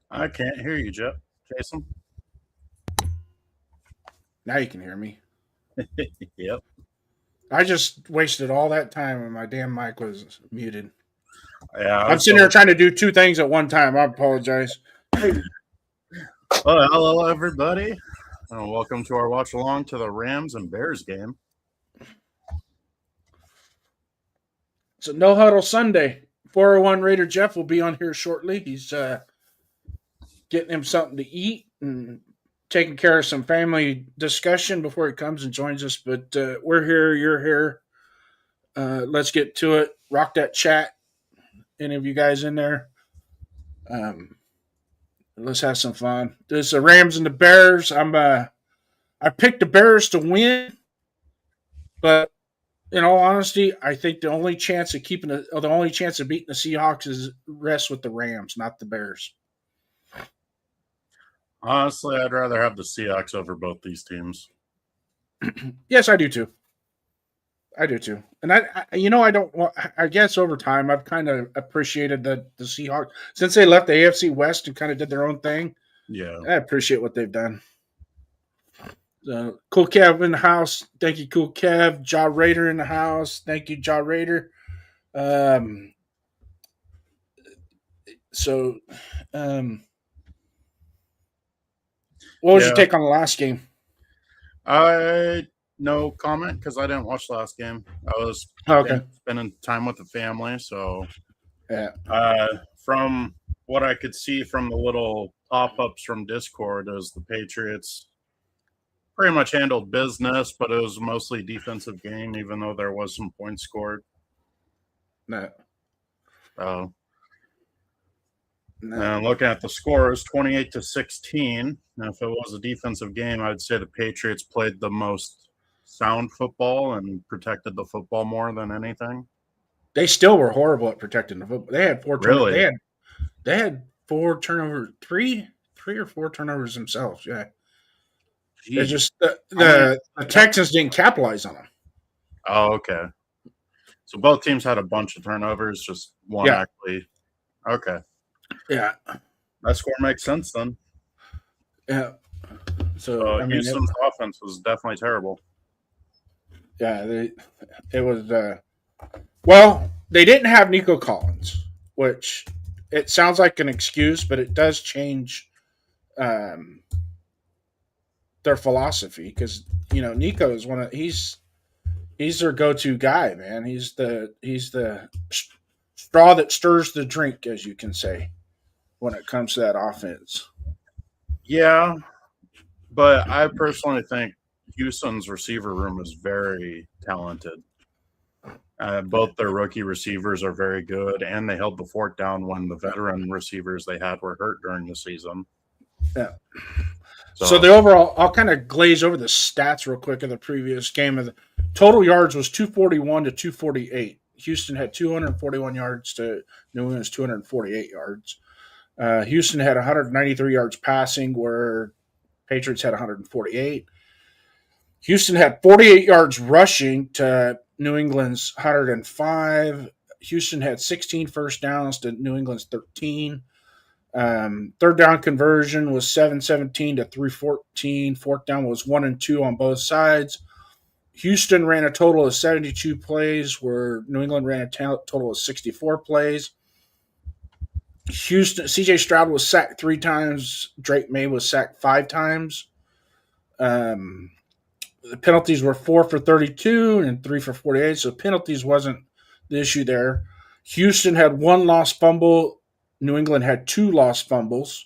I can't hear you, Jason. Now you can hear me. Yep. I just wasted all that time when my damn mic was muted. Yeah, I'm sitting there trying to do two things at one time. I apologize. Well, hello, everybody. Welcome to our watch along to the Rams and Bears game. It's a no huddle Sunday. 401 Raider Jeff will be on here shortly. He's getting him something to eat and taking care of some family discussion before he comes and joins us. But we're here. You're here. Let's get to it. Rock that chat. Any of you guys in there? Let's have some fun. There's the Rams and the Bears. I picked the Bears to win, but in all honesty, I think the only chance of beating the Seahawks is rests with the Rams, not the Bears. Honestly, I'd rather have the Seahawks over both these teams. Yes, I do too. And I guess over time I've kind of appreciated the Seahawks since they left the AFC West and kind of did their own thing. Yeah, I appreciate what they've done. Cool Kev in the house. Thank you, Cool Kev. Jaw Raider in the house. Thank you, Jaw Raider. What was your take on the last game? No comment because I didn't watch the last game. I was spending time with the family. So, yeah. From what I could see from the little pop-ups from Discord, is the Patriots pretty much handled business, but it was mostly defensive game, even though there was some points scored. No. And looking at the scores, 28-16. Now, if it was a defensive game, I'd say the Patriots played the most sound football and protected the football more than anything. They still were horrible at protecting the football. They had four turnovers. Really? They had four turnovers, three or four turnovers themselves. Yeah. It's just the Texans didn't capitalize on them. Oh, okay. So both teams had a bunch of turnovers, just one actually. Okay. Yeah. That score makes sense then. Yeah. So Houston's offense was definitely terrible. Yeah, it was. Well, they didn't have Nico Collins, which it sounds like an excuse, but it does change their philosophy because Nico is he's their go-to guy, man. He's the straw that stirs the drink, as you can say, when it comes to that offense. Yeah, but I personally think Houston's receiver room is very talented. Both their rookie receivers are very good, and they held the fort down when the veteran receivers they had were hurt during the season. Yeah. So the overall, I'll kind of glaze over the stats real quick of the previous game. Of the total yards was 241 to 248. Houston had 241 yards to New England's 248 yards. Houston had 193 yards passing, where Patriots had 148. Houston had 48 yards rushing to New England's 105. Houston had 16 first downs to New England's 13. Third down conversion was 717 to 314. Fourth down was 1 and 2 on both sides. Houston ran a total of 72 plays, where New England ran a total of 64 plays. CJ Stroud was sacked 3 times. Drake May was sacked 5 times. The penalties were 4 for 32 and 3 for 48, so penalties wasn't the issue there. Houston had 1 lost fumble. New England had 2 lost fumbles.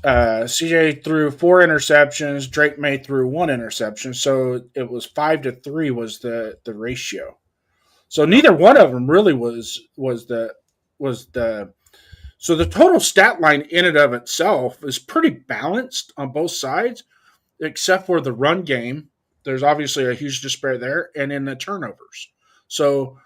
CJ threw 4 interceptions. Drake May threw 1 interception, so it was 5-3 was the ratio. So neither one of them really was the. So the total stat line in and of itself is pretty balanced on both sides, except for the run game. There's obviously a huge despair there, and in the turnovers. So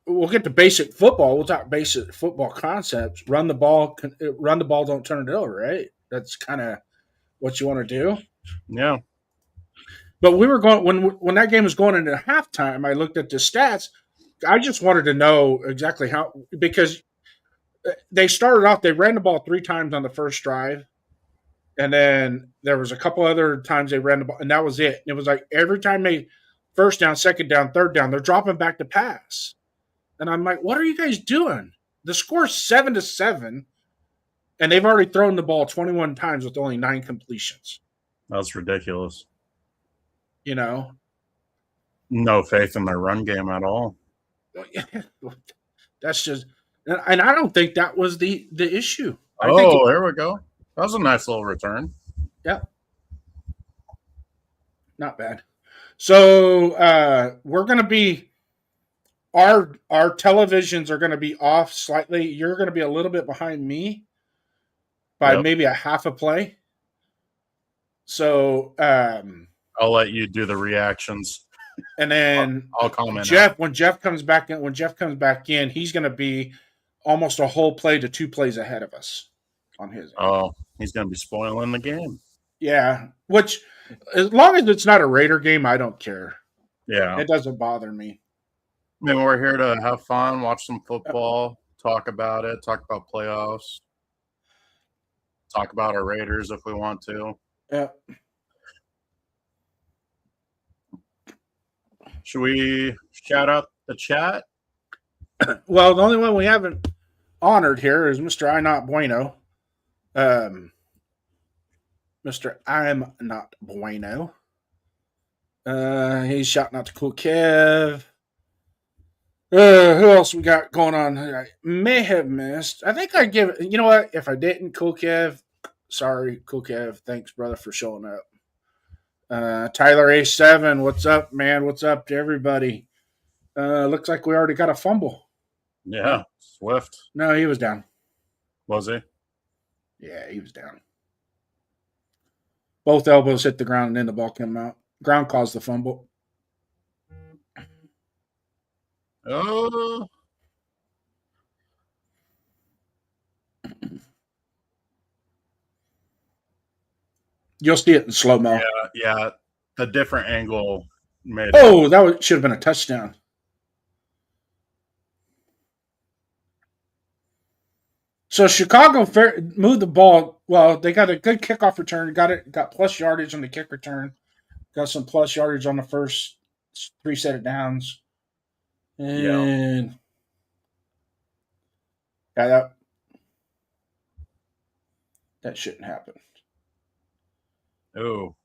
we'll get to basic football. We'll talk basic football concepts. Run the ball, don't turn it over, right? That's kind of what you want to do. Yeah. But we were going when that game was going into halftime, I looked at the stats. I just wanted to know exactly how, because they started off, they ran the ball 3 times on the first drive. And then there was a couple other times they ran the ball, and that was it. It was like every time they first down, second down, third down, they're dropping back to pass. And I'm like, what are you guys doing? The score's 7-7, and they've already thrown the ball 21 times with only 9 completions. That's ridiculous. No faith in their run game at all. That's just, and I don't think that was the issue. There we go. That was a nice little return. Yep. Not bad. So we're going to be, our televisions are going to be off slightly. You're going to be a little bit behind me by maybe a half a play. So I'll let you do the reactions. And then I'll comment. When Jeff comes back in, he's going to be almost a whole play to 2 plays ahead of us on his end. Oh, he's going to be spoiling the game. Yeah, which, as long as it's not a Raider game, I don't care. Yeah. It doesn't bother me. I mean, we're here to have fun, watch some football, talk about it, talk about playoffs, talk about our Raiders if we want to. Yeah. Should we shout out the chat? Well, the only one we haven't honored here is Mr. I Not Bueno. Mr. I'm Not Bueno. He's shouting out to Cool Kev. Who else we got going on? I may have missed. I think I give it. You know what? If I didn't, Cool Kev, sorry, Cool Kev. Thanks, brother, for showing up. Tyler A7, what's up, man? What's up to everybody? Looks like we already got a fumble. Yeah, Swift. No, he was down. Was he? Yeah, he was down. Both elbows hit the ground and then the ball came out. Ground caused the fumble. Oh. You'll see it in slow-mo. Yeah. A different angle made it. Oh, that should have been a touchdown. So Chicago moved the ball. Well, they got a good kickoff return. Got plus yardage on the kick return. Got some plus yardage on the first 3 set of downs. And Yeah, that shouldn't happen. Oh.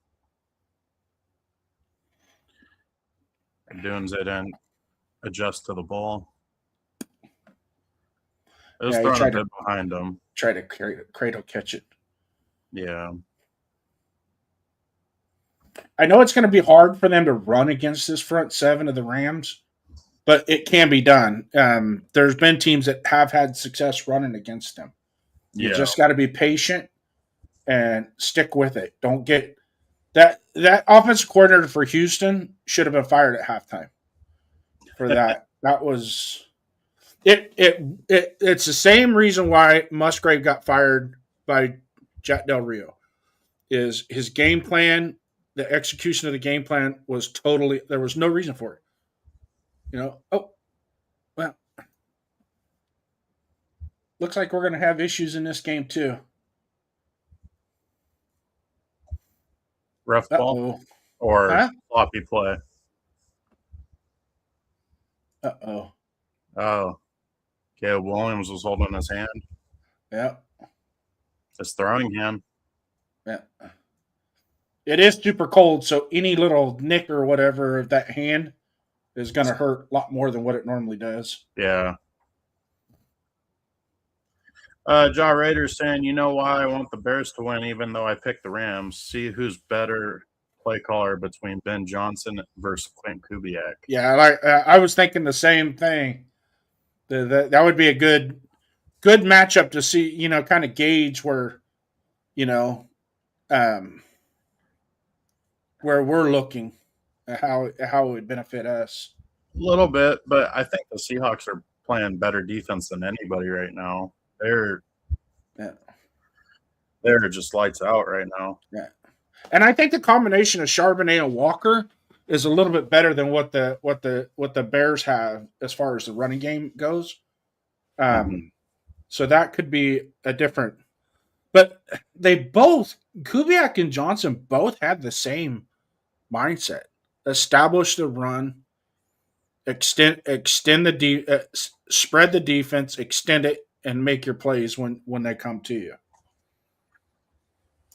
Dunes didn't adjust to the ball. It was thrown a bit behind him. Try to cradle catch it. Yeah. I know it's going to be hard for them to run against this front seven of the Rams, but it can be done. There's been teams that have had success running against them. You just got to be patient and stick with it. Don't get that offensive coordinator for Houston should have been fired at halftime for that. That was it. It's the same reason why Musgrave got fired by Jack Del Rio. Is his game plan, the execution of the game plan was totally, there was no reason for it. Well, looks like we're going to have issues in this game too. Rough ball or sloppy play? Uh-oh. Oh. Caleb Williams was holding his hand. Yeah. His throwing hand. Yeah. It is super cold, so any little nick or whatever of that hand is going to hurt a lot more than what it normally does. Yeah. Jaw Raiders saying, you know why I want the Bears to win, even though I picked the Rams. See who's better play caller between Ben Johnson versus Clint Kubiak. Yeah, I was thinking the same thing. That would be a good matchup to see, kind of gauge where, where we're looking at how it would benefit us. A little bit, but I think the Seahawks are playing better defense than anybody right now. They're just lights out right now. Yeah. And I think the combination of Charbonnet and Walker is a little bit better than what the Bears have as far as the running game goes. So that could be a different. But they both, Kubiak and Johnson, both had the same mindset: establish the run, extend the spread the defense, extend it, and make your plays when they come to you.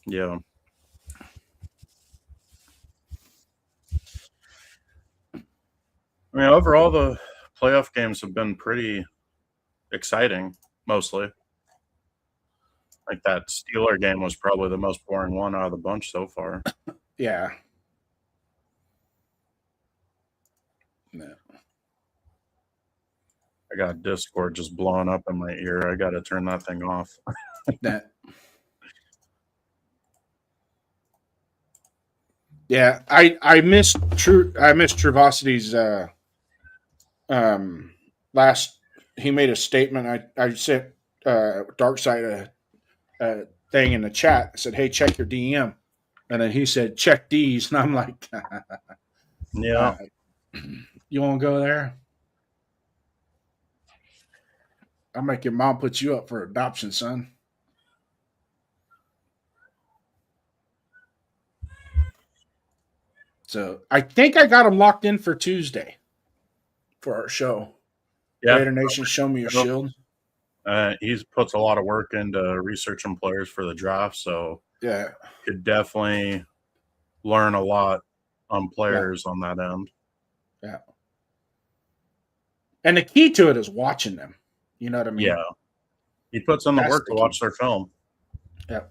Yeah. I mean, overall, the playoff games have been pretty exciting, mostly. Like that Steeler game was probably the most boring one out of the bunch so far. Yeah. No. I got Discord just blowing up in my ear. I got to turn that thing off. Yeah, I missed Truvosity's last. He made a statement. I sent Darkside a thing in the chat. I said, "Hey, check your DM," and then he said, "Check these," and I'm like, "Yeah, you want to go there? I'll make your mom put you up for adoption, son." So I think I got him locked in for Tuesday for our show. Yeah, Raider Nation, show me your shield. He puts a lot of work into researching players for the draft, so yeah, could definitely learn a lot on players on that end. Yeah, and the key to it is watching them. You know what I mean? Yeah, he puts in the work to watch their film. Yeah.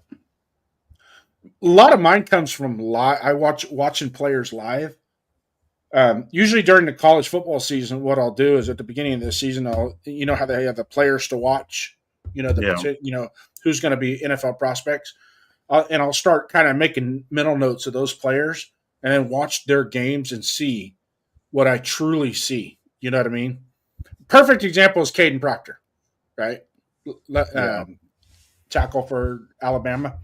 A lot of mine comes from live. I watching players live. Usually during the college football season, what I'll do is at the beginning of the season, how they have the players to watch, who's going to be NFL prospects, and I'll start kind of making mental notes of those players and then watch their games and see what I truly see. You know what I mean? Perfect example is Caden Proctor, right? Tackle for Alabama.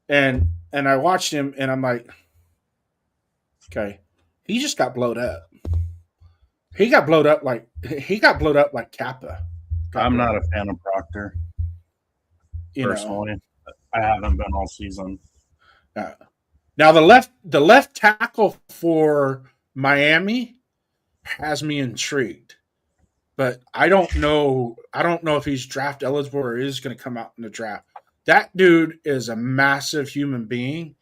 And I watched him, and I'm like, okay, he just got blowed up. He got blowed up like Kappa. I'm not a fan of Proctor. Personally, I haven't been all season. Now the left tackle for Miami has me intrigued, but I don't know. I don't know if he's draft eligible or is going to come out in the draft. That dude is a massive human being,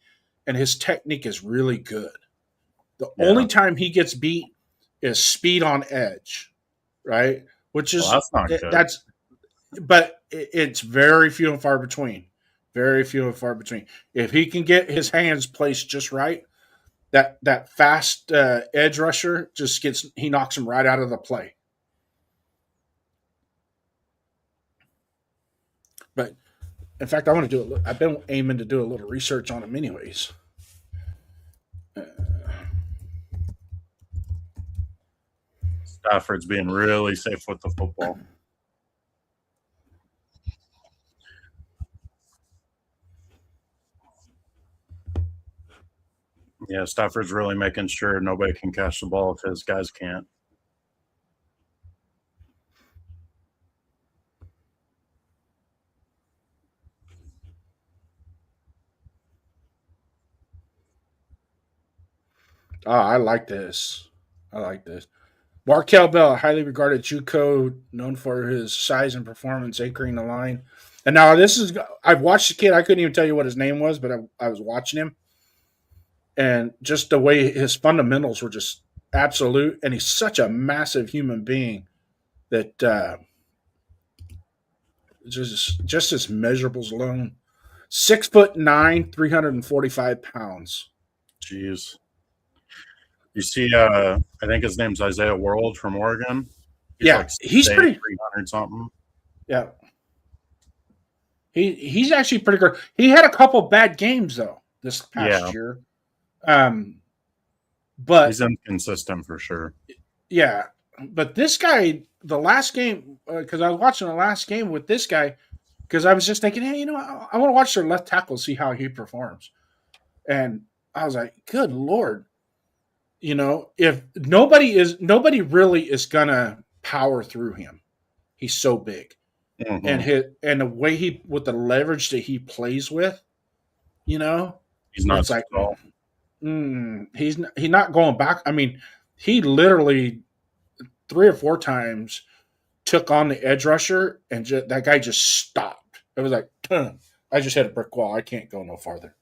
and his technique is really good. The only time he gets beat is speed on edge, right? Which is that's not good. that's, but it's very few and far between. Very few and far between. If he can get his hands placed just right, that fast edge rusher he knocks him right out of the play. But in fact, I want to do it. I've been aiming to do a little research on him, anyways. Stafford's being really safe with the football. Yeah, Stafford's really making sure nobody can catch the ball if his guys can't. Oh, I like this. Markel Bell, highly regarded JUCO, known for his size and performance, anchoring the line. And now I've watched the kid. I couldn't even tell you what his name was, but I was watching him. And just the way his fundamentals were just absolute. And he's such a massive human being that just his measurables alone. 6'9", 345 pounds. Jeez. You see, I think his name's Isaiah World from Oregon. He's pretty 300 something. Yeah. He's actually pretty good. He had a couple bad games though this past year. But he's inconsistent for sure. Yeah. But this guy, the last game, because I was watching the last game with this guy, because I was just thinking, hey, I want to watch their left tackle, see how he performs. And I was like, good Lord. If nobody really is gonna power through him. He's so big. Mm-hmm. And the way with the leverage that he plays with, he's not like tall. He's not going back. I mean, he literally 3 or 4 times took on the edge rusher, and that guy just stopped. It was like, I just hit a brick wall. I can't go no farther.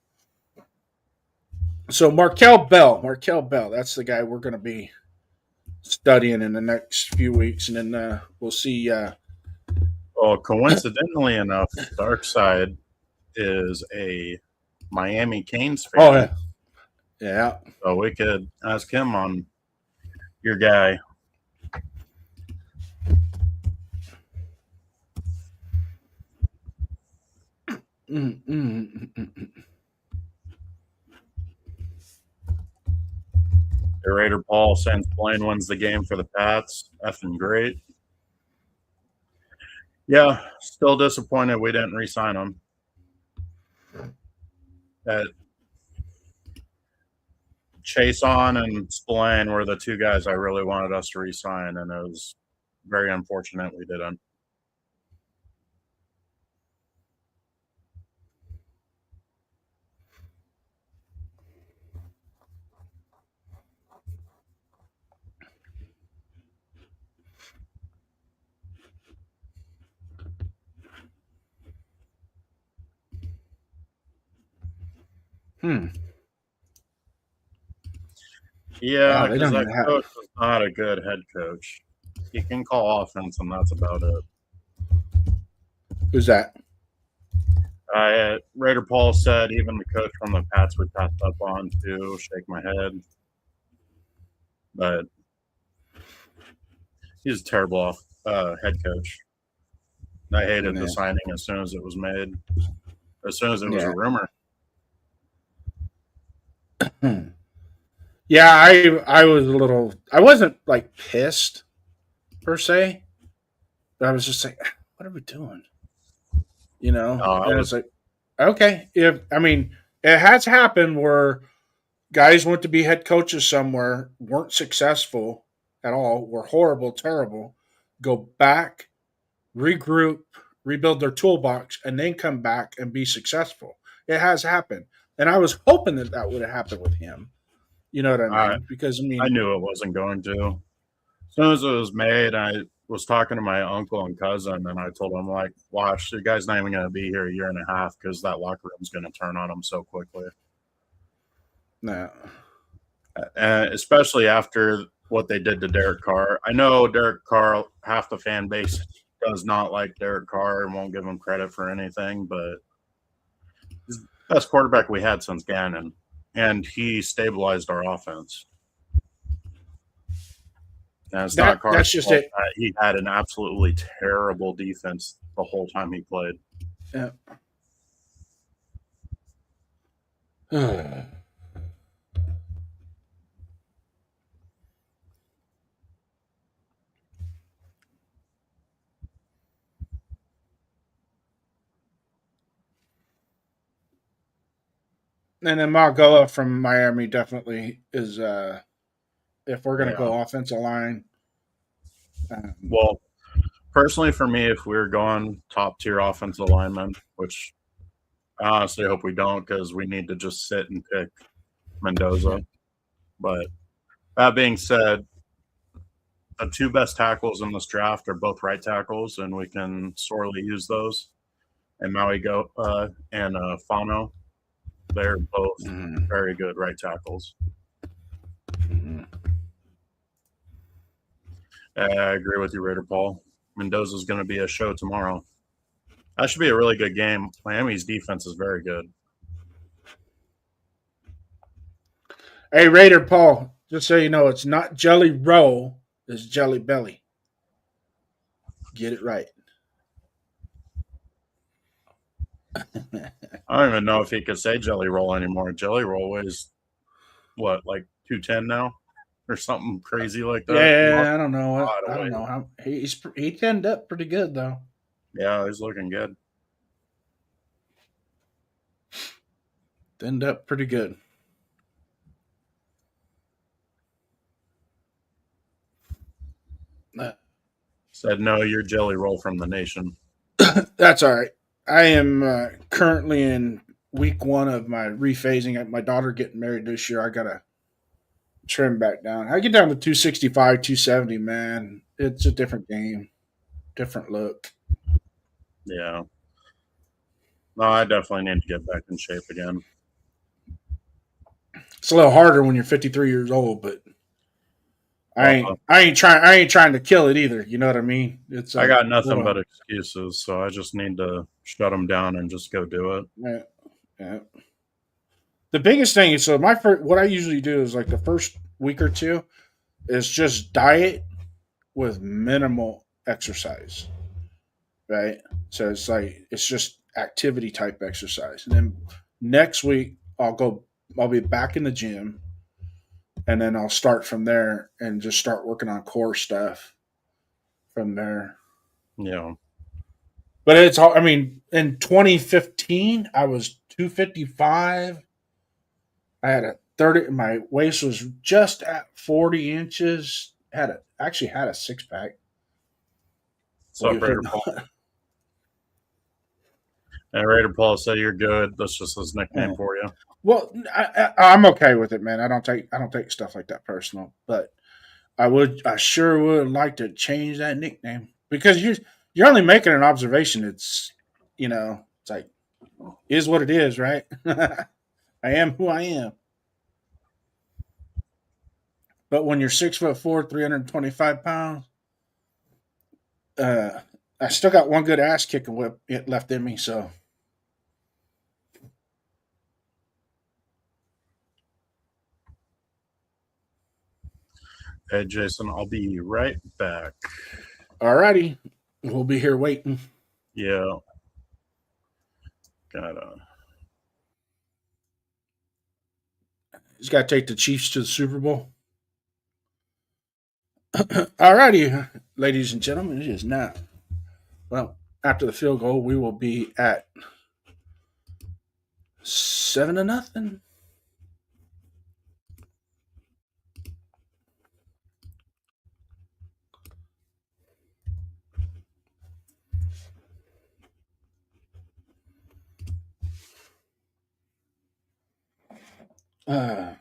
So Markel Bell, that's the guy we're going to be studying in the next few weeks, and then we'll see. Well, coincidentally enough, Dark Side is a Miami Canes fan. Oh, yeah. So we could ask him on your guy. Raider Paul sends Blaine wins the game for the Pats. Effing great. Yeah, still disappointed we didn't re-sign him. That Chason and Spillane were the 2 guys I really wanted us to re-sign, and it was very unfortunate we didn't. Yeah, because that coach was not a good head coach. He can call offense, and that's about it. Who's that? Raider Paul said even the coach from the Pats we passed up on too. Shake my head. But he's a terrible head coach. I hated the signing as soon as it was made. As soon as it was a rumor. Yeah, I was I wasn't like pissed per se, but I was just like, what are we doing? And it's like, okay, it has happened where guys went to be head coaches somewhere, weren't successful at all, were horrible, terrible, go back, regroup, rebuild their toolbox, and then come back and be successful. It has happened. And I was hoping that would have happened with him. You know what I mean? Because I knew it wasn't going to. As soon as it was made, was talking to my uncle and cousin, and I told them, like, watch, the guy's not even going to be here a year and a half because that locker room's going to turn on him so quickly. No. Especially after what they did to Derek Carr. I know Derek Carr, half the fan base does not like Derek Carr and won't give him credit for anything, but he's the best quarterback we had since Gannon, and he stabilized our offense. And it's not Carr's That's just fault it. that he had an absolutely terrible defense the whole time he played. Yeah. And then Margoa from Miami definitely is. If we're gonna go offensive line, well, personally for me, if we're going top tier offensive linemen, which I honestly hope we don't, because we need to just sit and pick Mendoza. But that being said, the two best tackles in this draft are both right tackles, and we can sorely use those. And Maui and Fano, they're both very good right tackles. I agree with you, Raider Paul. Mendoza's going to be a show tomorrow. That should be a really good game. Miami's defense is very good. Hey, Raider Paul, just so you know, it's not Jelly Roll, it's Jelly Belly. Get it right. I don't even know if he could say Jelly Roll anymore. Jelly Roll weighs, what, like 210 now? Or something crazy like that. Yeah, I don't know. I don't know how he turned up pretty good though. Yeah, he's looking good. Thinned up pretty good. Said no, you're Jelly Roll from the nation. That's all right. I am currently in week 1 of my rephasing. My daughter getting married this year. I gotta trim back down. I get down to 265, 270. Man, it's a different game, different look. Yeah. No, I definitely need to get back in shape again. It's a little harder when you're 53 years old, but I ain't trying to kill it either. You know what I mean? It's I got nothing but excuses, so I just need to shut them down and just go do it. Yeah. The biggest thing is, so what I usually do is like the first week or two is just diet with minimal exercise, right? So it's just activity type exercise, and then next week I'll be back in the gym, and then I'll start from there and just start working on core stuff from there. Yeah. But it's all, I mean, in 2015, I was 255. I had a 30, my waist was just at 40 inches. Actually had a six pack. So, Raider Paul. And Raider Paul said you're good. That's just his nickname for you. Well, I'm okay with it, man. I don't take stuff like that personal, but I sure would like to change that nickname because you're only making an observation. It's it's like is what it is, right? I am who I am. But when you're 6'4", 325 pounds, I still got one good ass kicking whip left in me. So Hey, Jason, I'll be right back. Alrighty, we'll be here waiting. Yeah. Gotta. He's got to take the Chiefs to the Super Bowl. Alrighty, ladies and gentlemen, it is now. Well, after the field goal, we will be at 7-0. Uh,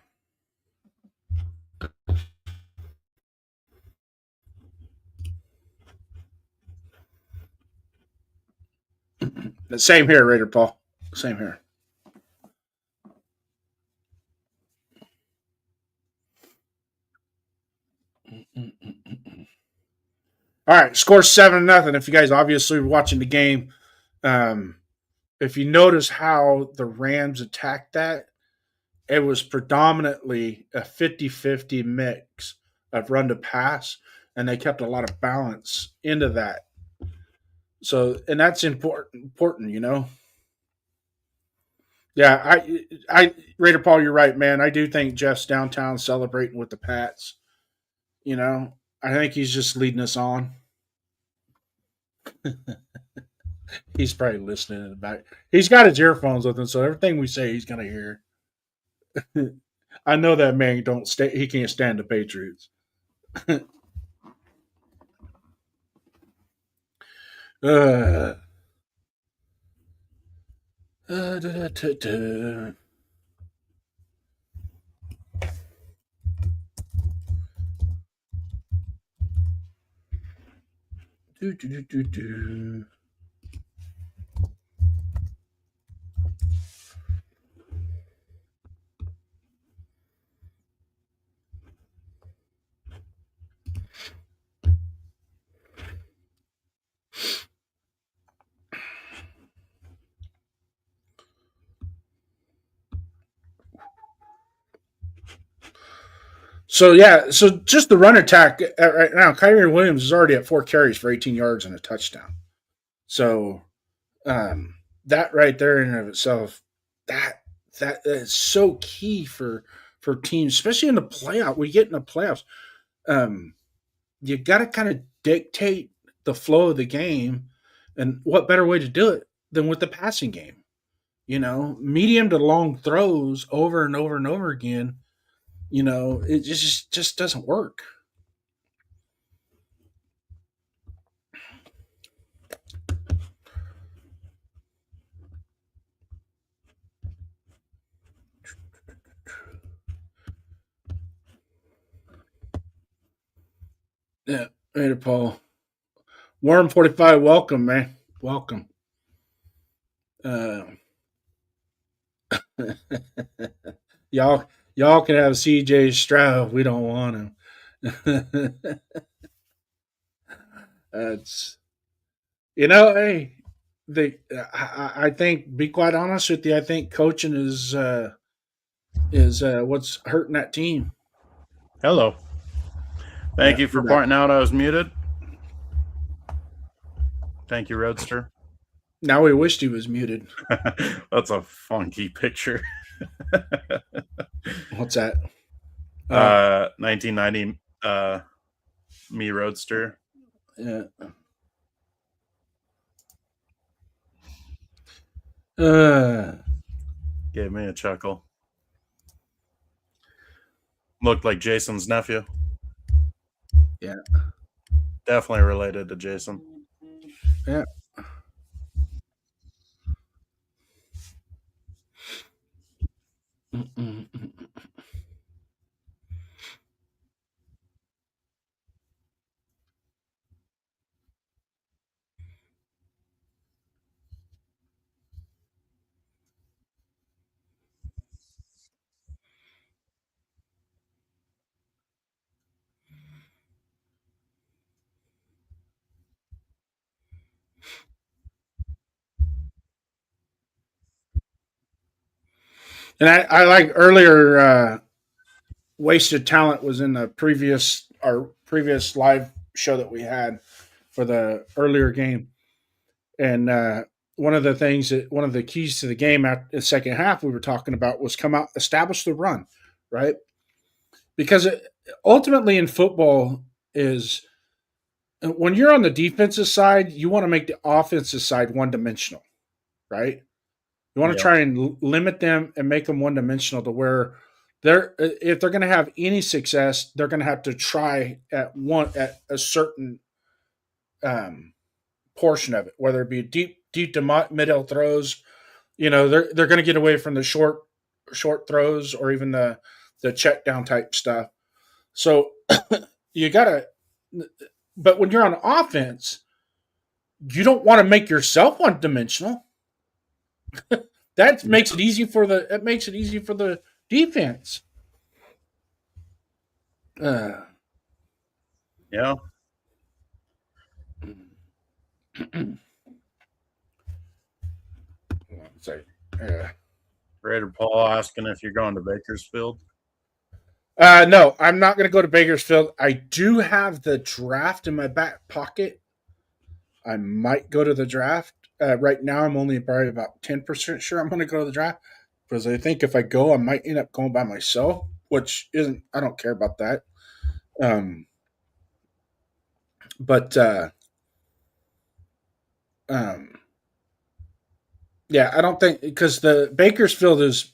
Same here, Raider Paul. Same here. All right, score 7-0. If you guys obviously were watching the game, if you notice how the Rams attacked that, it was predominantly a 50-50 mix of run to pass, and they kept a lot of balance into that. So, and that's important, you know. Yeah, Raider Paul, you're right, man. I do think Jeff's downtown celebrating with the Pats. You know, I think he's just leading us on. He's probably listening in the back. He's got his earphones with him, so everything we say, he's gonna hear. I know that man don't stay. He can't stand the Patriots. Da, da, da, da. Do, do, do, do, do. So yeah, so just the run attack right now. Kyrie Williams is already at 4 carries for 18 yards and a touchdown. So that right there in and of itself, that is so key for teams, especially in the playoff. We get in the playoffs, you got to kind of dictate the flow of the game, and what better way to do it than with the passing game? You know, medium to long throws over and over and over again. You know, it just doesn't work. Yeah, hey, Paul. Worm 45, welcome, man. Welcome. Y'all can have CJ Stroud. We don't want him. It's hey, I think, be quite honest with you, I think coaching is what's hurting that team. Hello. Thank you for pointing out I was muted. Thank you, Roadster. Now we wished he was muted. That's a funky picture. What's that? 1990 me Roadster. Yeah. Gave me a chuckle. Looked like Jason's nephew. Yeah. Definitely related to Jason. Yeah. And I like earlier, wasted talent was in the previous live show that we had for the earlier game, and one of the keys to the game at the second half we were talking about was come out, establish the run, right? Because ultimately in football is when you're on the defensive side, you want to make the offensive side one dimensional, right? You want to try and limit them and make them one dimensional to where if they're going to have any success, they're going to have to try at a certain portion of it, whether it be deep to middle throws. You know, they're going to get away from the short throws or even the check down type stuff. So you got to, but when you're on offense, you don't want to make yourself one dimensional. That makes it easy for the defense. Yeah. Sorry. Raider Paul asking if you're going to Bakersfield. No, I'm not going to go to Bakersfield. I do have the draft in my back pocket. I might go to the draft. Right now, I'm only probably about 10% sure I'm going to go to the draft because I think if I go, I might end up going by myself, which isn't. I don't care about that. But yeah, I don't think because the Bakersfield is.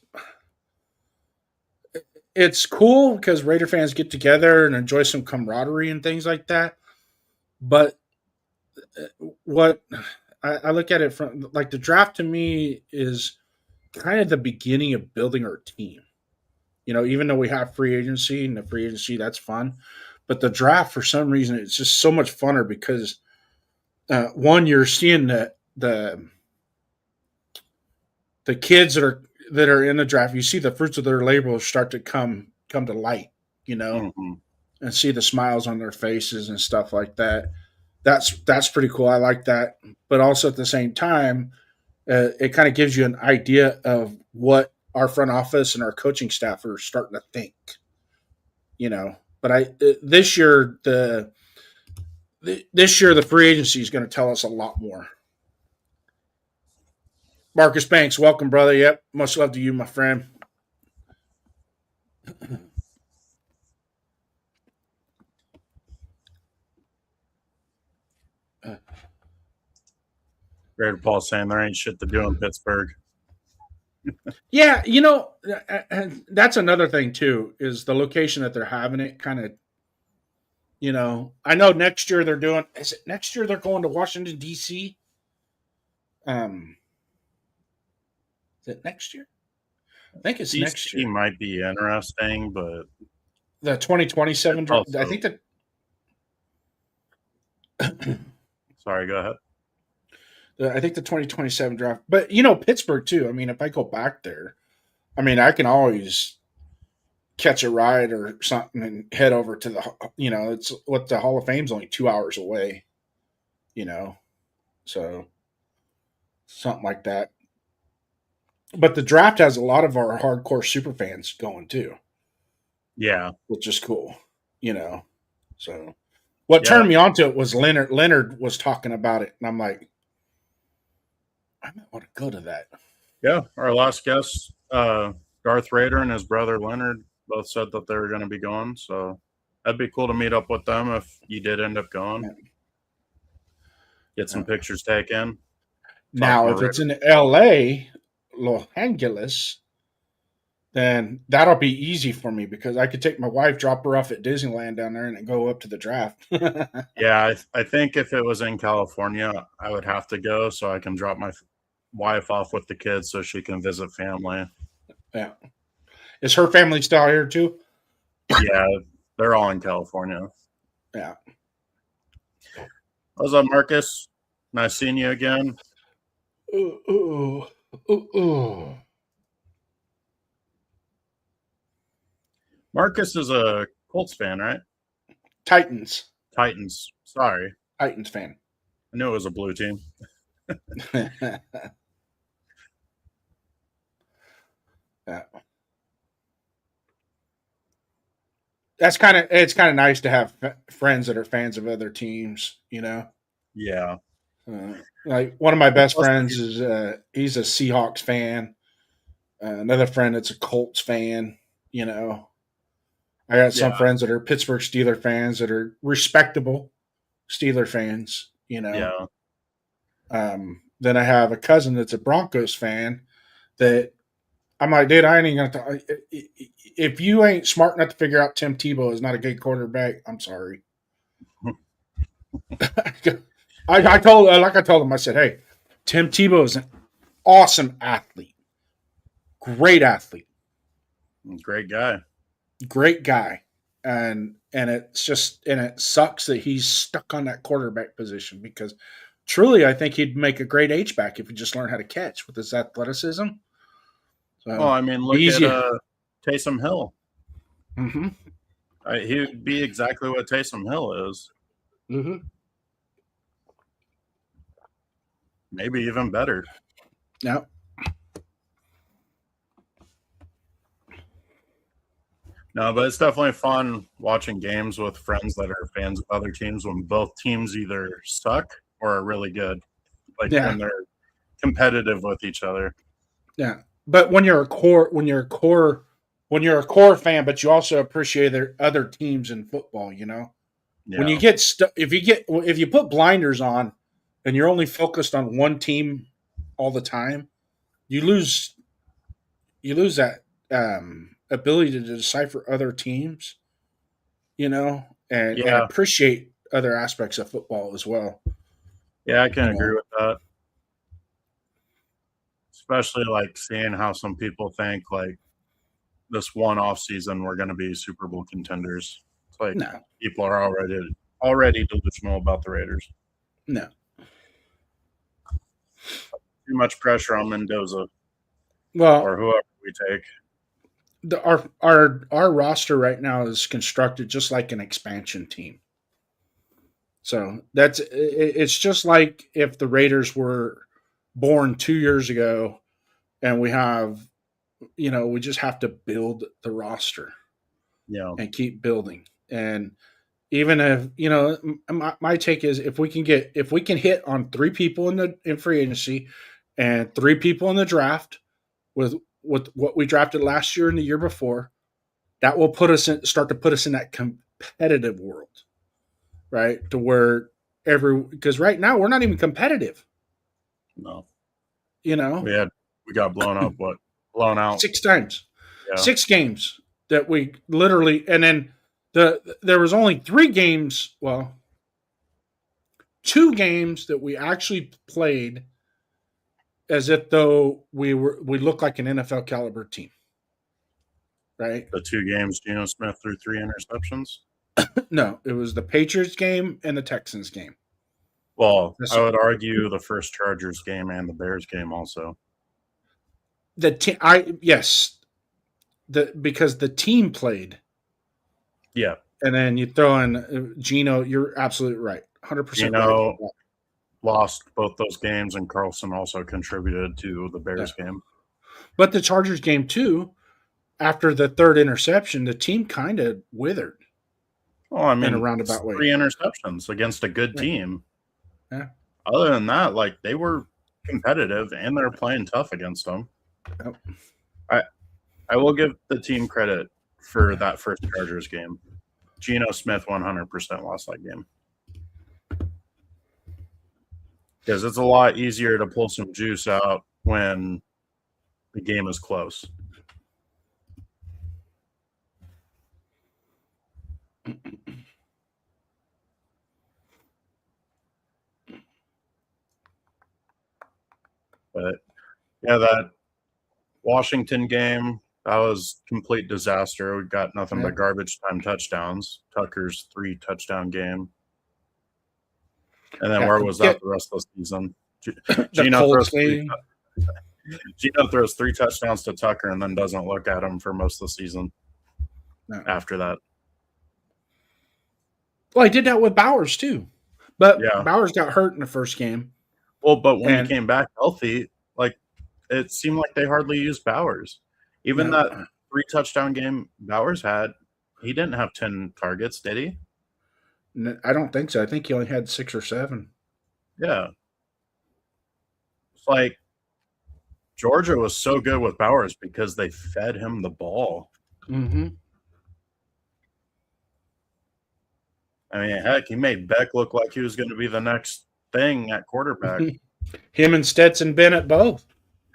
It's cool because Raider fans get together and enjoy some camaraderie and things like that. But what I look at it from like the draft to me is kind of the beginning of building our team. Even though we have free agency and the free agency, that's fun. But the draft, for some reason, it's just so much funner because one, you're seeing the kids that are in the draft. You see the fruits of their labor start to come to light, Mm-hmm. and see the smiles on their faces and stuff like that. That's pretty cool. I like that. But also at the same time, it kind of gives you an idea of what our front office and our coaching staff are starting to think. But this year the free agency is going to tell us a lot more. Marcus Banks, welcome, brother. Yep, much love to you, my friend. Raider Paul saying there ain't shit to do in Pittsburgh. Yeah, and that's another thing too is the location that they're having it kind of. I know next year they're doing. Is it next year they're going to Washington D.C.? Is it next year? I think it's next year. Might be interesting, but the 2027 draft. I think that. Sorry, go ahead. I think the 2027 draft, but Pittsburgh too. I mean, if I go back there, I mean, I can always catch a ride or something and head over to the. It's what the Hall of Fame's only 2 hours away. So something like that. But the draft has a lot of our hardcore super fans going too. Yeah, which is cool. So what turned me onto it was Leonard. Leonard was talking about it, and I'm like, I might want to go to that. Yeah, our last guest, Darth Raider and his brother Leonard, both said that they were going to be going. So that'd be cool to meet up with them if you did end up going. Get some pictures taken. Now, if it's in L.A., Los Angeles, then that'll be easy for me because I could take my wife, drop her off at Disneyland down there, and then go up to the draft. Yeah, I think if it was in California, I would have to go so I can drop my wife off with the kids so she can visit family. Yeah. Is her family still here too? Yeah, they're all in California. Yeah. What's up, Marcus? Nice seeing you again. Marcus is a Colts fan, right? Titans. Sorry. Titans fan. I knew it was a blue team. Yeah. It's kind of nice to have friends that are fans of other teams, Yeah. Like one of my best friends is he's a Seahawks fan. Another friend that's a Colts fan. I got some friends that are Pittsburgh Steelers fans that are respectable Steelers fans. Yeah. Then I have a cousin that's a Broncos fan that I'm like, dude, I ain't gonna. If you ain't smart enough to figure out Tim Tebow is not a good quarterback, I'm sorry. I told him, I said, hey, Tim Tebow is an awesome athlete, great athlete, great guy, and it sucks that he's stuck on that quarterback position because truly, I think he'd make a great H-back if he just learned how to catch with his athleticism. Well, I mean, look easy. at Taysom Hill. Mm-hmm. He would be exactly what Taysom Hill is. Mm-hmm. Maybe even better. Yeah. No, but it's definitely fun watching games with friends that are fans of other teams when both teams either suck or are really good. Like when they're competitive with each other. Yeah. But when you're a core fan, but you also appreciate their other teams in football, you know? Yeah. When you get if you put blinders on and you're only focused on one team all the time, you lose that ability to decipher other teams, you know, and appreciate other aspects of football as well. Yeah, I can agree with that. Especially like seeing how some people think like this one off season we're going to be Super Bowl contenders. It's like people are already delusional about the Raiders. No. Too much pressure on Mendoza. Well, or whoever we take. Our roster right now is constructed just like an expansion team. So it's just like if the Raiders were born 2 years ago and we just have to build the roster and keep building. And even if, my take is if we can hit on 3 people in free agency and 3 people in the draft with what we drafted last year and the year before, that will start to put us in that competitive world. Right, to where because right now we're not even competitive. No, we got blown out 6 times, 6 games that we literally, and then there was only 3 games. Well, 2 games that we actually played as if though we look like an NFL caliber team. Right, the 2 games Geno Smith threw 3 interceptions. No, it was the Patriots game and the Texans game. Well, I would argue the first Chargers game and the Bears game also. Because the team played. Yeah. And then you throw in Geno. You're absolutely right. 100% Geno right. lost both those games, and Carlson also contributed to the Bears game. But the Chargers game too, after the 3rd interception, the team kind of withered. Well, I mean, in a roundabout way. 3 interceptions against a good team. Yeah. Other than that, like they were competitive and they're playing tough against them. Yep. I will give the team credit for that first Chargers game. Geno Smith 100% lost that game. Because it's a lot easier to pull some juice out when the game is close. But yeah, that Washington game, that was complete disaster. We got nothing but garbage time touchdowns. Tucker's 3 touchdown game. And then where was that the rest of the season? Geno throws 3 touchdowns to Tucker and then doesn't look at him for most of the season after that. Well, he did that with Bowers too. But Bowers got hurt in the first game. Well, but when he came back healthy, like it seemed like they hardly used Bowers. Even that 3 touchdown game Bowers had, he didn't have 10 targets, did he? I don't think so. I think he only had 6 or 7. Yeah. It's like Georgia was so good with Bowers because they fed him the ball. Mm-hmm. I mean, heck, he made Beck look like he was going to be the next thing at quarterback. Him and Stetson Bennett both.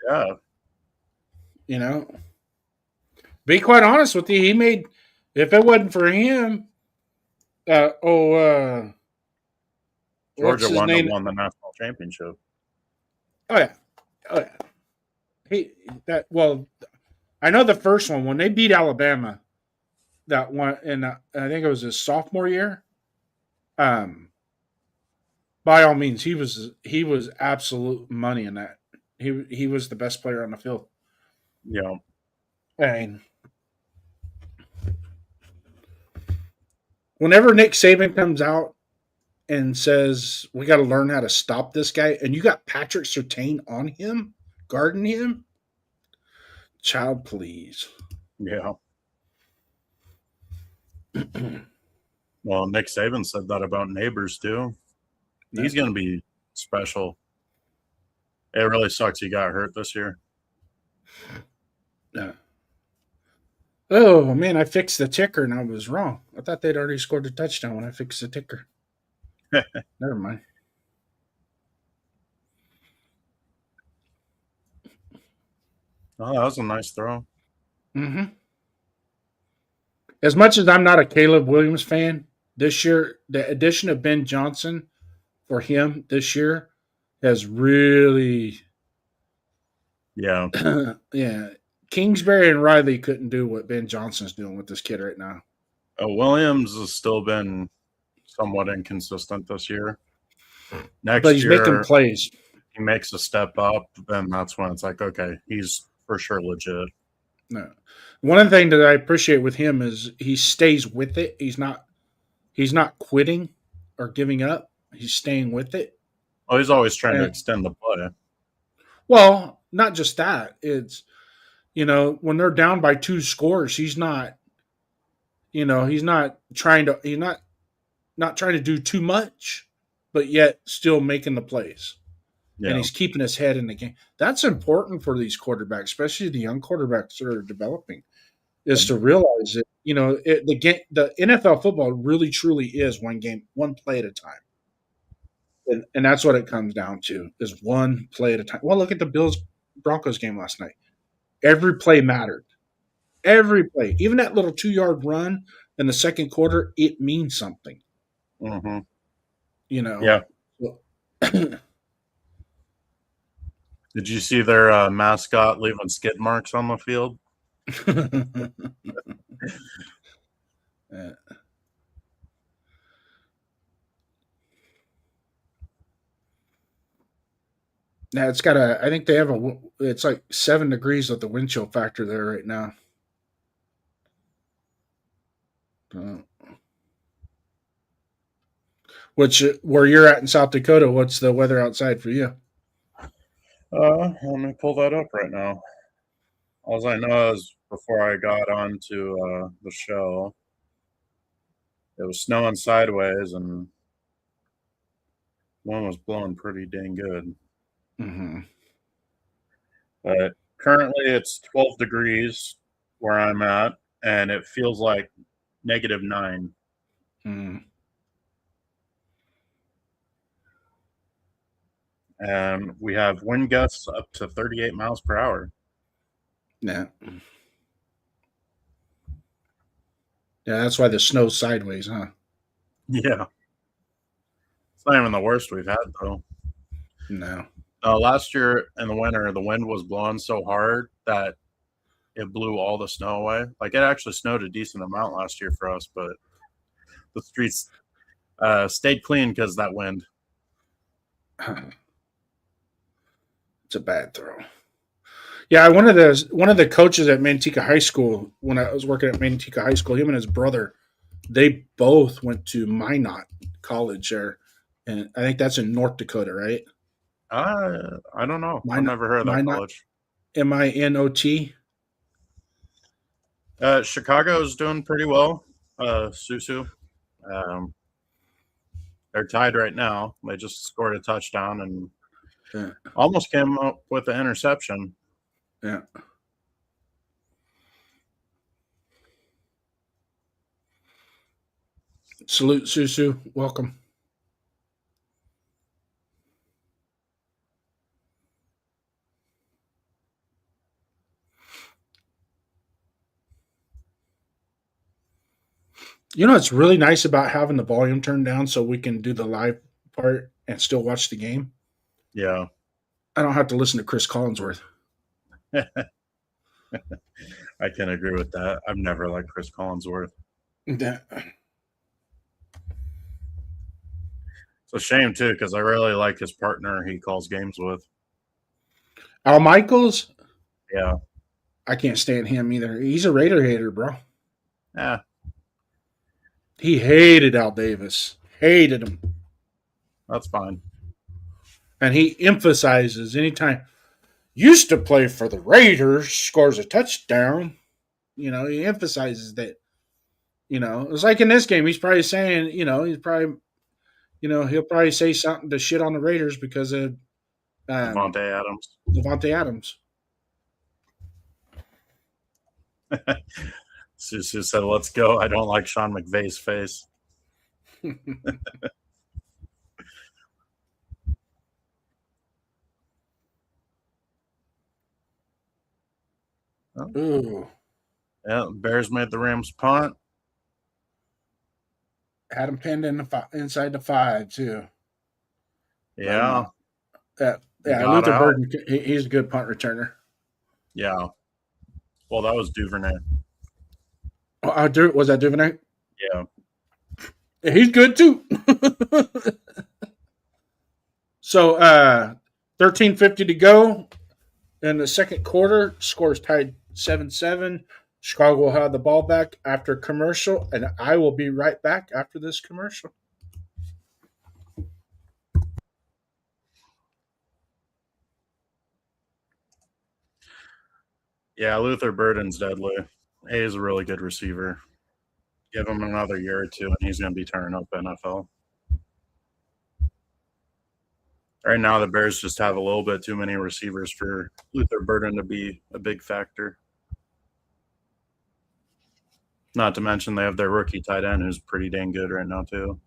Yeah. Be quite honest with you, he made, if it wasn't for him, Georgia won the national championship. Oh yeah. I know the first one when they beat Alabama. That one, and I think it was his sophomore year. But by all means, he was absolute money in that. He was the best player on the field. Yeah. I mean, whenever Nick Saban comes out and says we got to learn how to stop this guy, and you got Patrick Surtain on him, guarding him, child, please. Yeah. Well, Nick Saban said that about Neighbors too. He's going to be special. It really sucks he got hurt this year. Yeah. Oh man, I fixed the ticker and I was wrong. I thought they'd already scored a touchdown when I fixed the ticker. Never mind. Oh, that was a nice throw. Mm-hmm. As much as I'm not a Caleb Williams fan, this year the addition of Ben Johnson for him this year has really, Yeah. yeah. Kingsbury and Riley couldn't do what Ben Johnson's doing with this kid right now. Williams has still been somewhat inconsistent this year. Next But he's year, making plays. he makes a step up, then that's when it's like, okay, he's for sure legit. No. One thing that I appreciate with him is he stays with it. He's not quitting or giving up. He's staying with it. Oh, he's always trying to extend the play. Well, not just that. It's, when they're down by 2 scores, he's not trying to do too much, but yet still making the plays. Yeah. And he's keeping his head in the game. That's important for these quarterbacks, especially the young quarterbacks that are developing, is to realize that, the NFL football really truly is one game, one play at a time. And that's what it comes down to, is one play at a time. Well, look at the Bills-Broncos game last night. Every play mattered. Every play. Even that little 2-yard run in the second quarter, it means something. Mm-hmm. Yeah. Did you see their mascot leaving skid marks on the field? Yeah. Now it's got I think they have it's like 7 degrees with the wind chill factor there right now. Where you're at in South Dakota, what's the weather outside for you? Let me pull that up right now. All I know is before I got onto the show, it was snowing sideways and one was blowing pretty dang good. Mm-hmm. But currently it's 12 degrees where I'm at, and it feels like -9. Mm-hmm. And we have wind gusts up to 38 miles per hour. Yeah. Yeah, that's why the snow's sideways, huh? Yeah. It's not even the worst we've had, though. No. Last year in the winter, the wind was blowing so hard that it blew all the snow away. Like, it actually snowed a decent amount last year for us, but the streets stayed clean because of that wind. It's a bad throw. Yeah, one of the coaches at Manteca High School, when I was working at Manteca High School, him and his brother, they both went to Minot College there, and I think that's in North Dakota, right? I don't know. Minot, I've never heard of that Minot, college. Minot. Chicago's doing pretty well. Susu. They're tied right now. They just scored a touchdown and almost came up with an interception. Yeah. Salute, Susu. Welcome. It's really nice about having the volume turned down so we can do the live part and still watch the game? Yeah. I don't have to listen to Chris Collinsworth. I can agree with that. I've never liked Chris Collinsworth. Yeah. It's a shame, too, because I really like his partner he calls games with. Al Michaels, Yeah. I can't stand him either. He's a Raider hater, bro. Yeah. He hated Al Davis. Hated him. That's fine. And he emphasizes anytime used to play for the Raiders, scores a touchdown. He emphasizes that. It's like in this game, he's probably saying, he'll probably say something to shit on the Raiders because of Devontae Adams. Devontae Adams. Susu said, let's go. I don't like Sean McVay's face. Ooh. Yeah, Bears made the Rams punt. Had him pinned inside the 5, too. Yeah. Luther Burden, he's a good punt returner. Yeah. Well, that was Duvernay. Was that Duvernay? Yeah. He's good, too. So, 13:50 to go in the second quarter. Scores tied 7-7. Chicago will have the ball back after commercial, and I will be right back after this commercial. Yeah, Luther Burden's deadly. He's a really good receiver. Give him another year or two, and he's going to be turning up NFL. Right now, the Bears just have a little bit too many receivers for Luther Burden to be a big factor. Not to mention they have their rookie tight end who's pretty dang good right now, too.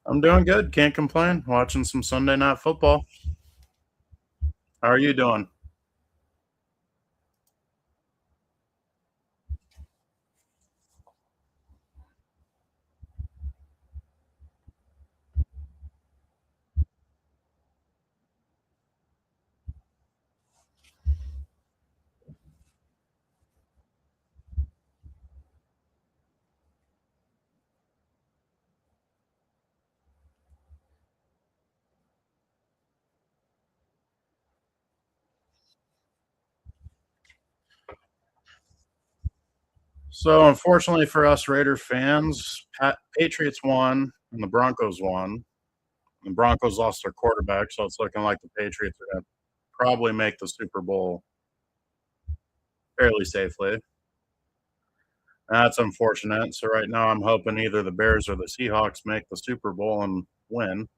I'm doing good. Can't complain. Watching some Sunday Night Football. How are you doing? So, unfortunately for us Raider fans, Patriots won and the Broncos won. The Broncos lost their quarterback, so it's looking like the Patriots are going to probably make the Super Bowl fairly safely. That's unfortunate. So right now I'm hoping either the Bears or the Seahawks make the Super Bowl and win.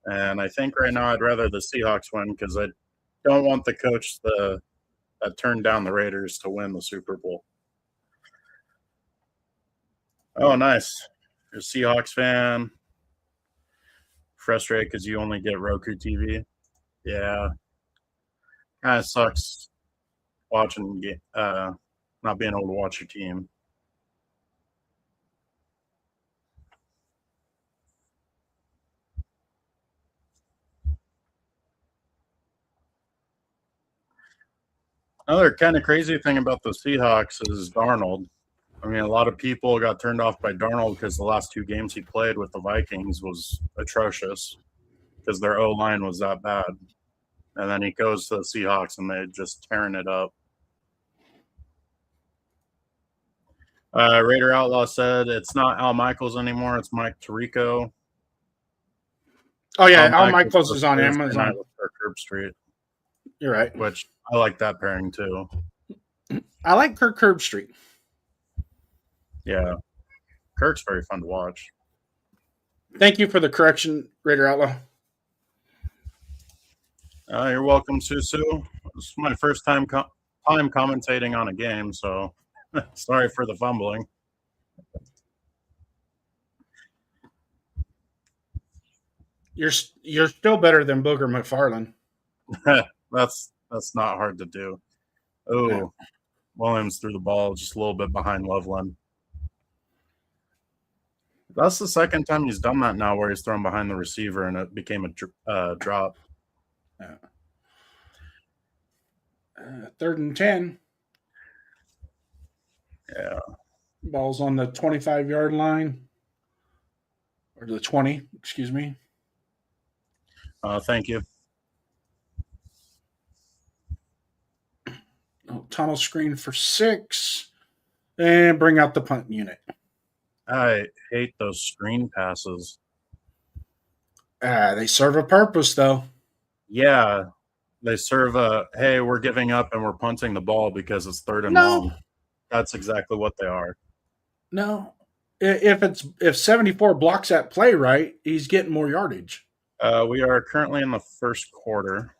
And I think right now I'd rather the Seahawks win because I don't want the coach that turned down the Raiders to win the Super Bowl. Oh, nice. You're a Seahawks fan. Frustrated because you only get Roku TV. Yeah. Kind of sucks watching, not being able to watch your team. Another kind of crazy thing about the Seahawks is Darnold. I mean, a lot of people got turned off by Darnold because the last 2 games he played with the Vikings was atrocious because their O-line was that bad. And then he goes to the Seahawks and they're just tearing it up. Raider Outlaw said it's not Al Michaels anymore. It's Mike Tirico. Oh, yeah. Al Michaels is on Amazon. Kirk Street. You're right. Which I like that pairing too. I like Kirk Herbstreit. Yeah. Kirk's very fun to watch. Thank you for the correction, Raider Outlaw. You're welcome, Susu. This is my first time commentating on a game, so sorry for the fumbling. You're still better than Booger McFarland. That's not hard to do. Oh, yeah. Williams threw the ball just a little bit behind Loveland. That's the second time he's done that now where he's thrown behind the receiver and it became a drop. 3rd and 10. Yeah. Ball's on the 25-yard line. Or the 20, excuse me. Thank you. Tunnel screen for 6. And bring out the punt unit. I hate those screen passes. They serve a purpose, though. Yeah, they serve a, hey, we're giving up and we're punting the ball because it's 3rd and No. long. That's exactly what they are. No. If 74 blocks that play right, he's getting more yardage. We are currently in the first quarter.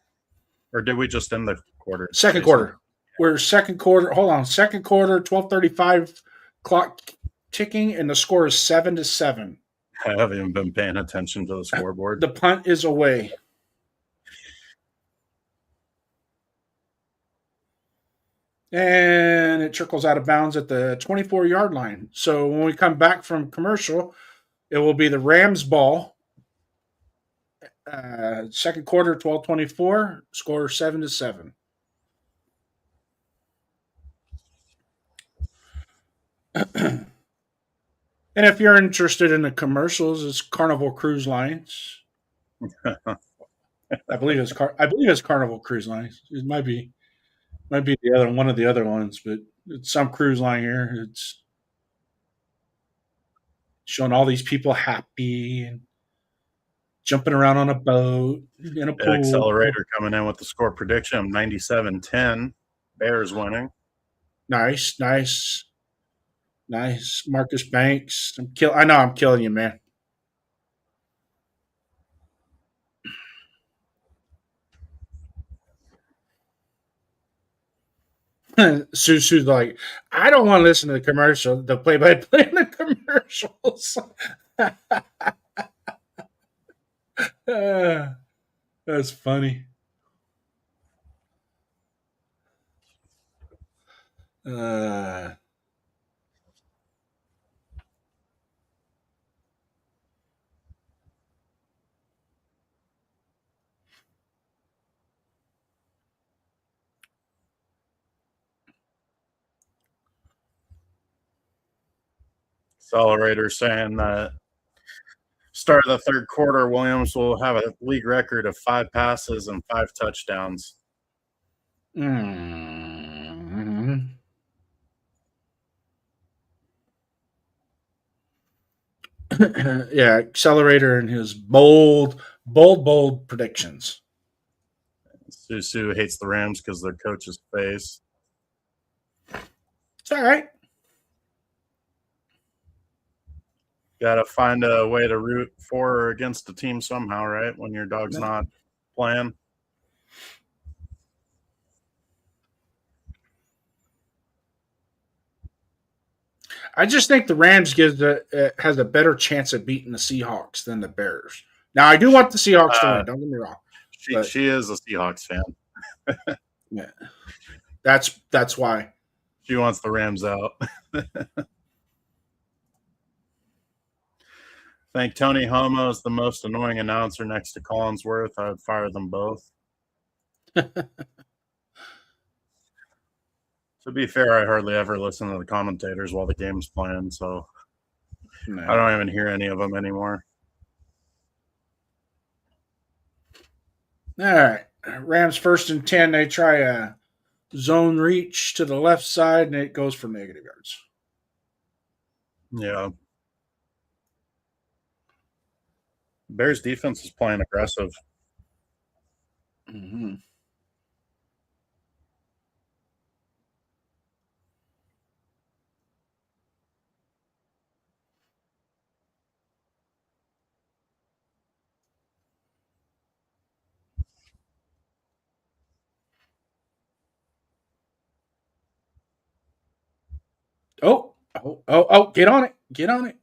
Or did we just end the quarter? Second Jason? quarter. We're second quarter. Hold on. Second quarter, 12:35 clock ticking, and the score is 7-7. I haven't even been paying attention to the scoreboard. The punt is away. And it trickles out of bounds at the 24-yard line. So when we come back from commercial, it will be the Rams ball. Second quarter, 12:24. Score 7-7. And if you're interested in the commercials, it's Carnival Cruise Lines. I believe it's Carnival Cruise Lines. It might be the other one of the other ones, but it's some cruise line here. It's showing all these people happy and jumping around on a boat in a pool. Accelerator coming in with the score prediction of 97-10. Bears winning. Nice. Marcus Banks. I know I'm killing you, man. Sue's like, I don't want to listen to the commercial, the play-by-play in the commercials. That's funny. Accelerator saying that start of the third quarter, Williams will have a league record of 5 passes and 5 touchdowns. Mm-hmm. Yeah, Accelerator and his bold predictions. Sue hates the Rams because their coach's face. It's all right. Got to find a way to root for or against the team somehow, right? When your dog's not playing. I just think the Rams has a better chance of beating the Seahawks than the Bears. Now, I do want the Seahawks to win. Don't get me wrong. She is a Seahawks fan. Yeah, that's why she wants the Rams out. Think Tony Homo is the most annoying announcer next to Collinsworth. I would fire them both. To be fair, I hardly ever listen to the commentators while the game's playing, so I don't even hear any of them anymore. All right. Rams 1st and 10. They try a zone reach to the left side, and it goes for negative yards. Yeah. Bears defense is playing aggressive. Mm-hmm. Oh, get on it. Get on it.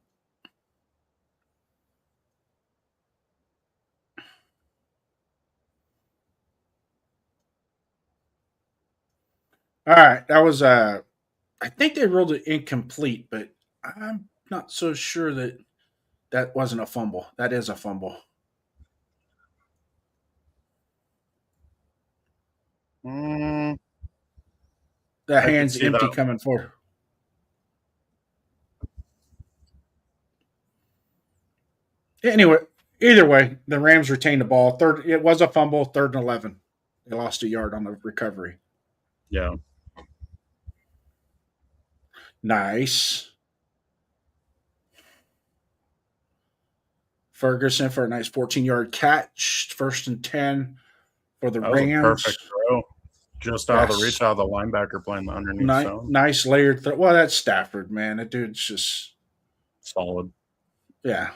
All right. That was I think they ruled it incomplete, but I'm not so sure that wasn't a fumble. That is a fumble. The hand's empty coming forward. Anyway, either way, the Rams retained the ball. Third, it was a fumble. 3rd and 11. They lost a yard on the recovery. Yeah. Nice. Ferguson for a nice 14-yard catch. 1st and 10 for the That was a Rams. perfect throw. Just out of the reach out of the linebacker playing the underneath zone. Nice layered throw. Well, that's Stafford, man. That dude's just solid. Yeah.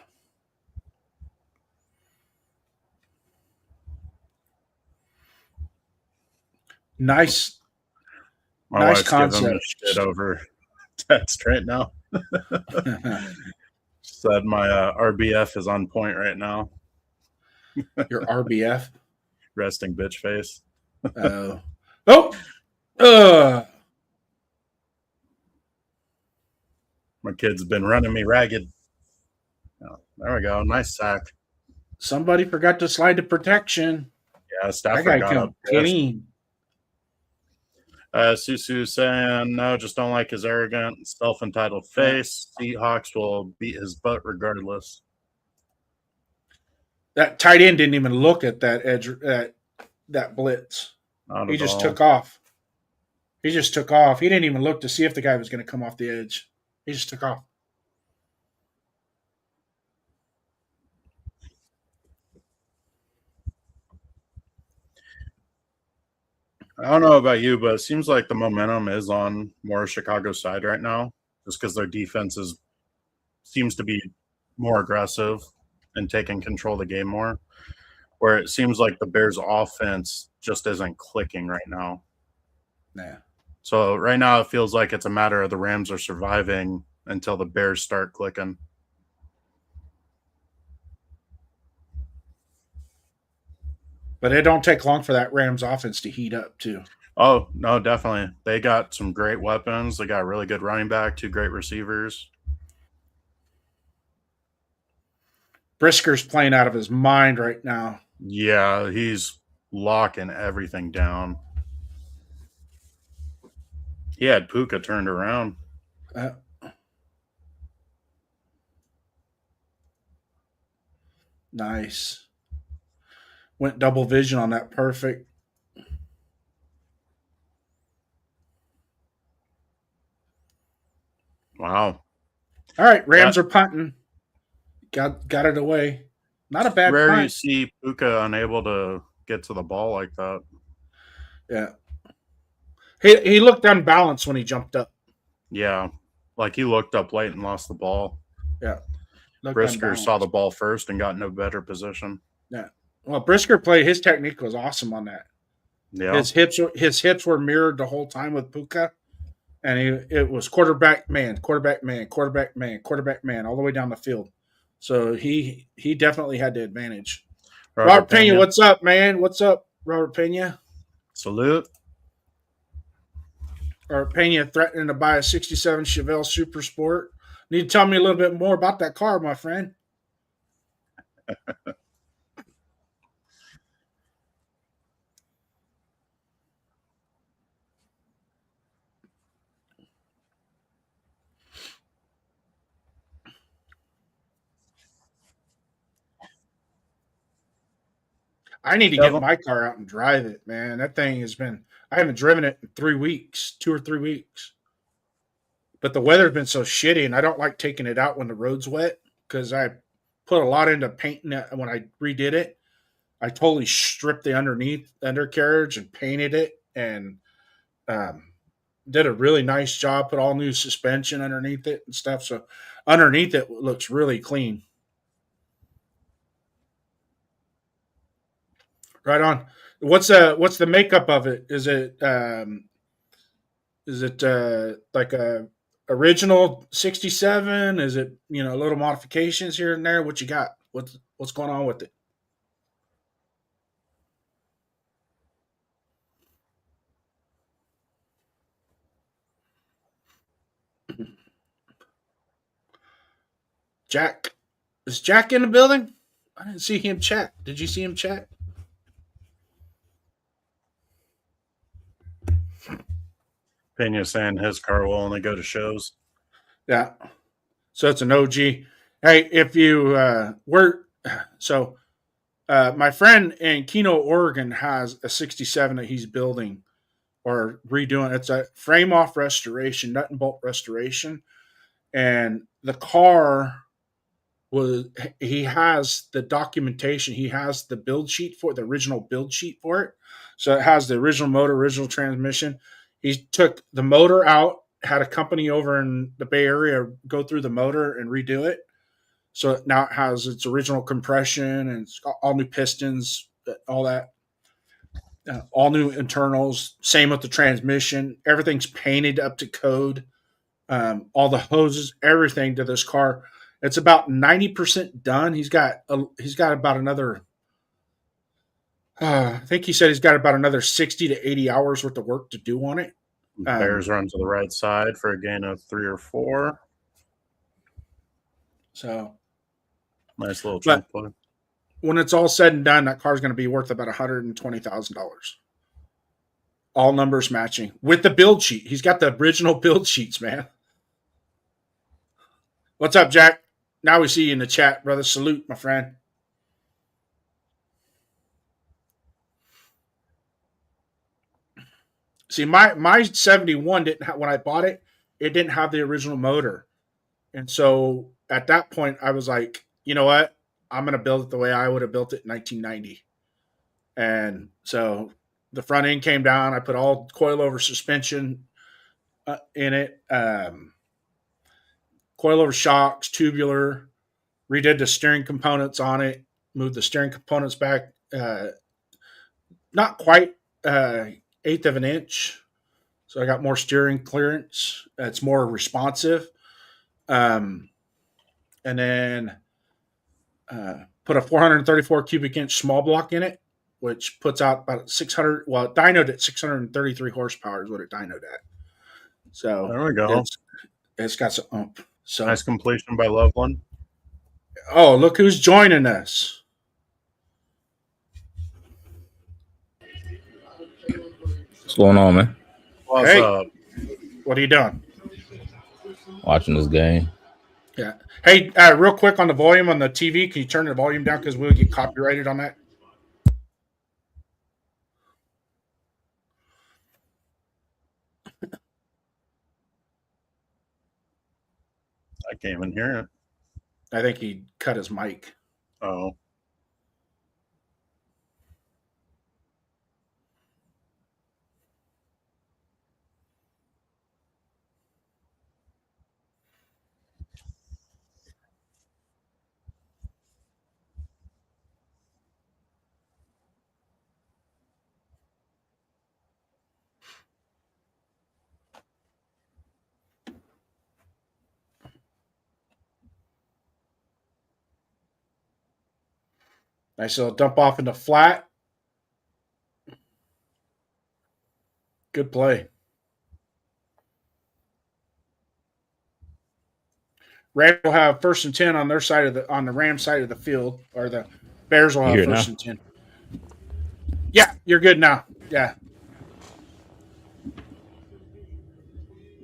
Nice. My nice wife's concept. giving me shit over text right now. Said my RBF is on point right now. Your RBF? Resting bitch face. My kid's been running me ragged. Oh, there we go. Nice sack. Somebody forgot to slide the protection. Yeah, Stafford got up clean. Susu saying, no, just don't like his arrogant, self-entitled face. Seahawks will beat his butt regardless. That tight end didn't even look at that edge, that blitz. He just took off. He didn't even look to see if the guy was going to come off the edge. He just took off. I don't know about you, but it seems like the momentum is on more Chicago's side right now, just because their defense seems to be more aggressive and taking control of the game more, where it seems like the Bears' offense just isn't clicking right now. Yeah. So right now it feels like it's a matter of the Rams are surviving until the Bears start clicking. But it don't take long for that Rams offense to heat up too. Oh, no, definitely. They got some great weapons. They got a really good running back, 2 great receivers. Brisker's playing out of his mind right now. Yeah, he's locking everything down. He had Puka turned around. Nice. Went double vision on that. Perfect. Wow. All right, Rams are punting. Got it away. Not a bad rare punt. You see Puka unable to get to the ball like that. Yeah. He looked unbalanced when he jumped up. Yeah. Like he looked up late and lost the ball. Yeah. Brisker saw the ball first and got in a better position. Yeah. Well, Brisker his technique was awesome on that. Yeah. His hips were mirrored the whole time with Puka. And it was quarterback man, quarterback man, quarterback man, quarterback man, all the way down the field. So he definitely had the advantage. Robert Pena, what's up, man? What's up, Robert Pena? Salute. Robert Pena threatening to buy a 67 Chevelle Super Sport. Need to tell me a little bit more about that car, my friend. I need to get my car out and drive it, man. That thing I haven't driven it in 3 weeks, 2 or 3 weeks. But the weather's been so shitty, and I don't like taking it out when the road's wet because I put a lot into painting it when I redid it. I totally stripped the undercarriage and painted it and did a really nice job, put all new suspension underneath it and stuff. So underneath it looks really clean. Right on. What's the makeup of it? Is it like a original 67? Is it little modifications here and there? What you got? What's going on with it? Jack, is Jack in the building? I didn't see him chat. Did you see him chat? Pena saying his car will only go to shows. Yeah. So it's an OG. Hey, if you my friend in Keno, Oregon has a 67 that he's building or redoing. It's a frame off restoration, nut and bolt restoration. And the car was, he has the documentation, he has the build sheet for the original build sheet for it. So it has the original motor, original transmission. He took the motor out, had a company over in the Bay Area go through the motor and redo it. So now it has its original compression and it's got all new pistons, all that, all new internals. Same with the transmission. Everything's painted up to code. All the hoses, everything to this car. It's about 90% done. He's got about another. I think he said he's got about another 60 to 80 hours worth of work to do on it. Bears run to the right side for a gain of 3 or 4. So nice little chunk play. When it's all said and done, that car's going to be worth about $120,000. All numbers matching with the build sheet. He's got the original build sheets, man. What's up, Jack? Now we see you in the chat, brother. Salute, my friend. See, my 71 didn't have, when I bought it, it didn't have the original motor. And so at that point, I was like, you know what? I'm going to build it the way I would have built it in 1990. And so the front end came down. I put all coilover suspension in it, coilover shocks, tubular, redid the steering components on it, moved the steering components back, not quite eighth of an inch. So I got more steering clearance. It's more responsive. And then put a 434 cubic inch small block in it, which puts out about 600. Well, it dynoed at 633 horsepower is what it dynoed at. So there we go. It's got some oomph. So nice completion by Loveland. Oh, look who's joining us. What's going on, man? What's up? What are you doing? Watching this game. Yeah. Hey, real quick on the volume on the TV, can you turn the volume down because we'll get copyrighted on that? I can't even hear it. I think he cut his mic. Oh. Nice little dump off into flat. Good play. Rams will have 1st and 10 on their side of the Rams side of the field, or the Bears will have 1st and 10. Yeah, you're good now. Yeah.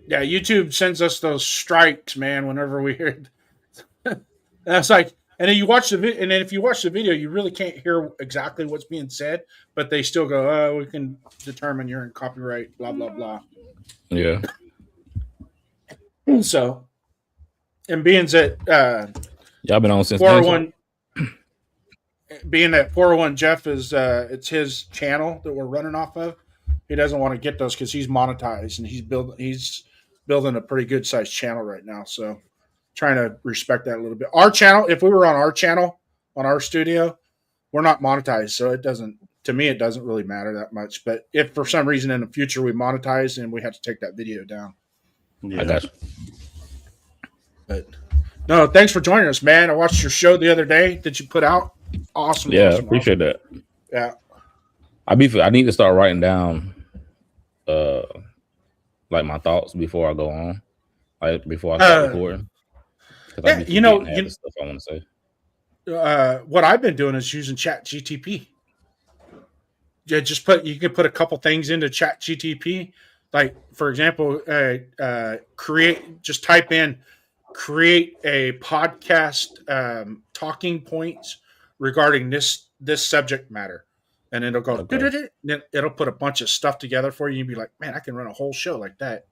Yeah, YouTube sends us those strikes, man, whenever we hear it. That's like, and then you watch the video, and then if you watch the video, you really can't hear exactly what's being said, but they still go, "Oh, we can determine you're in copyright." Blah blah blah. Yeah. So, and being that y'all been on since 401, being that 401 Jeff is it's his channel that we're running off of. He doesn't want to get those because he's monetized and he's building a pretty good sized channel right now. So, trying to respect that a little bit. Our channel, if we were on our channel, on our studio, we're not monetized. So it doesn't really matter that much. But if for some reason in the future we monetize, then we have to take that video down. Yeah. I got you. But no, thanks for joining us, man. I watched your show the other day that you put out. Awesome. Yeah, awesome, appreciate that. Yeah. I need to start writing down like my thoughts before I go on. Like before I start recording. Yeah, the stuff I want to say. What I've been doing is using Chat GTP. Yeah, you can put a couple things into Chat GTP. Like, for example, just type in create a podcast talking points regarding this subject matter, and it'll go. Okay. Then it'll put a bunch of stuff together for you. And you'd be like, man, I can run a whole show like that.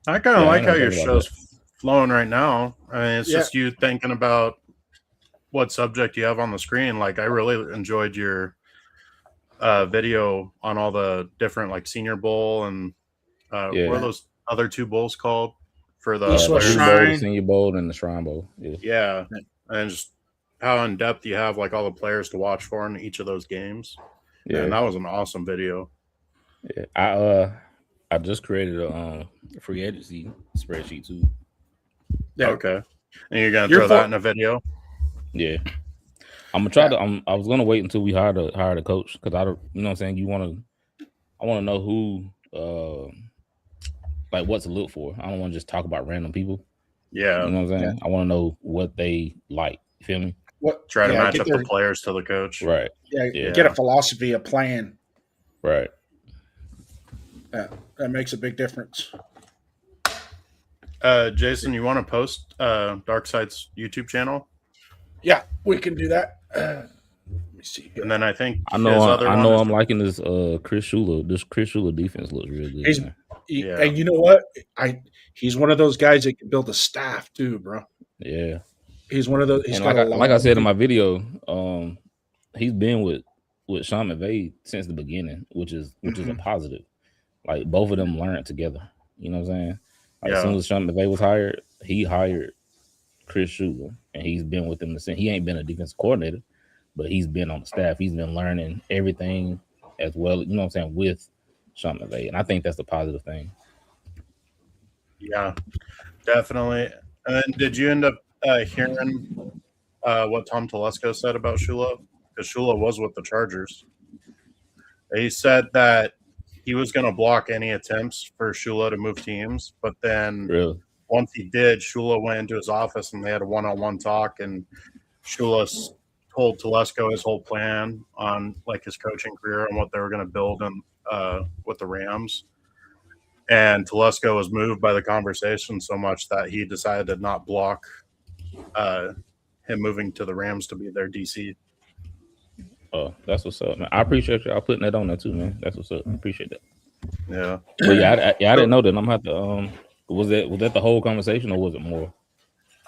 I kind of Yeah, I like ain't how never your thought about show's that. flowing right now. I mean, it's Yeah. just you thinking about what subject you have on the screen. Like, I really enjoyed your video on all the different, like, Senior Bowl and Yeah. what are those other two bowls called for the East The West players? Blue Bowl, the Shrine. Senior Bowl, and the Shrine Bowl. Yeah. Yeah, and just how in depth you have like all the players to watch for in each of those games. Yeah. And that was an awesome video. Yeah. I just created a free agency spreadsheet too. Yeah. Okay, and you're gonna You're throw that in a video? Yeah. I'm gonna try to. I was gonna wait until we hire the coach because I don't. You know what I'm saying? I want to know who, like what to look for. I don't want to just talk about random people. Yeah, You know what I'm saying? Yeah. I want to know what they like. You feel me? What? try to yeah, match get up their- the players to the coach. Right. Yeah, get a philosophy, a plan. Right. That makes a big difference. Jason, you want to post Darkside's YouTube channel? Yeah, we can do that. Let me see. And then I think I know. his other I one know. is I'm liking this Chris Shula. This Chris Shula defense looks real good. He's- man. Yeah. And you know what? He's one of those guys that can build a staff too, bro. Yeah. He's one of those. He's And got like I said in my video, he's been with Sean McVay since the beginning, which is a positive. Like both of them learned together. You know what I'm saying? Like, as soon as Sean McVay was hired, he hired Chris Shula, and he's been with him since. He ain't been a defensive coordinator, but he's been on the staff. He's been learning everything as well. You know what I'm saying, with Sean McVay, and I think that's the positive thing. Yeah, definitely. And then did you end up hearing what Tom Telesco said about Shula? Because Shula was with the Chargers. He said that he was going to block any attempts for Shula to move teams, but then Really? once he did, Shula went into his office and they had a one-on-one talk, and Shula told Telesco his whole plan on like his coaching career and what they were going to build and with the Rams. And Telesco was moved by the conversation so much that he decided to not block him moving to the Rams to be their DC. Oh, that's what's up, man. I appreciate y'all putting that on there too, man. That's what's up. I appreciate that. Yeah. But yeah, I didn't know that. I'm gonna have to. Was that the whole conversation or was it more?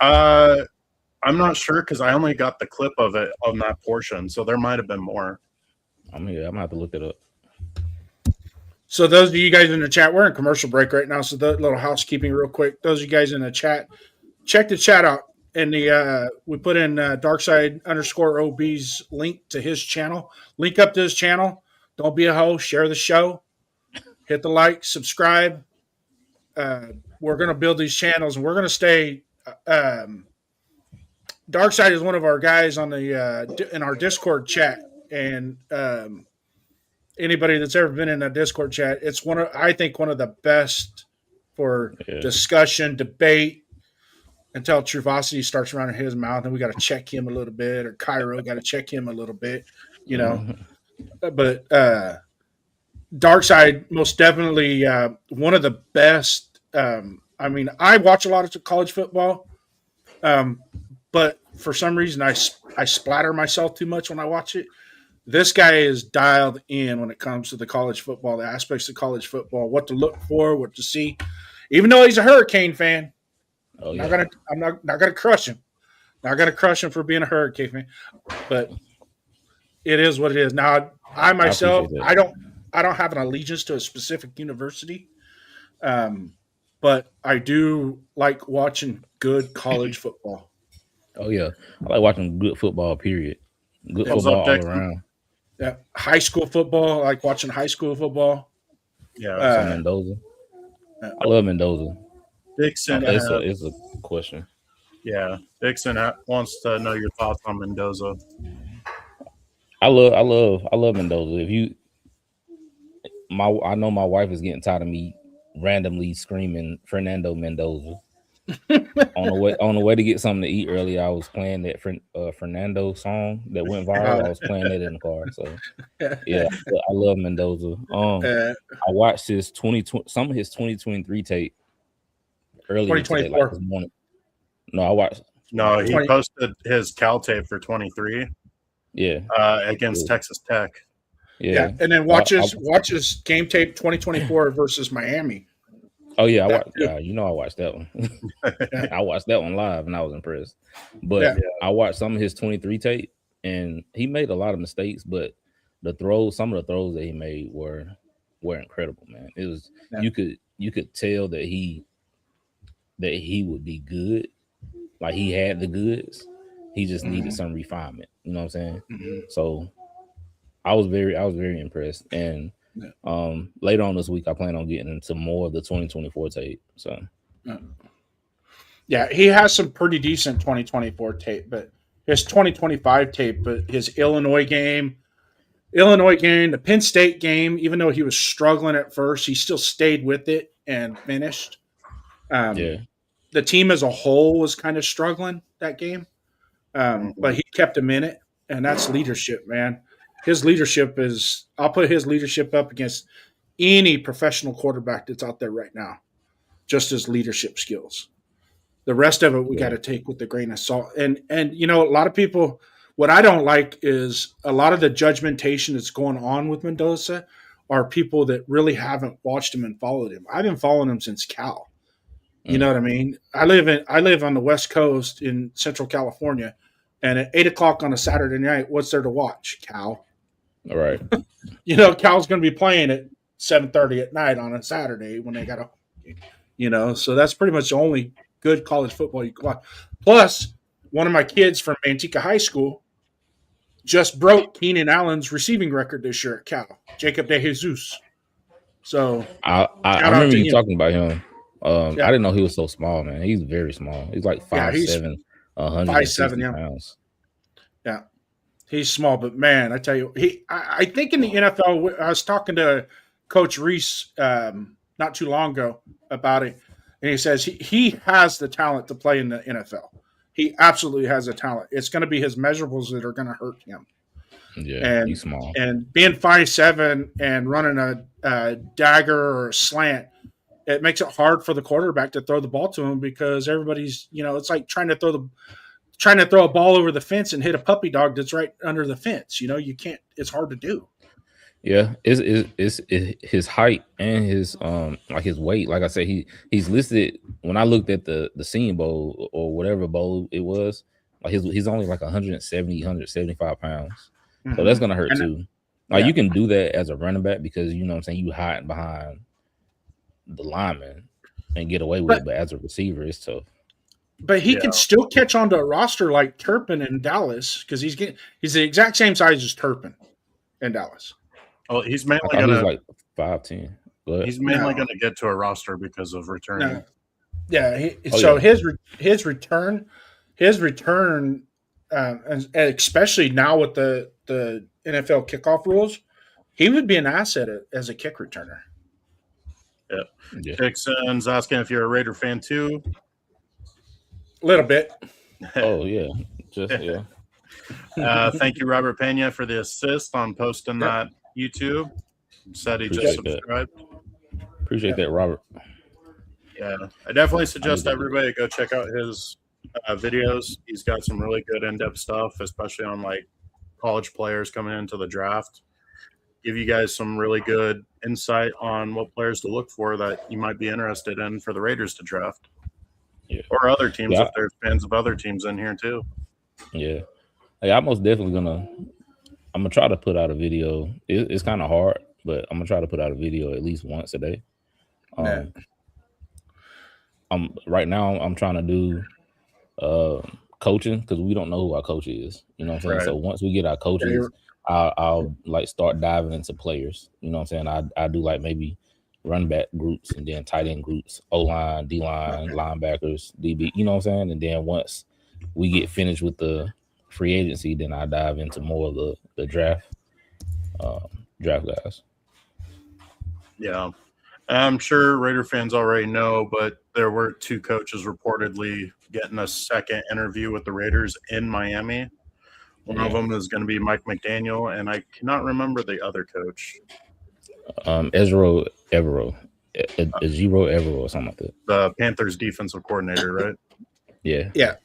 I'm not sure because I only got the clip of it on that portion, so there might have been more. I mean, yeah, I'm gonna have to look it up. So those of you guys in the chat, we're in commercial break right now. So the little housekeeping real quick. Those of you guys in the chat, check the chat out. And we put in Darkside_OB's link to his channel. Link up to his channel. Don't be a hoe. Share the show. Hit the like, subscribe. We're going to build these channels, and we're going to stay. Darkside is one of our guys on the in our Discord chat, and anybody that's ever been in a Discord chat, it's I think one of the best for discussion, debate. Until Truvosity starts running his mouth, and we got to check him a little bit, or Cairo got to check him a little bit, you know. But Darkside, most definitely one of the best. I mean, I watch a lot of college football, but for some reason, I splatter myself too much when I watch it. This guy is dialed in when it comes to the college football, the aspects of college football, what to look for, what to see. Even though he's a Hurricane fan. Oh, yeah. I'm not gonna crush him. Not gonna crush him for being a Hurricane fan, but it is what it is. Now, I myself, I don't have an allegiance to a specific university, but I do like watching good college football. Oh yeah, I like watching good football. Period. Good What's football up, all Dixon? around. Yeah, high school football. I like watching high school football. Yeah, Mendoza. I love Mendoza. Dixon. It's a question. Yeah, Dixon wants to know your thoughts on Mendoza. I love Mendoza. I know my wife is getting tired of me randomly screaming Fernando Mendoza. on the way to get something to eat earlier, I was playing that Fernando song that went viral. I was playing that in the car. So yeah, I love Mendoza. I watched his 2020 some of his 2023 tape. earlier today, like this morning. No, I watched. No, he posted his Cal tape for 23. Yeah, against Texas Tech. Yeah, and then watches game tape 2024 versus Miami. Oh yeah, I watched. I watched that one. I watched that one live, and I was impressed. But I watched some of his 23 tape, and he made a lot of mistakes. But some of the throws that he made were incredible, man. It was you could tell that he would be good, like he had the goods. He just needed some refinement. You know what I'm saying? Mm-hmm. So I was very impressed. And later on this week, I plan on getting into more of the 2024 tape. So yeah, he has some pretty decent 2024 tape, but his 2025 tape, but his Illinois game, the Penn State game, even though he was struggling at first, he still stayed with it and finished. The team as a whole was kind of struggling that game. But he kept him in it, and that's leadership, man. His leadership I'll put his leadership up against any professional quarterback that's out there right now, just his leadership skills. The rest of it we got to take with a grain of salt. And a lot of people, what I don't like is a lot of the judgmentation that's going on with Mendoza are people that really haven't watched him and followed him. I've been following him since Cal. You know what I mean? I live on the West Coast in Central California, and at 8:00 on a Saturday night, what's there to watch? Cal. All right. Cal's going to be playing at 7:30 at night on a Saturday when they got so that's pretty much the only good college football you can watch. Plus, one of my kids from Manteca High School just broke Keenan Allen's receiving record this year at Cal, Jacob DeJesus. So I remember you talking about him. I didn't know he was so small, man. He's very small. He's like 5'7", 160 pounds. Yeah, he's small, but man, I tell you, I think in the NFL, I was talking to Coach Reese not too long ago about it, and he says he has the talent to play in the NFL. He absolutely has the talent. It's going to be his measurables that are going to hurt him. Yeah, and he's small. And being 5'7" and running a dagger or a slant, it makes it hard for the quarterback to throw the ball to him because everybody's, it's like trying to throw a ball over the fence and hit a puppy dog that's right under the fence. You can't. It's hard to do. Yeah, it's his height and his his weight. Like I said, he's listed. When I looked at the Senior Bowl or whatever bowl it was, like he's only like 170, 175 pounds. Mm-hmm. So that's gonna hurt too. Like you can do that as a running back because you know what I'm saying, you hide behind the lineman and get away with it, but as a receiver, it's tough. But he can still catch onto a roster like Turpin in Dallas because he's the exact same size as Turpin in Dallas. Well, he's mainly he's like 5'10". But he's mainly going to get to a roster because of returning. No. Yeah, his return, and especially now with the NFL kickoff rules, he would be an asset as a kick returner. Yeah. Dixon's asking if you're a Raider fan too. A little bit. Oh yeah, Thank you, Robert Pena, for the assist on posting that YouTube. Said he just subscribed. Appreciate that, Robert. Yeah, I definitely suggest everybody go check out his videos. He's got some really good in-depth stuff, especially on like college players coming into the draft. Give you guys some really good insight on what players to look for that you might be interested in for the Raiders to draft. Yeah. Or other teams if there's fans of other teams in here too. Yeah. Hey, I'm most definitely I'm gonna try to put out a video. It's kind of hard, but I'm gonna try to put out a video at least once a day. Right now I'm trying to do coaching because we don't know who our coach is. You know what I'm saying? Right. So once we get our coaches, I'll like start diving into players. You know what I'm saying? I do like maybe run back groups and then tight end groups, O-line, D-line, linebackers, DB, you know what I'm saying? And then once we get finished with the free agency, then I dive into more of the draft guys. Yeah. I'm sure Raider fans already know, but there were two coaches reportedly getting a second interview with the Raiders in Miami. One of them is going to be Mike McDaniel, and I cannot remember the other coach. Ezra Evero. Ejiro Evero or something like that. The Panthers defensive coordinator, right? Yeah. Yeah.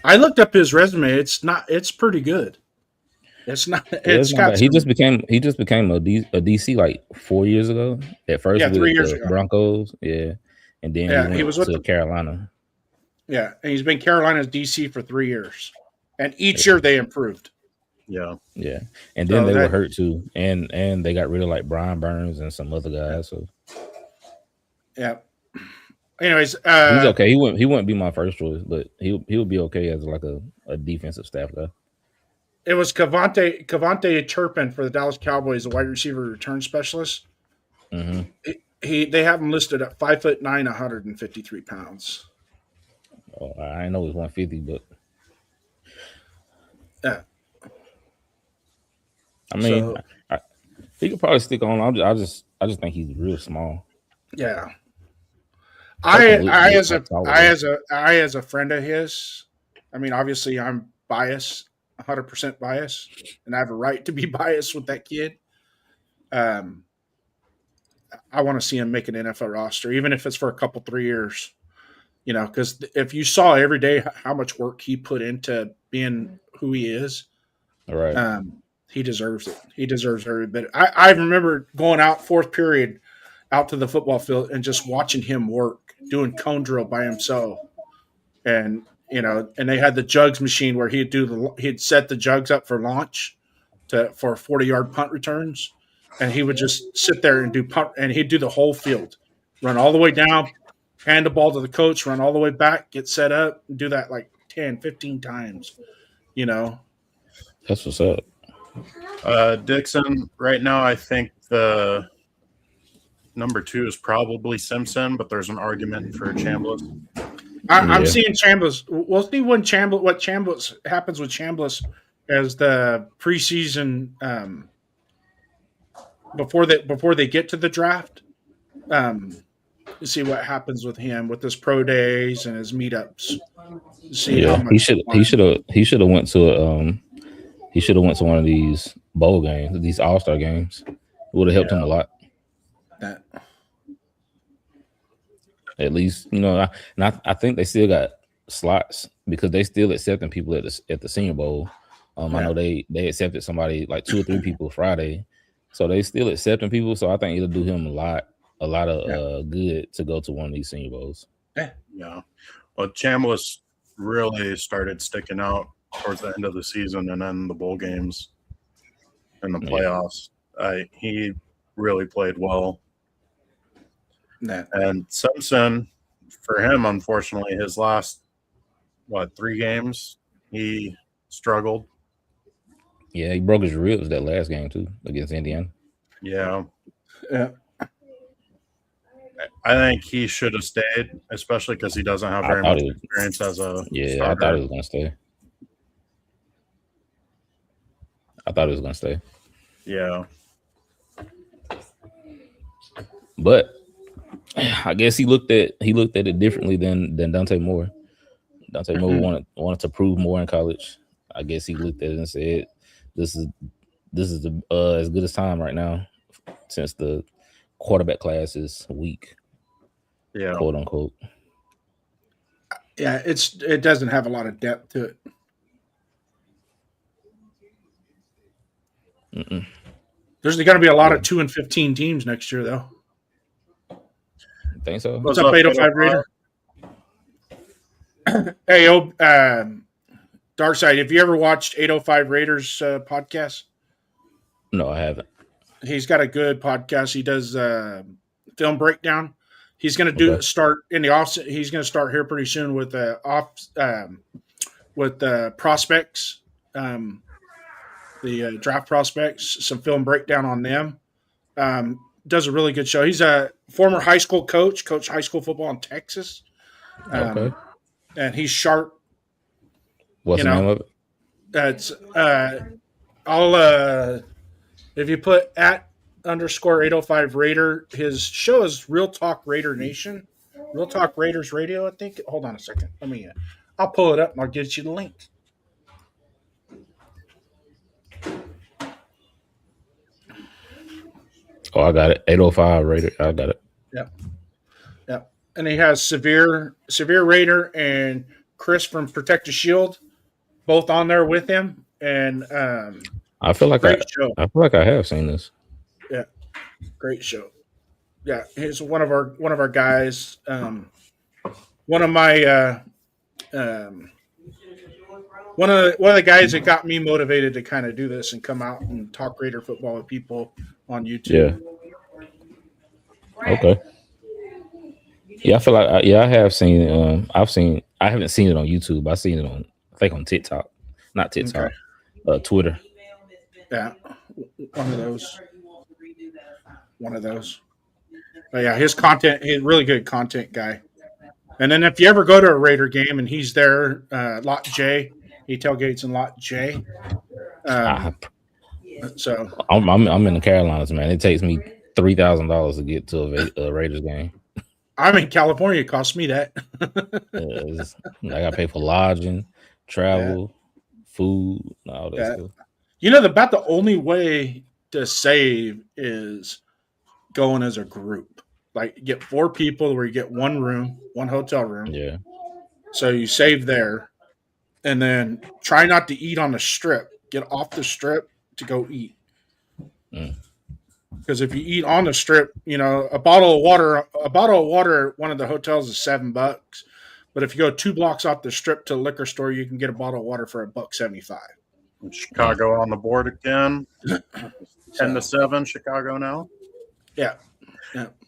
I looked up his resume. It's pretty good. It's not. It's not got bad. some, He just became a DC like 4 years ago. At first with 3 years the ago. Broncos, and then he went to Carolina. Yeah, and he's been Carolina's DC for 3 years, and each year they improved. Yeah, and then they were hurt too, and they got rid of like Brian Burns and some other guys. So yeah. Anyways, he's okay. He wouldn't be my first choice, but he would be okay as like a defensive staff guy. It was Cavante Turpin for the Dallas Cowboys, the wide receiver return specialist. Mm-hmm. They have him listed at 5'9", 153 pounds. Oh, I know it's 150, but yeah. I mean, he could probably stick on. I just think he's real small. Yeah. I as a friend of his, I mean, obviously I'm biased, 100% biased, and I have a right to be biased with that kid. I want to see him make an NFL roster, even if it's for a couple 3 years. You know, because if you saw every day how much work he put into being who he is, all right, he deserves it. He deserves every bit. I remember going out fourth period, out to the football field and just watching him work, doing cone drill by himself, and and they had the jugs machine where he'd set the jugs up for launch, for 40-yard punt returns, and he would just sit there and do punt, and he'd do the whole field, run all the way down, hand the ball to the coach, run all the way back, get set up, and do that like 10, 15 times. That's what's up. Dixon, right now I think the number 2 is probably Simpson, but there's an argument for Chambliss. I'm seeing Chambliss. We'll see what Chambliss happens with Chambliss as the preseason before they get to the draft. See what happens with him with his pro days and his meetups. He should have went to one of these bowl games, these All-Star games. It would have helped him a lot. At least, I think they still got slots because they still accepting people at the Senior Bowl. I know they accepted somebody like 2 or 3 people Friday, so they still accepting people. So I think it'll do him a lot of good to go to one of these Senior Bowls. Yeah. Well, Chambliss really started sticking out towards the end of the season and then the bowl games and the playoffs. He really played well. And Simpson, for him, unfortunately, his last 3 games, he struggled. Yeah, he broke his ribs that last game too against Indiana. Yeah. I think he should have stayed, especially because he doesn't have very much experience as a starter. I thought he was going to stay. Yeah. But I guess he looked at it differently than Dante Moore. Dante Moore wanted to prove more in college. I guess he looked at it and said, "This is the as good as time right now, since the quarterback class is weak." Yeah, quote unquote. Yeah, it doesn't have a lot of depth to it. Mm-mm. There's going to be a lot of 2 and 15 teams next year, though. Think so? What's up, 805 Raider? Hey, Darkside, have you ever watched 805 Raiders podcast? No, I haven't. He's got a good podcast. He does film breakdown. He's going to start in the off. He's going to start here pretty soon with prospects, the draft prospects. Some film breakdown on them. Does a really good show. He's a former high school coached high school football in Texas. And he's sharp. What's the name of it? It's if you put @_805 Raider, his show is Real Talk Raider Nation, Real Talk Raiders Radio, I think. Hold on a second. I'll pull it up and I'll get you the link. Oh, I got it. 805 Raider. I got it. Yep. And he has Severe Raider and Chris from Protect the Shield both on there with him. And I feel like great show. I feel like I have seen this. Yeah, great show. Yeah, he's one of our guys. One of my one of the guys that got me motivated to kind of do this and come out and talk Raider football with people on YouTube. Yeah. Okay. Yeah, I feel like I have seen. I haven't seen it on YouTube. I've seen it on, I think, on TikTok, not TikTok, Twitter. Yeah, one of those. But yeah, his content, he's a really good content guy. And then if you ever go to a Raider game and he's there, Lot J, he tailgates in Lot J. So I'm in the Carolinas, man. It takes me $3,000 to get to a Raiders game. I'm in California. It cost me that. I got to pay for lodging, travel, food, all that stuff. You know, about the only way to save is going as a group. Like, you get 4 people where you get one room, one hotel room. Yeah. So you save there, and then try not to eat on the strip. Get off the strip to go eat. Because if you eat on the strip, you know, a bottle of water at one of the hotels is $7. But if you go 2 blocks off the strip to the liquor store, you can get a bottle of water for $1.75. Chicago on the board again. 10-7, Chicago now. Yeah.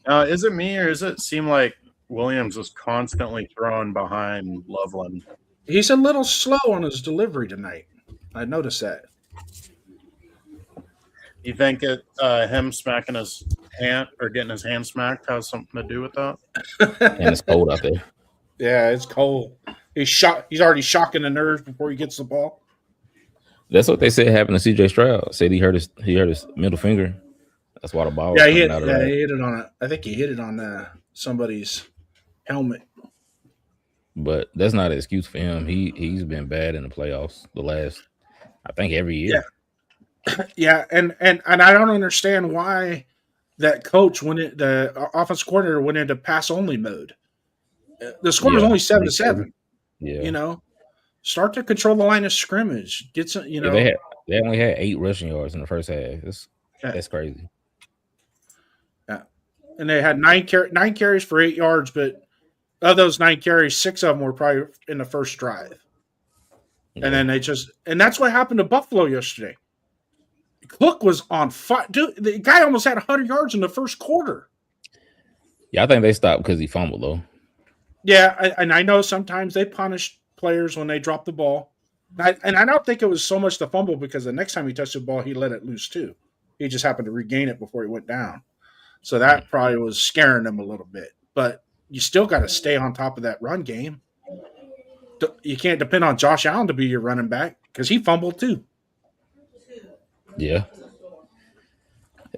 Is it me, or does it seem like Williams is constantly thrown behind Loveland? He's a little slow on his delivery tonight. I noticed that. You think him smacking his hand or getting his hand smacked has something to do with that? And it's cold out there. Yeah, it's cold. He's already shocking the nerves before he gets the ball. That's what they said happened to CJ Stroud. Said he hurt his middle finger. That's why the ball. Yeah, he hit it on it. I think he hit it on somebody's helmet. But that's not an excuse for him. He's been bad in the playoffs the last, I think, every year. Yeah, and I don't understand why that coach the offense coordinator went into pass only mode. The score was only 7-7. Yeah, you know, start to control the line of scrimmage. Get some, you know. They only had 8 rushing yards in the first half. That's crazy. Yeah, and they had 9 carries for 8 yards, but of those 9 carries, 6 of them were probably in the first drive. Yeah. And then and that's what happened to Buffalo yesterday. Cook was on fire. Dude, the guy almost had 100 yards in the first quarter. Yeah, I think they stopped because he fumbled, though. Yeah, and I know sometimes they punish players when they drop the ball. And I don't think it was so much the fumble because the next time he touched the ball, he let it loose too. He just happened to regain it before he went down. So that probably was scaring them a little bit. But you still got to stay on top of that run game. You can't depend on Josh Allen to be your running back because he fumbled too. Yeah.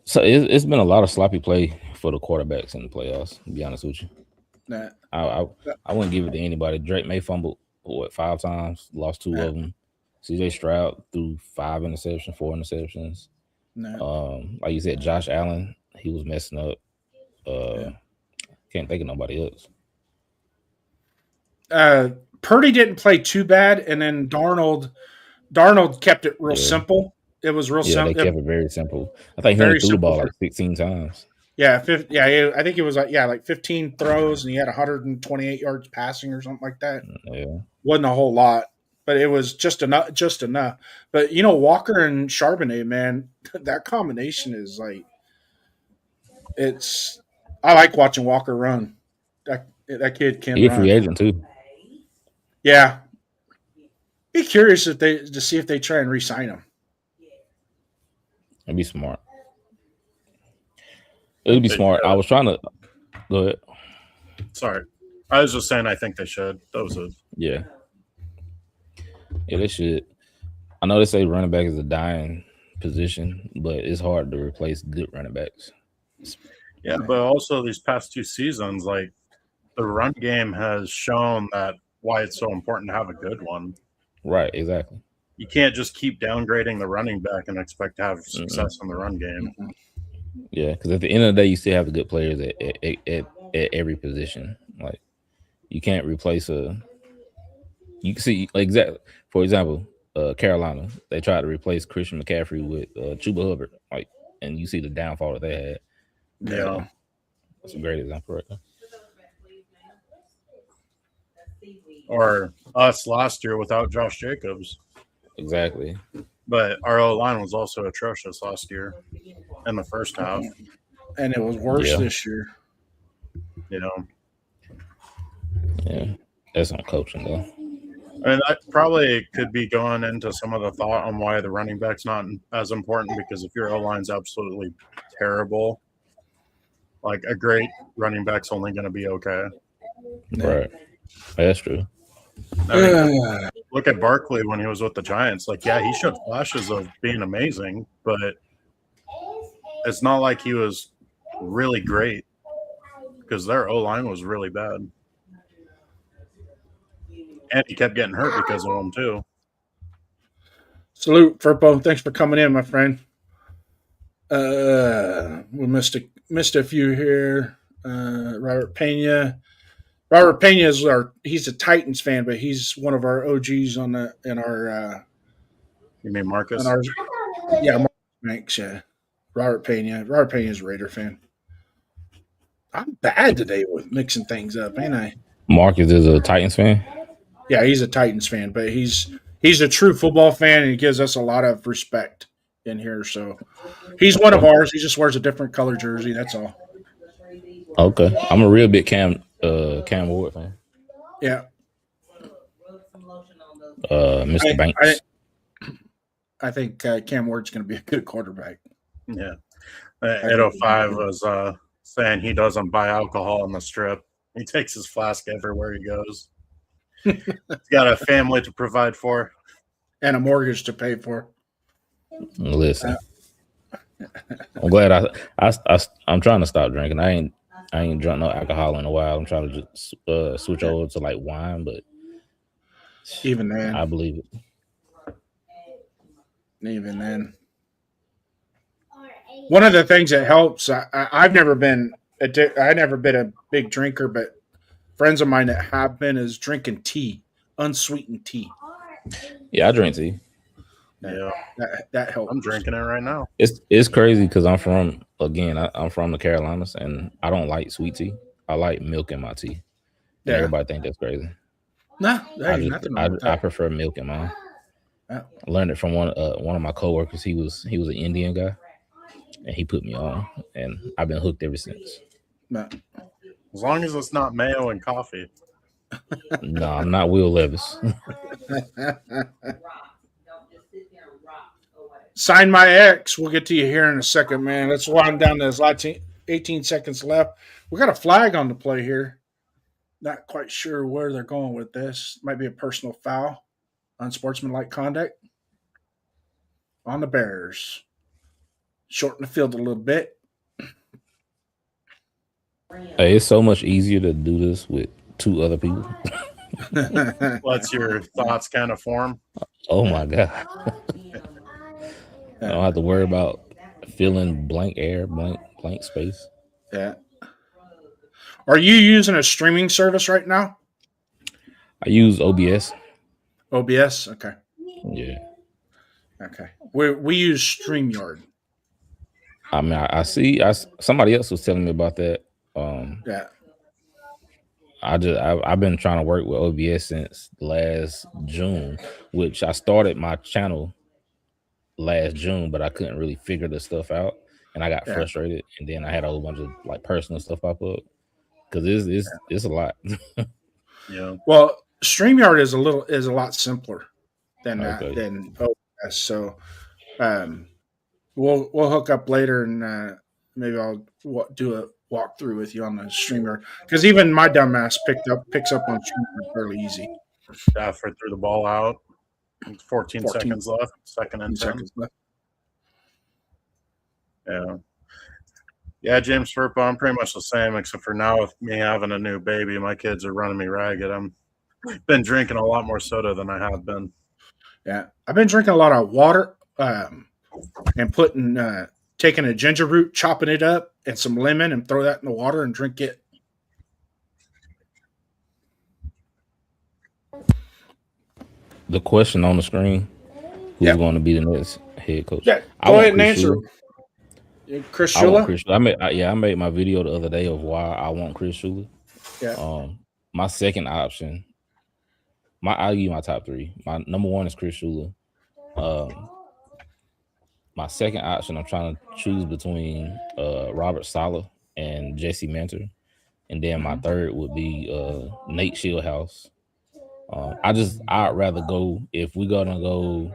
So it's been a lot of sloppy play for the quarterbacks in the playoffs, to be honest with you. Nah. I wouldn't give it to anybody. Drake May fumbled 5 times, lost 2 of them. CJ Stroud threw 4 interceptions. Like you said, Josh Allen, he was messing up. Can't think of nobody else. Purdy didn't play too bad, and then Darnold kept it real simple. It was real simple. Yeah, they kept it very simple. I think he only threw the ball like 16 times. Yeah, I think it was like 15 throws, and he had 128 yards passing or something like that. Yeah, wasn't a whole lot, but it was just enough. But you know, Walker and Charbonnet, man, that combination is like, I like watching Walker run. That kid can. He's a free agent too. Yeah, be curious to see if they try and re-sign him. It'd be smart. It'd be smart. I was trying to go ahead. Sorry, I was just saying I think they should. That was it. Yeah, they should. I know they say running back is a dying position, but it's hard to replace good running backs. Yeah, but also these past 2 seasons, like the run game has shown that why it's so important to have a good one. Right, exactly. You can't just keep downgrading the running back and expect to have success in the run game. Yeah, because at the end of the day, you still have the good players at every position. Like you can't replace a. You can see like for example, Carolina. They tried to replace Christian McCaffrey with Chuba Hubbard. Like, and you see the downfall that they had. Yeah. That's a great example right there. Or us last year without Josh Jacobs. Exactly. But our O-line was also atrocious last year in the first half. And it was worse this year. You know. Yeah. That's on coaching, though. I mean, that probably could be going into some of the thought on why the running back's not as important, because if your O-line's absolutely terrible, like a great running back's only going to be okay. Right. That's true. I mean, look at Barkley when he was with the Giants. Like, yeah, he showed flashes of being amazing, but it's not like he was really great because their O-line was really bad. And he kept getting hurt because of them, too. Salute, Furpo. Thanks for coming in, my friend. We missed a few here. Robert Pena. Robert Pena is he's a Titans fan, but he's one of our OGs in our. You mean Marcus? Marcus Banks. Yeah, Robert Pena. Robert Pena is a Raider fan. I'm bad today with mixing things up, ain't I? Marcus is a Titans fan. Yeah, he's a Titans fan, but he's a true football fan, and he gives us a lot of respect in here. So he's one of ours. He just wears a different color jersey. That's all. Okay, I'm a real big Cam Ward fan. Yeah. Mr. Banks. I think Cam Ward's going to be a good quarterback. Yeah. 805 was saying he doesn't buy alcohol on the strip. He takes his flask everywhere he goes. He's got a family to provide for. And a mortgage to pay for. Listen. I'm glad I'm trying to stop drinking. I ain't drunk no alcohol in a while. I'm trying to just switch over to like wine, but even then, I believe it. Even then, one of the things that helps. I've never been a big drinker, but friends of mine that have been is drinking tea, unsweetened tea. Yeah, I drink tea. Yeah, that helps. I'm drinking it right now. It's crazy because I'm from the Carolinas, and I don't like sweet tea. I like milk in my tea. Yeah. Everybody think that's crazy. No, I prefer milk in mine. Yeah. I learned it from one of my coworkers. He was an Indian guy, and he put me on, and I've been hooked ever since. No. As long as it's not mayo and coffee. No, I'm not Will Levis. Sign my ex. We'll get to you here in a second, man. Let's wind down to this 18 seconds left. We got a flag on the play here. Not quite sure where they're going with this. Might be a personal foul. Unsportsmanlike conduct on the Bears. Shorten the field a little bit. Hey, it's so much easier to do this with two other people. What's your thoughts kind of form? Oh my God. I don't have to worry about filling blank air, blank space. Yeah. Are you using a streaming service right now? I use OBS. OBS? Okay. Yeah. Okay. We use StreamYard. I mean, I see. Somebody else was telling me about that. Yeah. I've been trying to work with OBS since last June, which I started my channel last June, but I couldn't really figure the stuff out, and I got frustrated, and then I had a whole bunch of like personal stuff pop up because it's a lot. Yeah. Well, StreamYard is a lot simpler than OBS, so we'll hook up later, and maybe I'll do a walkthrough with you on the StreamYard because even my dumbass picks up on StreamYard fairly easy. Stafford threw the ball out. 14 seconds left. Second and 10. Left. Yeah. Yeah, James Furpo, I'm pretty much the same, except for now with me having a new baby, my kids are running me ragged. I'm been drinking a lot more soda than I have been. Yeah. I've been drinking a lot of water and taking taking a ginger root, chopping it up, and some lemon, and throw that in the water and drink it. The question on the screen: who's going to be the next head coach? Yeah, I go want ahead and Chris answer. Shula. Chris I want Shula? Chris. I made my video the other day of why I want Chris Shula. Yeah. My second option. I'll give you my top three. My number one is Chris Shula. My second option, I'm trying to choose between Robert Saleh and Jesse Mentor. And then my third would be Nate Shieldhouse. I'd rather go, if we're gonna go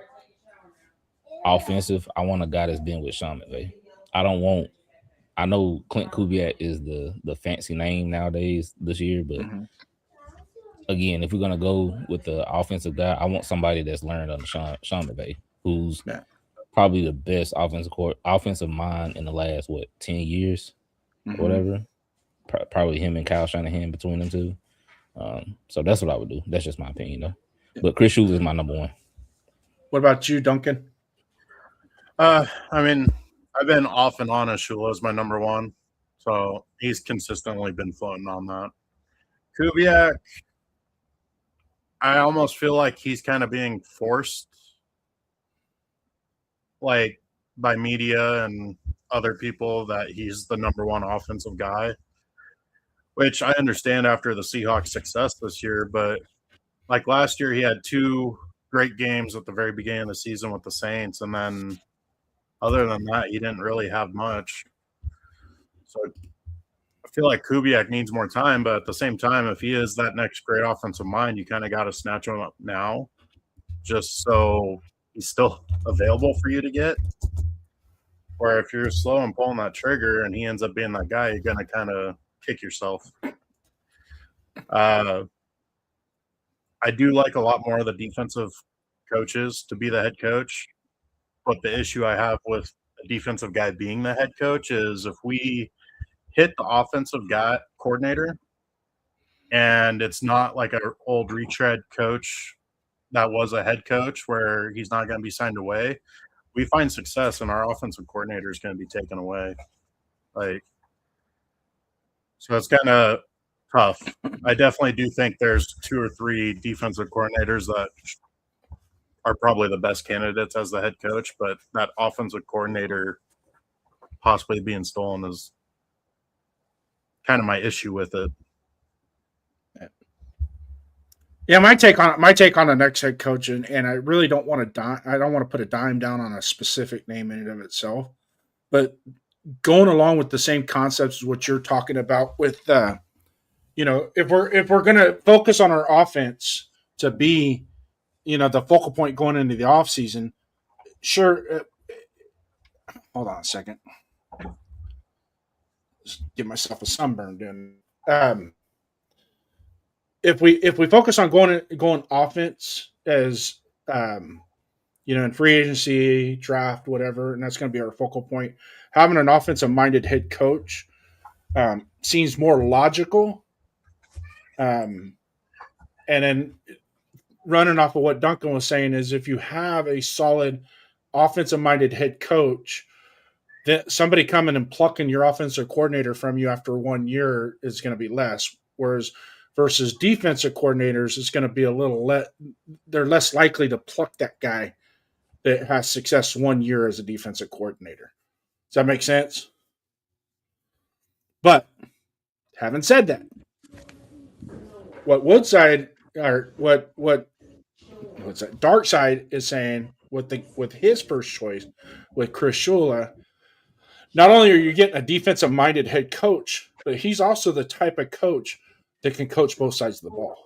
offensive, I want a guy that's been with Sean McVay. I know Clint Kubiak is the fancy name nowadays this year, but again, if we're gonna go with the offensive guy, I want somebody that's learned under Sean McVay, who's probably the best offensive mind in the last 10 years, whatever. Probably him and Kyle Shanahan between them two. So that's what I would do. That's just my opinion, though. But Chris Shula is my number one. What about you, Duncan? I mean, I've been off and on as Shula as my number one, so he's consistently been floating on that. Kubiak, I almost feel like he's kind of being forced, like by media and other people, that he's the number one offensive guy, which I understand after the Seahawks' success this year. But like last year, he had 2 great games at the very beginning of the season with the Saints, and then other than that, he didn't really have much. So I feel like Kubiak needs more time, but at the same time, if he is that next great offensive mind, you kind of got to snatch him up now, just so he's still available for you to get. Or if you're slow in pulling that trigger and he ends up being that guy, you're going to kind of kick yourself. I do like a lot more of the defensive coaches to be the head coach, but the issue I have with a defensive guy being the head coach is if we hit the offensive guy coordinator and it's not like an old retread coach that was a head coach where he's not going to be signed away, we find success and our offensive coordinator is going to be taken away. So it's kind of tough. I definitely do think there's 2 or 3 defensive coordinators that are probably the best candidates as the head coach, but that offensive coordinator possibly being stolen is kind of my issue with it. Yeah, my take on the next head coach, and I really don't want to put a dime down on a specific name in and of itself, but going along with the same concepts as what you're talking about with, if we're gonna focus on our offense to be, the focal point going into the offseason, sure. Hold on a second. Just give myself a sunburn doing. If we focus on going offense as in free agency, draft, whatever, and that's going to be our focal point, having an offensive minded head coach seems more logical. And then running off of what Duncan was saying is if you have a solid offensive minded head coach, that somebody coming and plucking your offensive coordinator from you after 1 year is going to be less. Whereas versus defensive coordinators, it's going to be a little they're less likely to pluck that guy that has success 1 year as a defensive coordinator. Does that make sense? But having said that, what Woodside or what's that? Dark Side is saying with his first choice with Chris Shula, not only are you getting a defensive minded head coach, but he's also the type of coach that can coach both sides of the ball.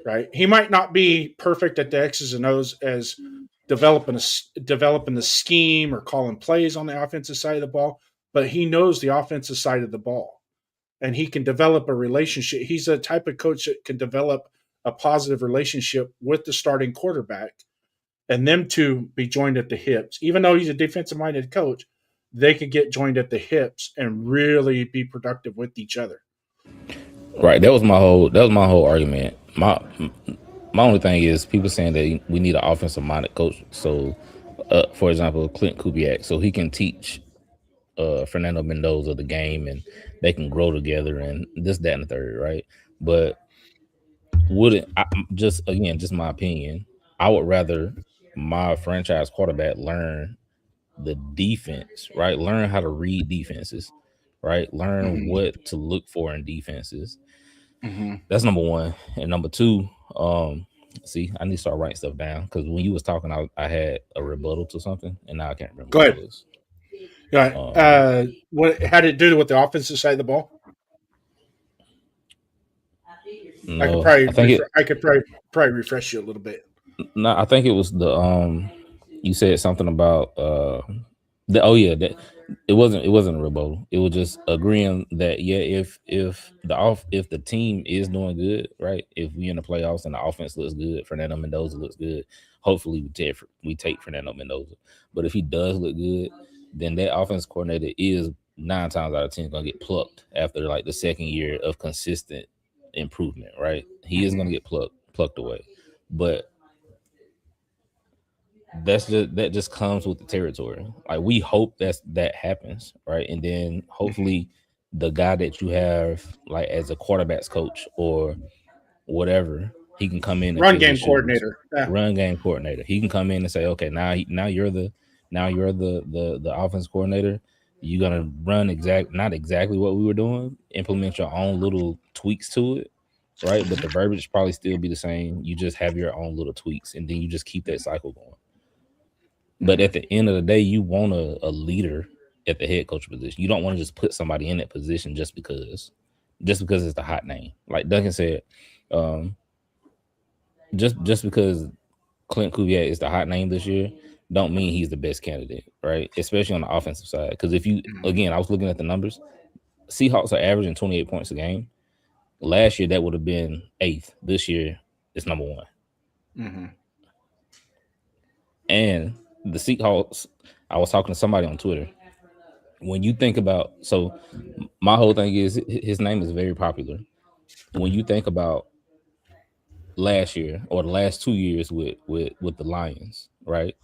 Right? He might not be perfect at the X's and O's as developing the scheme or calling plays on the offensive side of the ball, but he knows the offensive side of the ball. And he can develop a relationship. He's a type of coach that can develop a positive relationship with the starting quarterback and them two be joined at the hips. Even though he's a defensive-minded coach, they could get joined at the hips and really be productive with each other. Right. That was my whole argument. My only thing is people saying that we need an offensive minded coach. So for example, Clint Kubiak, so he can teach Fernando Mendoza the game, and they can grow together, and this, that, and the third, right? But just my opinion, I would rather my franchise quarterback learn the defense, right? Learn how to read defenses, right? Learn what to look for in defenses. That's number one. And number two, see, I need to start writing stuff down, because when you was talking, I had a rebuttal to something, and now I can't remember Go what ahead. it was. Right. What had it to do with the offensive side of the ball? No, I could probably refresh you a little bit. No, I think it was the you said something about that it wasn't a rebuttal. It was just agreeing that if the team is doing good, right? If we in the playoffs and the offense looks good, Fernando Mendoza looks good, hopefully we take Fernando Mendoza. But if he does look good, then that offense coordinator is 9 times out of 10 gonna get plucked after like the second year of consistent improvement, right? He is gonna get plucked away. But that just comes with the territory. Like, we hope that happens, right? And then hopefully the guy that you have like as a quarterback's coach or whatever, he can come in and run game coordinator. Yeah. Run game coordinator. He can come in and say, okay, now you're the offense coordinator. You're gonna run not exactly what we were doing, implement your own little tweaks to it, right? But the verbiage probably still be the same. You just have your own little tweaks, and then you just keep that cycle going. But at the end of the day, you want a leader at the head coach position. You don't want to just put somebody in that position just because it's the hot name. Like Duncan said, just because Clint Kubiak is the hot name this year, don't mean he's the best candidate, right? Especially on the offensive side. Because if you, again, I was looking at the numbers, Seahawks are averaging 28 points a game. Last year, that would have been 8th. This year, it's number 1. And the Seahawks, I was talking to somebody on Twitter. When you think about, so my whole thing is his name is very popular. When you think about last year or the last 2 years with the Lions, right?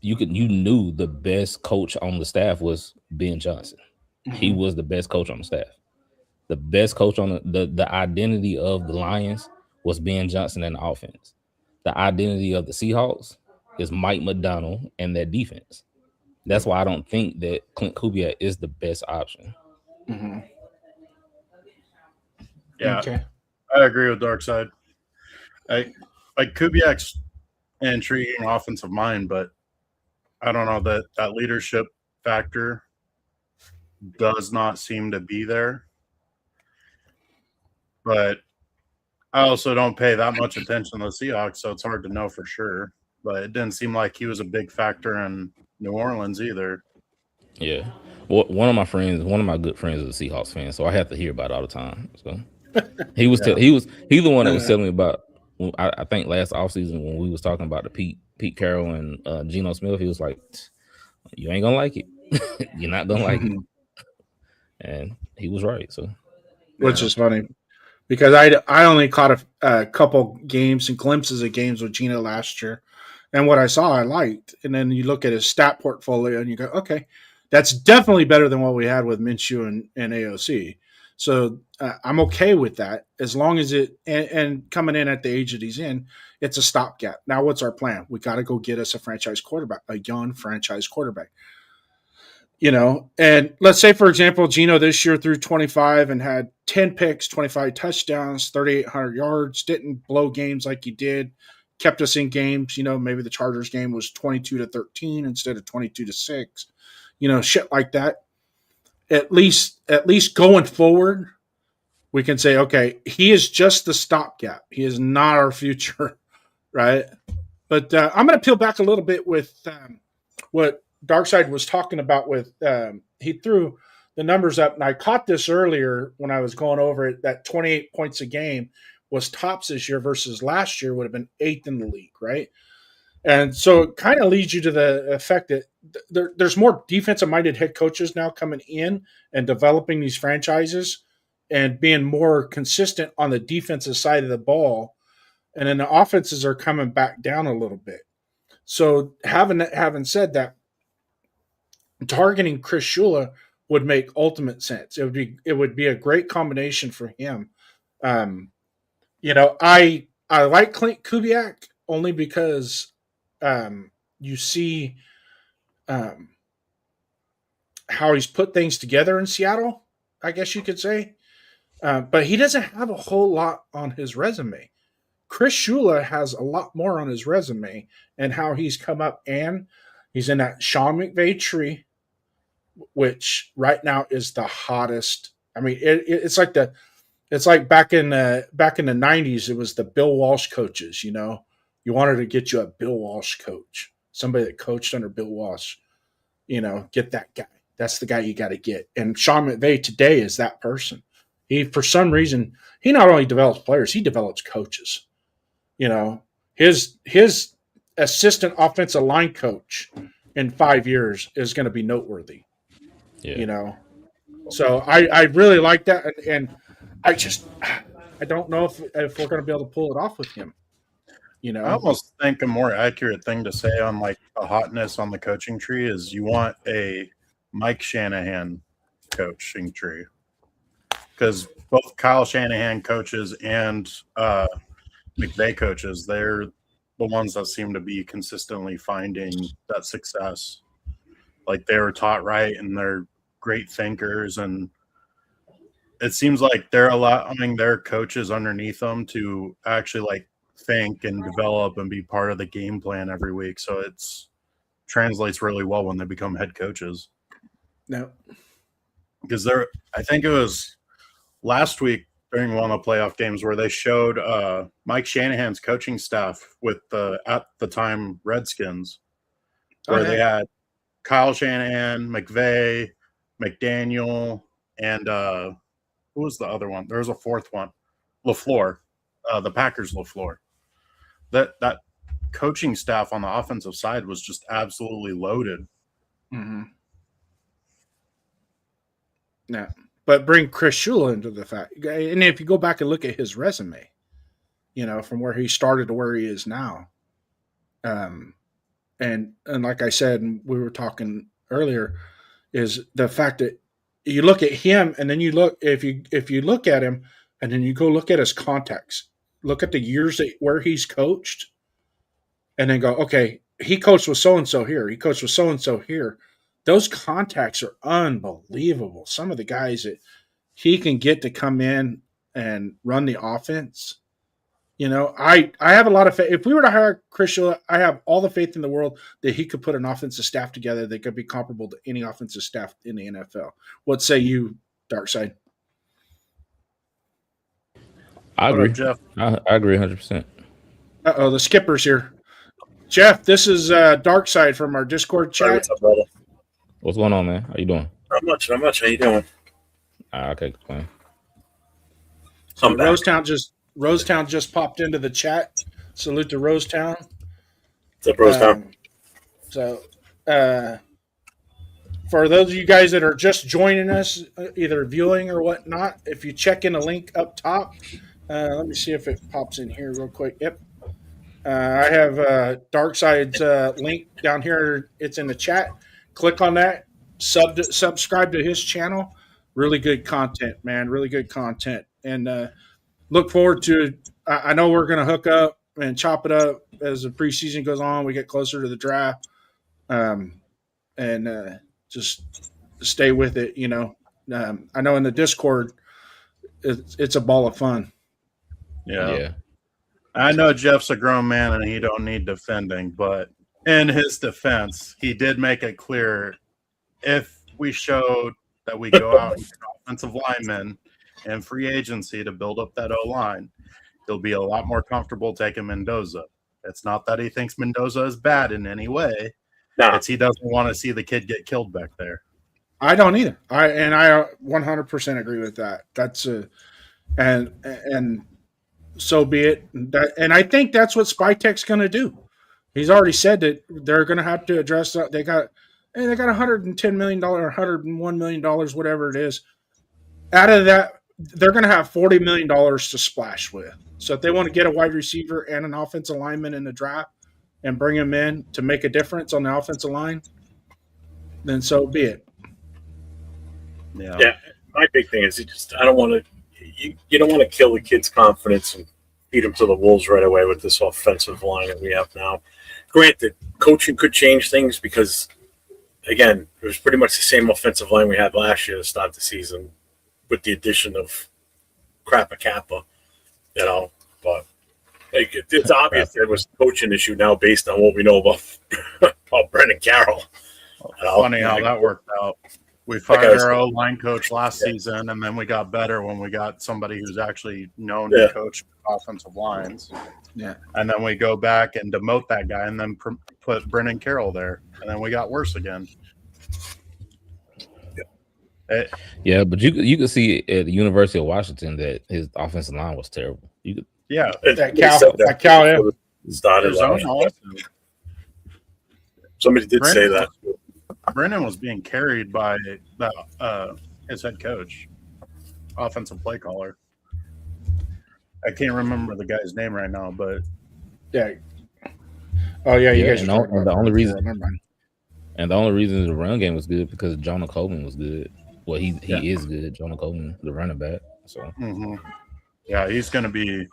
You knew the best coach on the staff was Ben Johnson. He was the best coach on the staff. The best coach on the identity of the Lions was Ben Johnson and the offense. The identity of the Seahawks is Mike McDonald and that defense. That's why I don't think that Clint Kubiak is the best option. Yeah, okay. I agree with Darkside. Like Kubiak's an intriguing offensive mind, but I don't know, that leadership factor does not seem to be there. But I also don't pay that much attention to the Seahawks, so it's hard to know for sure. But it didn't seem like he was a big factor in New Orleans either. Yeah. Well, one of my good friends is a Seahawks fan, so I have to hear about it all the time. So he's the one that was telling me about, I think last offseason when we was talking about the Pete Carroll and Geno Smith, he was like, you ain't gonna like it. You're not gonna like it. And he was right. So, which is funny because I only caught a couple games and glimpses of games with Geno last year, and what I saw I liked. And then you look at his stat portfolio and you go, okay, that's definitely better than what we had with Minshew and AOC. So I'm okay with that as long as and coming in at the age that he's in, it's a stopgap. Now, what's our plan? We got to go get us a franchise quarterback, a young franchise quarterback. You know, and let's say, for example, Geno this year threw 25 and had 10 picks, 25 touchdowns, 3,800 yards, didn't blow games like he did, kept us in games. You know, maybe the Chargers game was 22-13 instead of 22-6. You know, shit like that. At least going forward, we can say, okay, he is just the stopgap. He is not our future, right? But I'm going to peel back a little bit with what Darkside was talking about with he threw the numbers up, and I caught this earlier when I was going over it, that 28 points a game was tops this year versus last year would have been 8th in the league, right? And so it kind of leads you to the effect that there's more defensive-minded head coaches now coming in and developing these franchises and being more consistent on the defensive side of the ball, and then the offenses are coming back down a little bit. So having said that, targeting Chris Shula would make ultimate sense. It would be a great combination for him. I like Clint Kubiak only because you see how he's put things together in Seattle, I guess you could say. But he doesn't have a whole lot on his resume. Chris Shula has a lot more on his resume and how he's come up, and he's in that Sean McVay tree, which right now is the hottest. I mean, it's like back in the 90s, it was the Bill Walsh coaches. You wanted to get you a Bill Walsh coach, somebody that coached under Bill Walsh. Get that guy. That's the guy you got to get. And Sean McVay today is that person. He, for some reason, he not only develops players, he develops coaches. His assistant offensive line coach in 5 years is going to be noteworthy. Yeah. So I really like that, and I don't know if we're going to be able to pull it off with him. I almost think a more accurate thing to say on like the hotness on the coaching tree is you want a Mike Shanahan coaching tree, because both Kyle Shanahan coaches and McVay coaches, they're the ones that seem to be consistently finding that success. Like they were taught right, and they're great thinkers, and it seems like they're allowing their coaches underneath them to actually like think and develop and be part of the game plan every week. So it's translates really well when they become head coaches. No, because I think it was last week during one of the playoff games where they showed Mike Shanahan's coaching staff with the at the time Redskins, where they had Kyle Shanahan, McVay, McDaniel, and who was the other one? There was a fourth one, LaFleur, the Packers LaFleur. That coaching staff on the offensive side was just absolutely loaded. Mm-hmm. Yeah, but bring Chris Shula into the fact, and if you go back and look at his resume, from where he started to where he is now, and like I said, and we were talking earlier, is the fact that you look at him, and then you look if you look at him, and then you go look at his contacts, look at the years where he's coached, and then go, okay, he coached with so and so here, he coached with so and so here. Those contacts are unbelievable. Some of the guys that he can get to come in and run the offense. I have a lot of faith. If we were to hire Chris Shula, I have all the faith in the world that he could put an offensive staff together that could be comparable to any offensive staff in the NFL. What say you, Darkside? I agree, Jeff. I agree 100%. Uh-oh, the skipper's here. Jeff, this is Darkside from our Discord chat. Hey, what's up, brother? What's going on, man? How you doing? Not much. How you doing? Okay, fine. So Rosetown just popped into the chat. Salute to Rosetown. What's up, Rosetown? For those of you guys that are just joining us, either viewing or whatnot, if you check in a link up top, let me see if it pops in here real quick. Yep. I have Darkside's link down here. It's in the chat. Click on that. Subscribe to his channel. Really good content, man. Really good content. And look forward to I know we're going to hook up and chop it up as the preseason goes on. We get closer to the draft. And just stay with it, I know in the Discord, it's a ball of fun. Yeah. I know Jeff's a grown man and he don't need defending, but in his defense, he did make it clear if we showed that we go out and get offensive linemen and free agency to build up that O-line, he'll be a lot more comfortable taking Mendoza. It's not that he thinks Mendoza is bad in any way. No. It's he doesn't want to see the kid get killed back there. I don't either. I 100% agree with that. That's and so be it. And I think that's what Spytek's going to do. He's already said that they're going to have to address that. They got $110 million or $101 million, whatever it is. Out of that, they're going to have $40 million to splash with. So if they want to get a wide receiver and an offensive lineman in the draft, and bring him in to make a difference on the offensive line, then so be it. Yeah. My big thing is I don't want to. You don't want to kill the kid's confidence and feed him to the wolves right away with this offensive line that we have now. Granted, coaching could change things because, again, it was pretty much the same offensive line we had last year to start the season, with the addition of Crappa Kappa, But it's obvious there was a coaching issue now based on what we know about Brendan Carroll. Funny how that worked out. We fired our O-line coach last season, and then we got better when we got somebody who's actually known to coach offensive lines. Yeah. And then we go back and demote that guy and then put Brendan Carroll there. And then we got worse again. Yeah, but you could see at the University of Washington that his offensive line was terrible. That Cal started. Somebody did say that. Brennan was being carried by his head coach, offensive play caller. I can't remember the guy's name right now, but yeah. Oh yeah, you guys. And the only reason the run game was good because Jonah Coleman was good. Well, he is good, Jonah Coleman, the running back. So yeah, he's going to be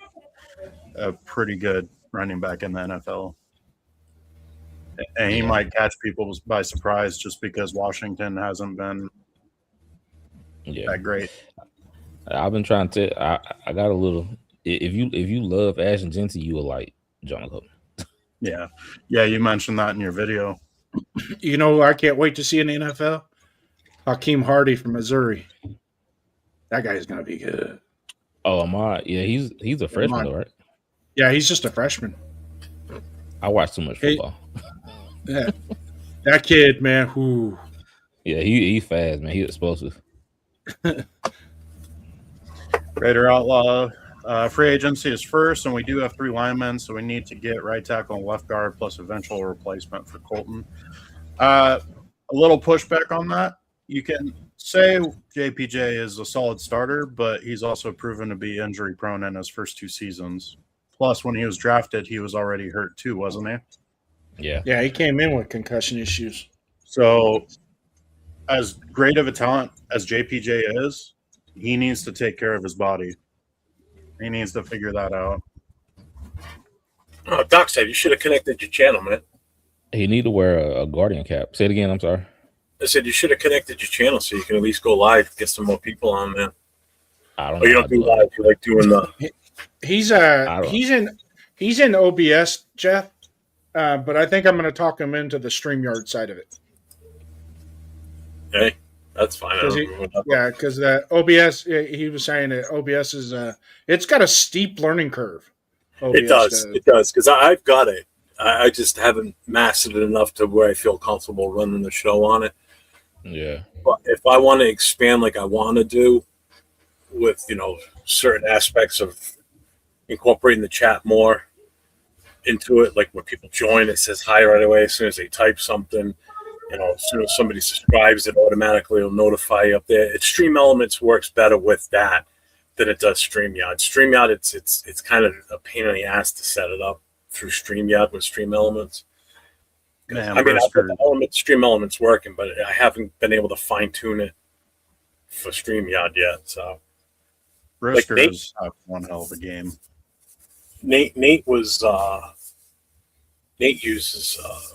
a pretty good running back in the NFL. And he might catch people by surprise just because Washington hasn't been that great. I've been trying to. I got a little. If you love Ashton Jeanty, you will like Jonah Coleman. Yeah. You mentioned that in your video. I can't wait to see in the NFL. Hakeem Hardy from Missouri. That guy's gonna be good. Oh, Ahmad. Yeah, he's a freshman, though, right? Yeah, he's just a freshman. I watch too much football. Yeah, that kid, man. Who? Yeah, he's fast, man. He's explosive. Raider Outlaw. Free agency is first, and we do have 3 linemen, so we need to get right tackle and left guard plus eventual replacement for Colton. A little pushback on that. You can say JPJ is a solid starter, but he's also proven to be injury prone in his first 2 seasons. Plus, when he was drafted, he was already hurt too, wasn't he? Yeah, he came in with concussion issues. So, as great of a talent as JPJ is, he needs to take care of his body. He needs to figure that out. Oh, Doc said you should have connected your channel, man. He need to wear a Guardian cap. Say it again. I'm sorry. I said you should have connected your channel so you can at least go live, get some more people on there. I don't. Oh, you don't do live. You like doing the. He's in OBS, Jeff. But I think I'm going to talk him into the StreamYard side of it. Hey, that's fine. Because the OBS, he was saying that OBS is it's got a steep learning curve. OBS it does, because I've got it. I just haven't mastered it enough to where I feel comfortable running the show on it. Yeah. But if I want to expand like I want to do with, certain aspects of incorporating the chat more into it, like when people join, it says hi right away as soon as they type something. As soon as somebody subscribes, it automatically will notify you up there. Stream Elements works better with that than it does StreamYard. StreamYard, it's kind of a pain in the ass to set it up through StreamYard with Stream Elements. Man, I've got the Stream Elements working, but I haven't been able to fine tune it for StreamYard yet. So, Brewster's one hell of a game. Nate uses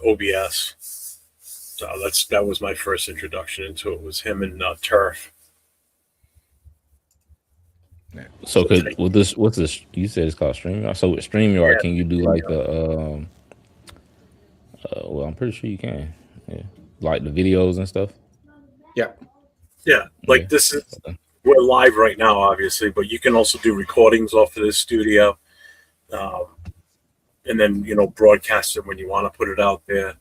OBS, so that was my first introduction into it. Was him and Turf. So with this, what's this? You said it's called StreamYard. So with StreamYard, can you do like the well, I'm pretty sure you can. Yeah, like the videos and stuff. Yeah. This is we're live right now, obviously, but you can also do recordings off of this studio, and then broadcast it when you want to put it out there.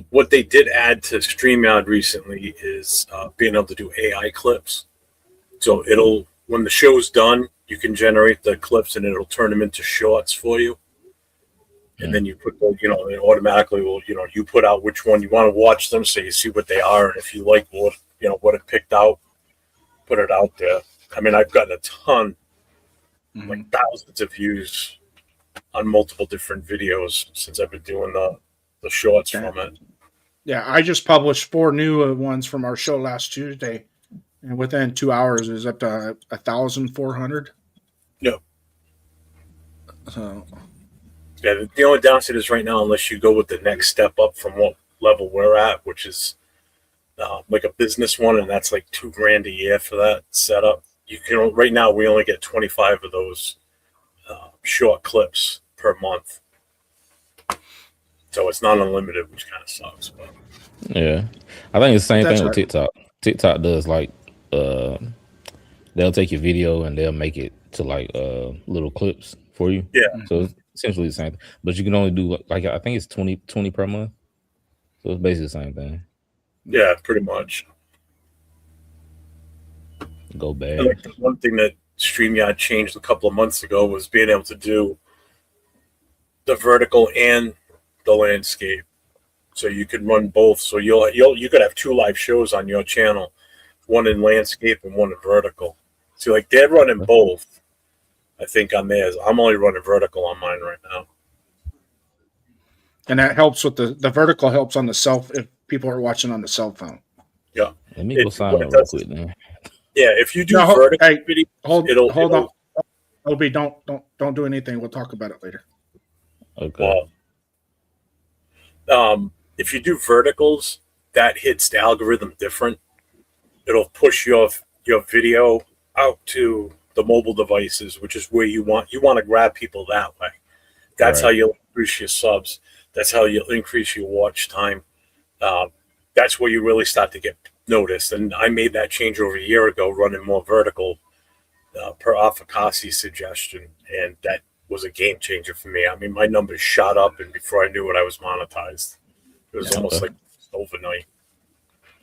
What they did add to StreamYard recently is being able to do AI clips. So when the show's done, you can generate the clips and it'll turn them into shorts for you. And then you put, it automatically will, you put out which one you want to watch them, so you see what they are, and if you like what it picked out, put it out there. I mean, I've gotten a ton, like thousands of views on multiple different videos since I've been doing the shorts from it. Yeah, I just published 4 new ones from our show last Tuesday, and within 2 hours, it was up to 1,400. Yep. So, yeah, the only downside is right now, unless you go with the next step up from what level we're at, which is like a business one, and that's like $2,000 a year for that setup. You can right now we only get 25 of those short clips per month. So it's not unlimited, which kind of sucks. But. Yeah, I think it's the same That's thing with right. TikTok. TikTok does like they'll take your video and they'll make it to like little clips for you. Yeah. So it's essentially the same thing, but you can only do like I think it's 20 per month. So it's basically the same thing. Yeah, pretty much. Go bad. And like the one thing that StreamYard changed a couple of months ago was being able to do the vertical and the landscape, so you could run both. So you could have 2 live shows on your channel, one in landscape and one in vertical. See, like they're running both, I think, on theirs. I'm only running vertical on mine right now. and that helps with the vertical helps on the if people are watching on the cell phone. Yeah. Let me go sign up real quick then. Yeah, if you do No, vertical hey, video, hold it'll on. Obi, don't do anything. We'll talk about it later. Okay. Well, if you do verticals, that hits the algorithm different. It'll push your video out to the mobile devices, which is where you want to grab people that way. That's how you'll increase your subs. That's how you'll increase your watch time. That's where you really start to get noticed. And I made that change over a year ago, running more vertical per Afakasi's suggestion, and that was a game changer for me. I mean, my numbers shot up, and before I knew it, I was monetized. It was almost like overnight.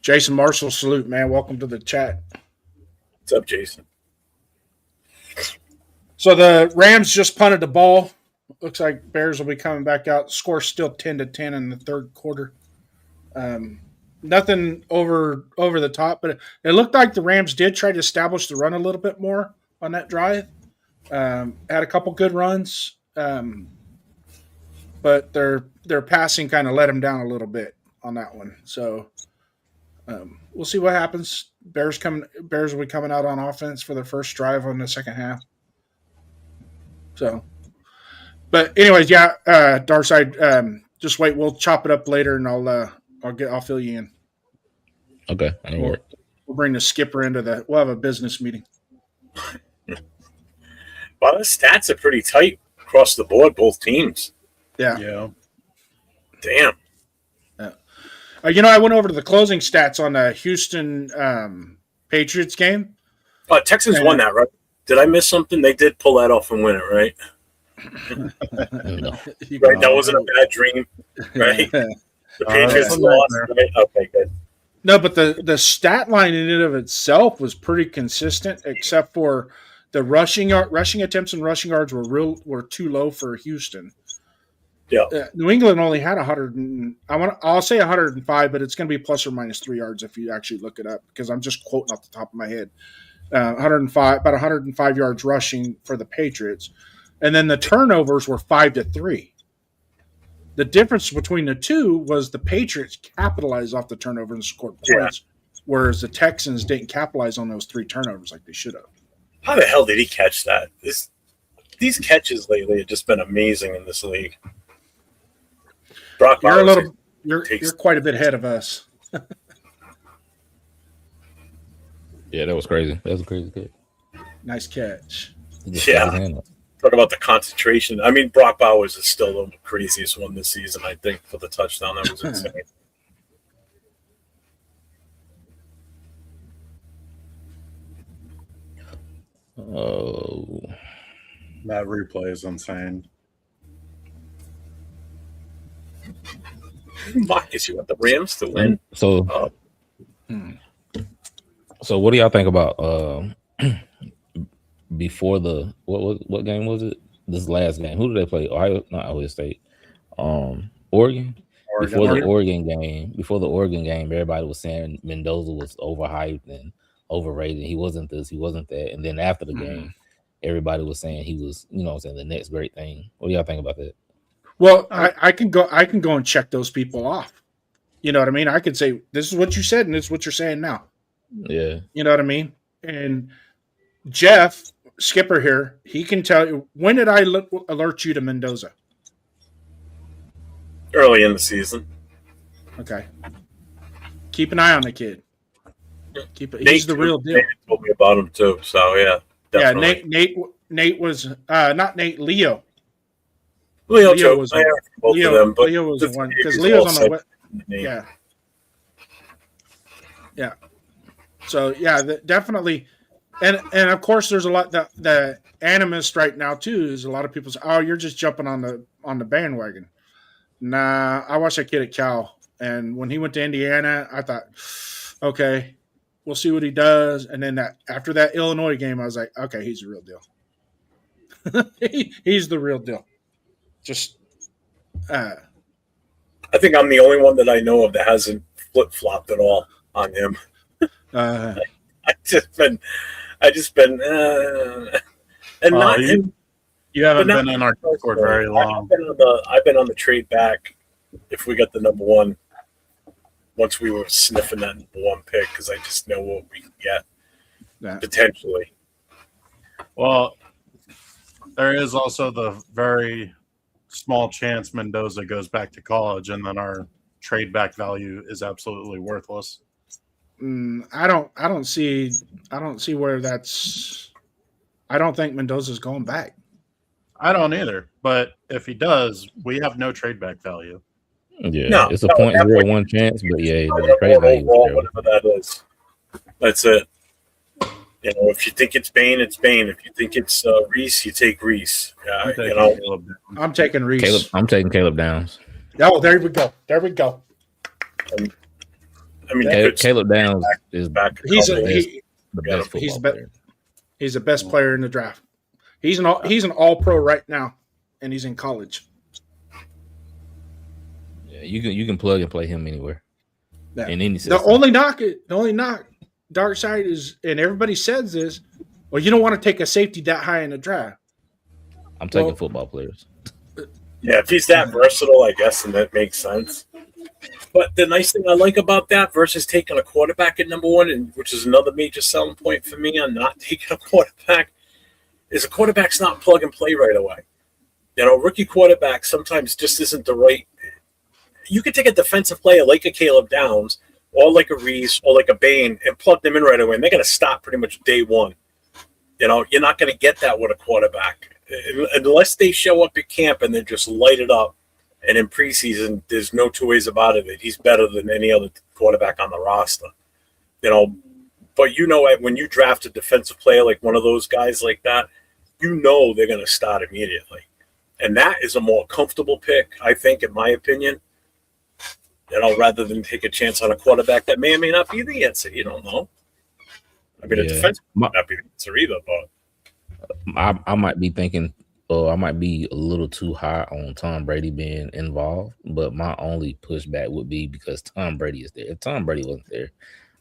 Jason Marshall, salute, man. Welcome to the chat. What's up, Jason? So the Rams just punted the ball. Looks like Bears will be coming back out. Score's still 10-10 in the third quarter. Nothing over the top, but it looked like the Rams did try to establish the run a little bit more on that drive. Had a couple good runs, but their passing kind of let them down a little bit on that one. So we'll see what happens. Bears will be coming out on offense for their first drive on the second half. So, but anyways, yeah, Darside, just wait. We'll chop it up later, and I'll fill you in. Okay. We'll bring the skipper into we'll have a business meeting. Well, the stats are pretty tight across the board, both teams. Yeah. Damn. I went over to the closing stats on the Houston Patriots game. Texans won that, right? Did I miss something? They did pull that off and win it, right? No. Right, that wasn't a bad dream, right? The Patriots lost, right? Okay, good. No, but the stat line in and of itself was pretty consistent, except for the rushing attempts and rushing yards were too low for Houston. Yeah. New England only had 100. I'll say 105, but it's going to be plus or minus 3 yards if you actually look it up, because I'm just quoting off the top of my head. 105 yards rushing for the Patriots, and then the turnovers were 5-3. The difference between the two was the Patriots capitalized off the turnover and scored points, whereas the Texans didn't capitalize on those 3 turnovers like they should have. How the hell did he catch that? These catches lately have just been amazing in this league. Brock You're quite a bit ahead of us. Yeah, that was crazy. That was a crazy catch. Nice catch. Yeah. Talk about the concentration. I mean, Brock Bowers is still the craziest one this season, I think, for the touchdown. That was insane. Oh. That replay is insane. Marcus, you want the Rams to win? So what do y'all think about before the what game was it? This last game. Who did they play? Ohio State. Oregon. Before the Oregon game, everybody was saying Mendoza was overhyped and overrated. He wasn't this, he wasn't that. And then after the game, everybody was saying he was, you know what I'm saying, the next great thing. What do y'all think about that? Well, I can go and check those people off. You know what I mean? I could say, this is what you said, and this is what you're saying now. Yeah. You know what I mean? And Jeff, Skipper here, he can tell you, when did I alert you to Mendoza? Early in the season. Okay. Keep an eye on the kid. He's the real deal. Nate told me about him too, so yeah. Definitely. Yeah, Nate was not Nate, Leo. Leo was both of them, but Leo was the one, because Leo's on the yeah. So yeah, definitely, and of course, there's a lot that the animus right now too is a lot of people say, "Oh, you're just jumping on the bandwagon." Nah, I watched that kid at Cal, and when he went to Indiana, I thought, okay, we'll see what he does. And then after that Illinois game, I was like, okay, he's the real deal. He's the real deal. Just, I think I'm the only one that I know of that hasn't flip-flopped at all on him. I just been, and not him. You haven't been in our Discord very long. I've been on the trade back. If we got the number one, once we were sniffing that number one pick, because I just know what we can get potentially. Well, there is also the very small chance Mendoza goes back to college, and then our trade back value is absolutely worthless. I don't see where that's. I don't think Mendoza's going back. I don't either. But if he does, we have no trade back value. Yeah, it's a 0.01 chance, but yeah, the trade value, whatever that is. That's it. You know, if you think it's Bain, it's Bain. If you think it's Reese, you take Reese. I'm taking Reese. I'm taking Caleb Downs. Oh, there we go. There we go. I mean, Caleb Downs is back. He's the best football player. He's the best player in the draft. He's an all-pro right now, and he's in college. Yeah, you can plug and play him anywhere. Yeah. In any system. The only knock, Dark Side is, and everybody says this, well, you don't want to take a safety that high in the draft. I'm taking football players. Yeah, if he's that versatile, I guess, then that makes sense. But the nice thing I like about that versus taking a quarterback at number one, and which is another major selling point for me on not taking a quarterback, is a quarterback's not plug and play right away. You know, rookie quarterback sometimes just isn't the right. You could take a defensive player like a Caleb Downs or like a Reese or like a Bain and plug them in right away, and they're going to stop pretty much day one. You know, you're not going to get that with a quarterback unless they show up at camp and they just light it up. And in preseason, there's no two ways about it that he's better than any other quarterback on the roster. You know, but you know, when you draft a defensive player like one of those guys like that, you know they're going to start immediately. And that is a more comfortable pick, I think, in my opinion. You know, rather than take a chance on a quarterback that may or may not be the answer. You don't know. I mean, a defense might not be the answer either, but I might be thinking, I might be a little too high on Tom Brady being involved, but my only pushback would be because Tom Brady is there. If Tom Brady wasn't there,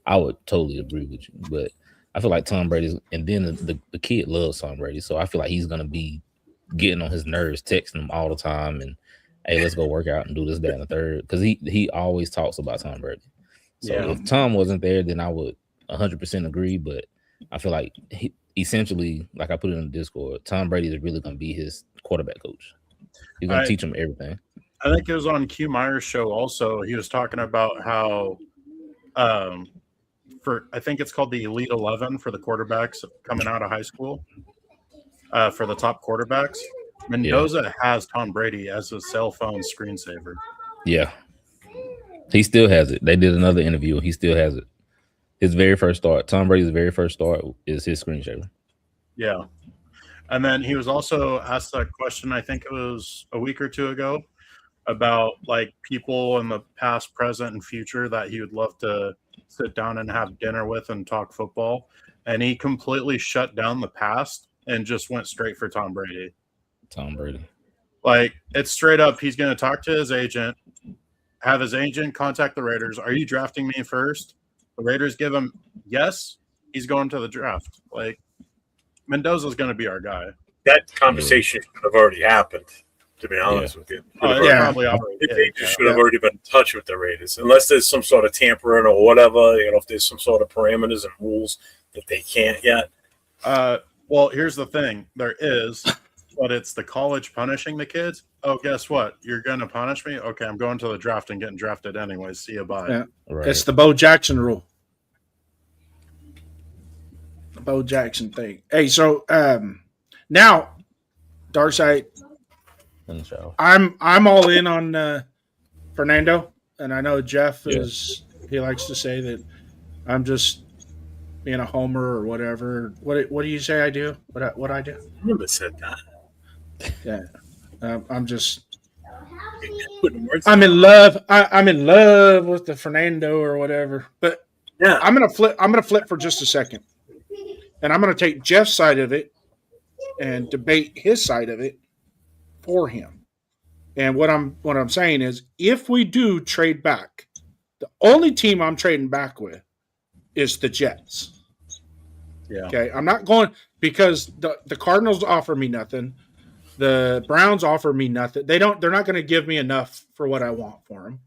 I would totally agree with you. But I feel like Tom Brady's, and then the kid loves Tom Brady, so I feel like he's gonna be getting on his nerves, texting him all the time, and hey, let's go work out and do this, that, and the third, because he always talks about Tom Brady. So if Tom wasn't there, then I would 100% agree. But I feel like essentially, like I put it in the Discord, Tom Brady is really going to be his quarterback coach. He's going to teach him everything. I think it was on Q Meyer's show also. He was talking about how I think it's called the Elite 11 for the quarterbacks coming out of high school, for the top quarterbacks. Mendoza has Tom Brady as a cell phone screensaver. Yeah. He still has it. They did another interview. He still has it. His very first start, Tom Brady's very first start is his screensaver. Yeah. And then he was also asked that question, I think it was a week or two ago, about like people in the past, present, and future that he would love to sit down and have dinner with and talk football. And he completely shut down the past and just went straight for Tom Brady. Tom Brady. Like, it's straight up, he's going to talk to his agent, have his agent contact the Raiders. Are you drafting me first? The Raiders give him yes, he's going to the draft. Like, Mendoza's going to be our guy. That conversation should have already happened, to be honest with you. Probably already They just should have already been in touch with the Raiders, unless there's some sort of tampering or whatever. If there's some sort of parameters and rules that they can't yet. Well, here's the thing: there is, but it's the college punishing the kids. Oh, guess what? You're going to punish me? Okay, I'm going to the draft and getting drafted anyway. See you, bye. Yeah. Right. It's the Bo Jackson rule. The Bo Jackson thing. Hey, so now, Darkside, I'm all in on Fernando, and I know Jeff is. He likes to say that I'm just being a homer or whatever. What do you say I do? What I do? I never said that. Yeah, I'm just. I'm in love. I'm in love with the Fernando or whatever. But yeah, I'm gonna flip for just a second, and I'm gonna take Jeff's side of it and debate his side of it for him. And what I'm saying is, if we do trade back, the only team I'm trading back with is the Jets. Yeah. Okay. I'm not going because the Cardinals offer me nothing. The Browns offer me nothing. They're not going to give me enough for what I want for them.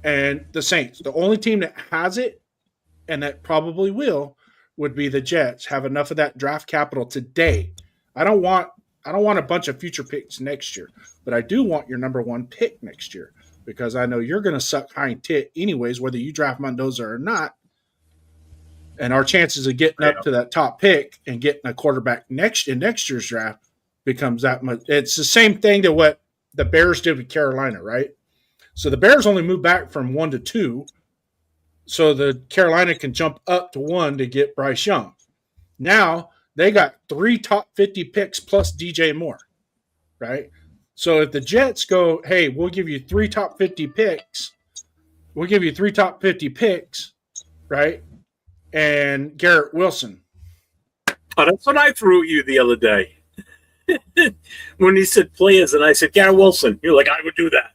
And the Saints, the only team that has it and that probably will would be the Jets. Have enough of that draft capital today. I don't want a bunch of future picks next year, but I do want your number one pick next year because I know you're going to suck hind tit anyways, whether you draft Mendoza or not. And our chances of getting up to that top pick and getting a quarterback in next year's draft becomes that much. It's the same thing to what the Bears did with Carolina, right? So the Bears only moved back from 1 to 2, so the Carolina can jump up to 1 to get Bryce Young. Now they got 3 top 50 picks plus DJ Moore, right? So if the Jets go, hey, we'll give you 3 top 50 picks, right? And Garrett Wilson. Oh, that's what I threw at you the other day. When he said players, and I said Garrett Wilson. You're like, I would do that.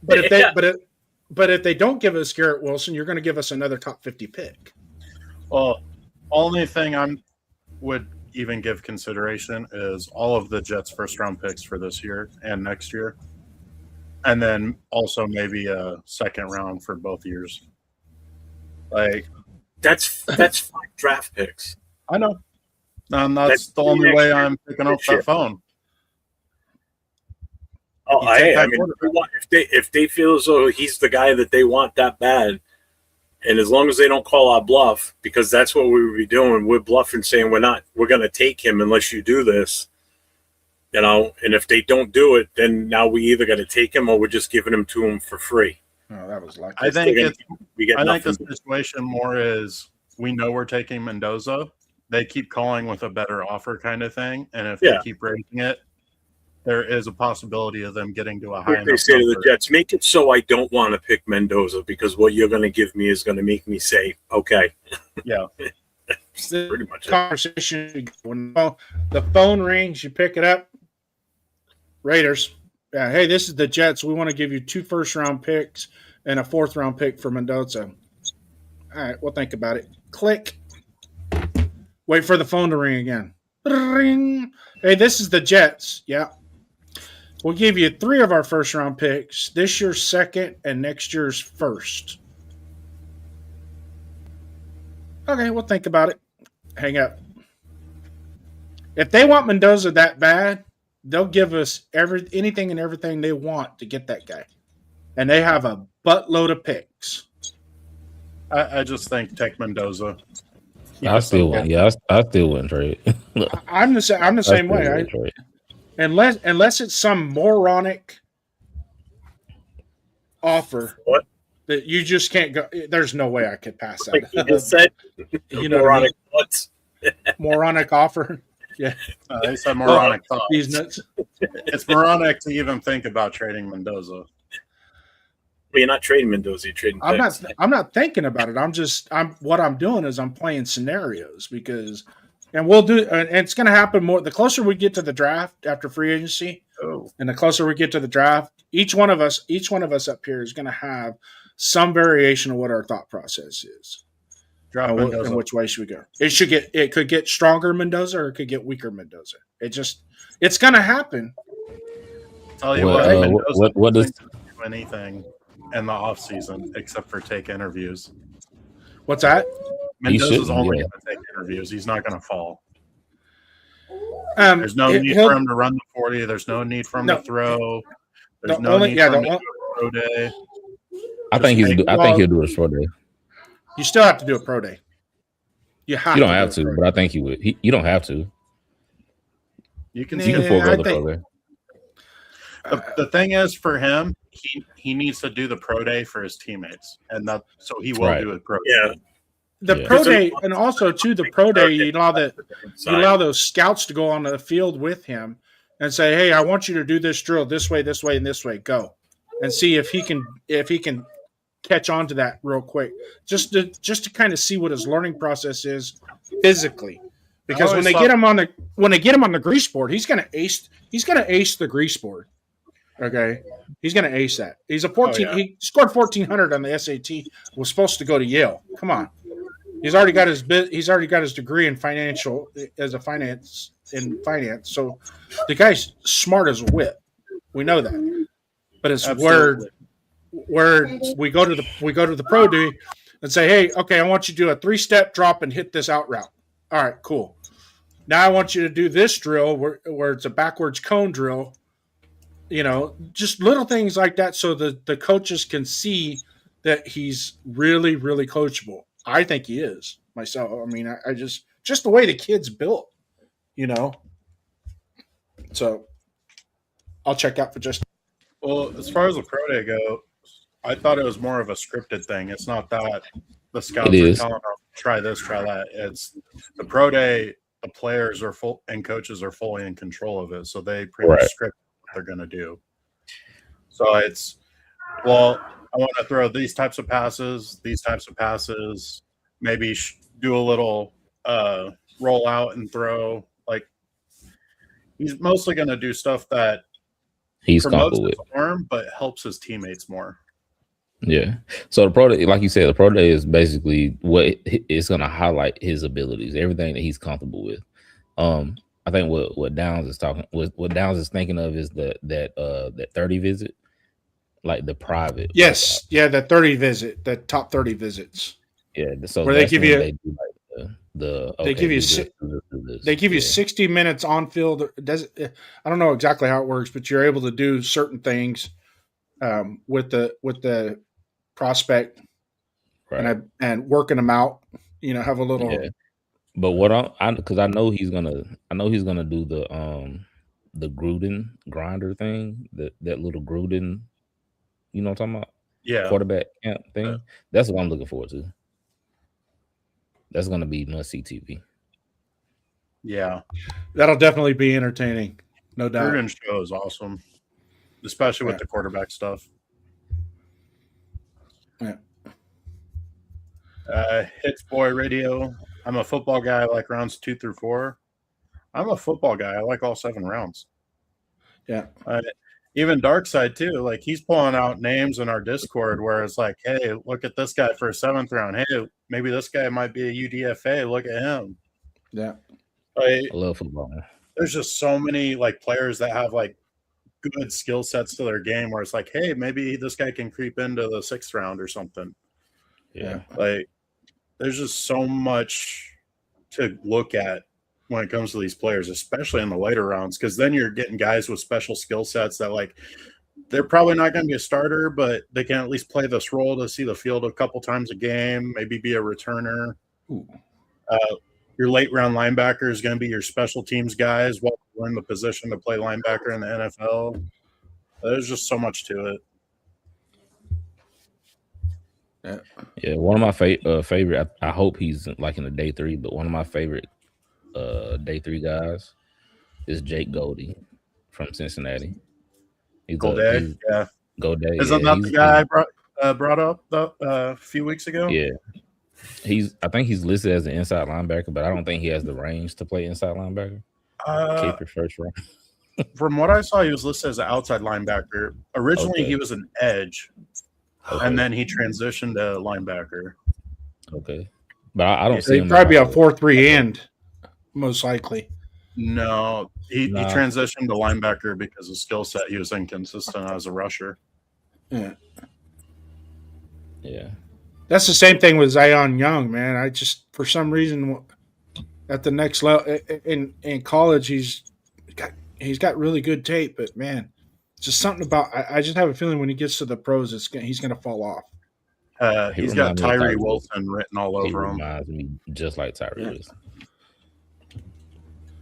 But if they don't give us Garrett Wilson, you're going to give us another top 50 pick. Well, only thing I would even give consideration is all of the Jets' first-round picks for this year and next year, and then also maybe a second round for both years. Like that's 5 draft picks. I know. That's the only way I'm picking up that phone. Oh, I mean, if they feel as though he's the guy that they want that bad, and as long as they don't call our bluff, because that's what we would be doing, we're bluffing, saying we're going to take him unless you do this, and if they don't do it, then now we either got to take him or we're just giving him to him for free. Oh, that was lucky. I think the situation more is we know we're taking Mendoza. They keep calling with a better offer kind of thing. And if they keep raising it, there is a possibility of them getting to a high enough They say number. to the Jets, make it so I don't want to pick Mendoza because what you're going to give me is going to make me say, okay. Yeah. Pretty much conversation. When the phone rings, you pick it up. Raiders. Yeah, hey, this is the Jets. We want to give you 2 first-round picks and a 4th-round pick for Mendoza. All right, we'll think about it. Click. Wait for the phone to ring again. Ring. Hey, this is the Jets. Yeah. We'll give you 3 of our first-round picks, this year's 2nd and next year's 1st. Okay, we'll think about it. Hang up. If they want Mendoza that bad, they'll give us anything and everything they want to get that guy. And they have a buttload of picks. I just think take Mendoza. I still wouldn't trade. I'm the same way. Unless it's some moronic offer that you just can't go. There's no way I could pass that. Like you just said, moronic what? Moronic offer. Yeah, they said moronic. These nuts. It's moronic to even think about trading Mendoza. Well, you're not trading Mendoza. You're trading. I'm not thinking about it. What I'm doing is I'm playing scenarios because, and we'll do, and it's going to happen more. The closer we get to the draft after free agency, and the closer we get to the draft, each one of us up here is going to have some variation of what our thought process is. Drop Mendoza. And which way should we go? It could get stronger Mendoza, or it could get weaker Mendoza. It's going to happen. Tell you what does do anything in the off season except for take interviews? What's that? Mendoza's only going to take interviews. He's not going to fall. There's no need for him to run the 40. There's no need for him to throw. There's no need for him to do a pro day. I think he'll do a pro day. You still have to do a pro day. You don't have to, but I think he would. You don't have to. You can forego the pro day. The thing is, for him, he needs to do the pro day for his teammates, and so he will do a pro day. Yeah. The pro day, and also too, the pro day, you allow those scouts to go on the field with him and say, "Hey, I want you to do this drill this way, and this way. Go," and see if he can catch on to that real quick, just to kind of see what his learning process is physically. Because when they get him on the grease board, he's gonna ace the grease board. Okay, he's gonna ace that. He's a 14. Oh, yeah. He scored 1,400 on the SAT. Was supposed to go to Yale. Come on, he's already got his degree in finance. So the guy's smart as a whip. We know that, but it's where we go to the pro day and say, hey, okay, I want you to do a 3-step drop and hit this out route. All right, cool. Now I want you to do this drill where it's a backwards cone drill. Just little things like that, so the coaches can see that he's really, really coachable. I think he is myself. I mean, I just the way the kid's built, So I'll check out for just. Well, as far as the pro day go, I thought it was more of a scripted thing. It's not that the scouts are telling them, try this, try that. It's the pro day. The players are full and coaches are fully in control of it, so they pretty much script what they're going to do. So it's, I want to throw these types of passes, maybe do a little roll out and throw. Like, he's mostly going to do stuff that he's promotes comfortable his arm, but helps his teammates more. Yeah. So the pro day, like you said, the pro day is basically what it's going to highlight his abilities, everything that he's comfortable with. I think what Downs is thinking of is that 30 visit, like the private. Yes, that 30 visit, the top 30 visits. Yeah, so where they give you they give you 60 minutes on field. I don't know exactly how it works, but you're able to do certain things with the prospect, right, and working them out. Have a little. Yeah. But what because I know he's gonna do the Gruden grinder thing, that little Gruden, what I'm talking about? Yeah, quarterback camp thing. Yeah. That's what I'm looking forward to. That's gonna be must-see TV. Yeah, that'll definitely be entertaining, no doubt. Gruden's show is awesome, especially with the quarterback stuff. Yeah. Hits Boy Radio. I'm a football guy. I like rounds 2 through 4. I'm a football guy. I like all 7 rounds. Yeah. Even Dark Side too. Like, he's pulling out names in our Discord where it's like, hey, look at this guy for a 7th round. Hey, maybe this guy might be a UDFA. Look at him. Yeah. I love football. There's just so many players that have good skill sets to their game where it's like, hey, maybe this guy can creep into the 6th round or something. Yeah. There's just so much to look at when it comes to these players, especially in the later rounds, because then you're getting guys with special skill sets that they're probably not going to be a starter, but they can at least play this role to see the field a couple times a game, maybe be a returner. Your late round linebacker is going to be your special teams guys while you're in the position to play linebacker in the NFL. There's just so much to it. Yeah, one of my favorite. I hope he's in the day 3, but one of my favorite day 3 guys is Jake Goldie from Cincinnati. Goldie, yeah. Goldie. Isn't that the guy I brought up a few weeks ago? Yeah. I think he's listed as an inside linebacker, but I don't think he has the range to play inside linebacker. Keep your first round. From what I saw, he was listed as an outside linebacker. Originally, he was an edge, and then he transitioned to linebacker. Okay. But I don't see He'd him. probably be a 4-3 end, most likely. No, he Nah. transitioned to linebacker because of skill set. He was inconsistent as a rusher. Yeah. Yeah. That's the same thing with Zion Young, man. I just, for some reason, at the next level in college, he's got really good tape, but man, just something about I just have a feeling when he gets to the pros, he's going to fall off. He He's got reminds me of Tyree Tyree Wilson written all He over him. reminds me just like Tyree Yeah. Wilson.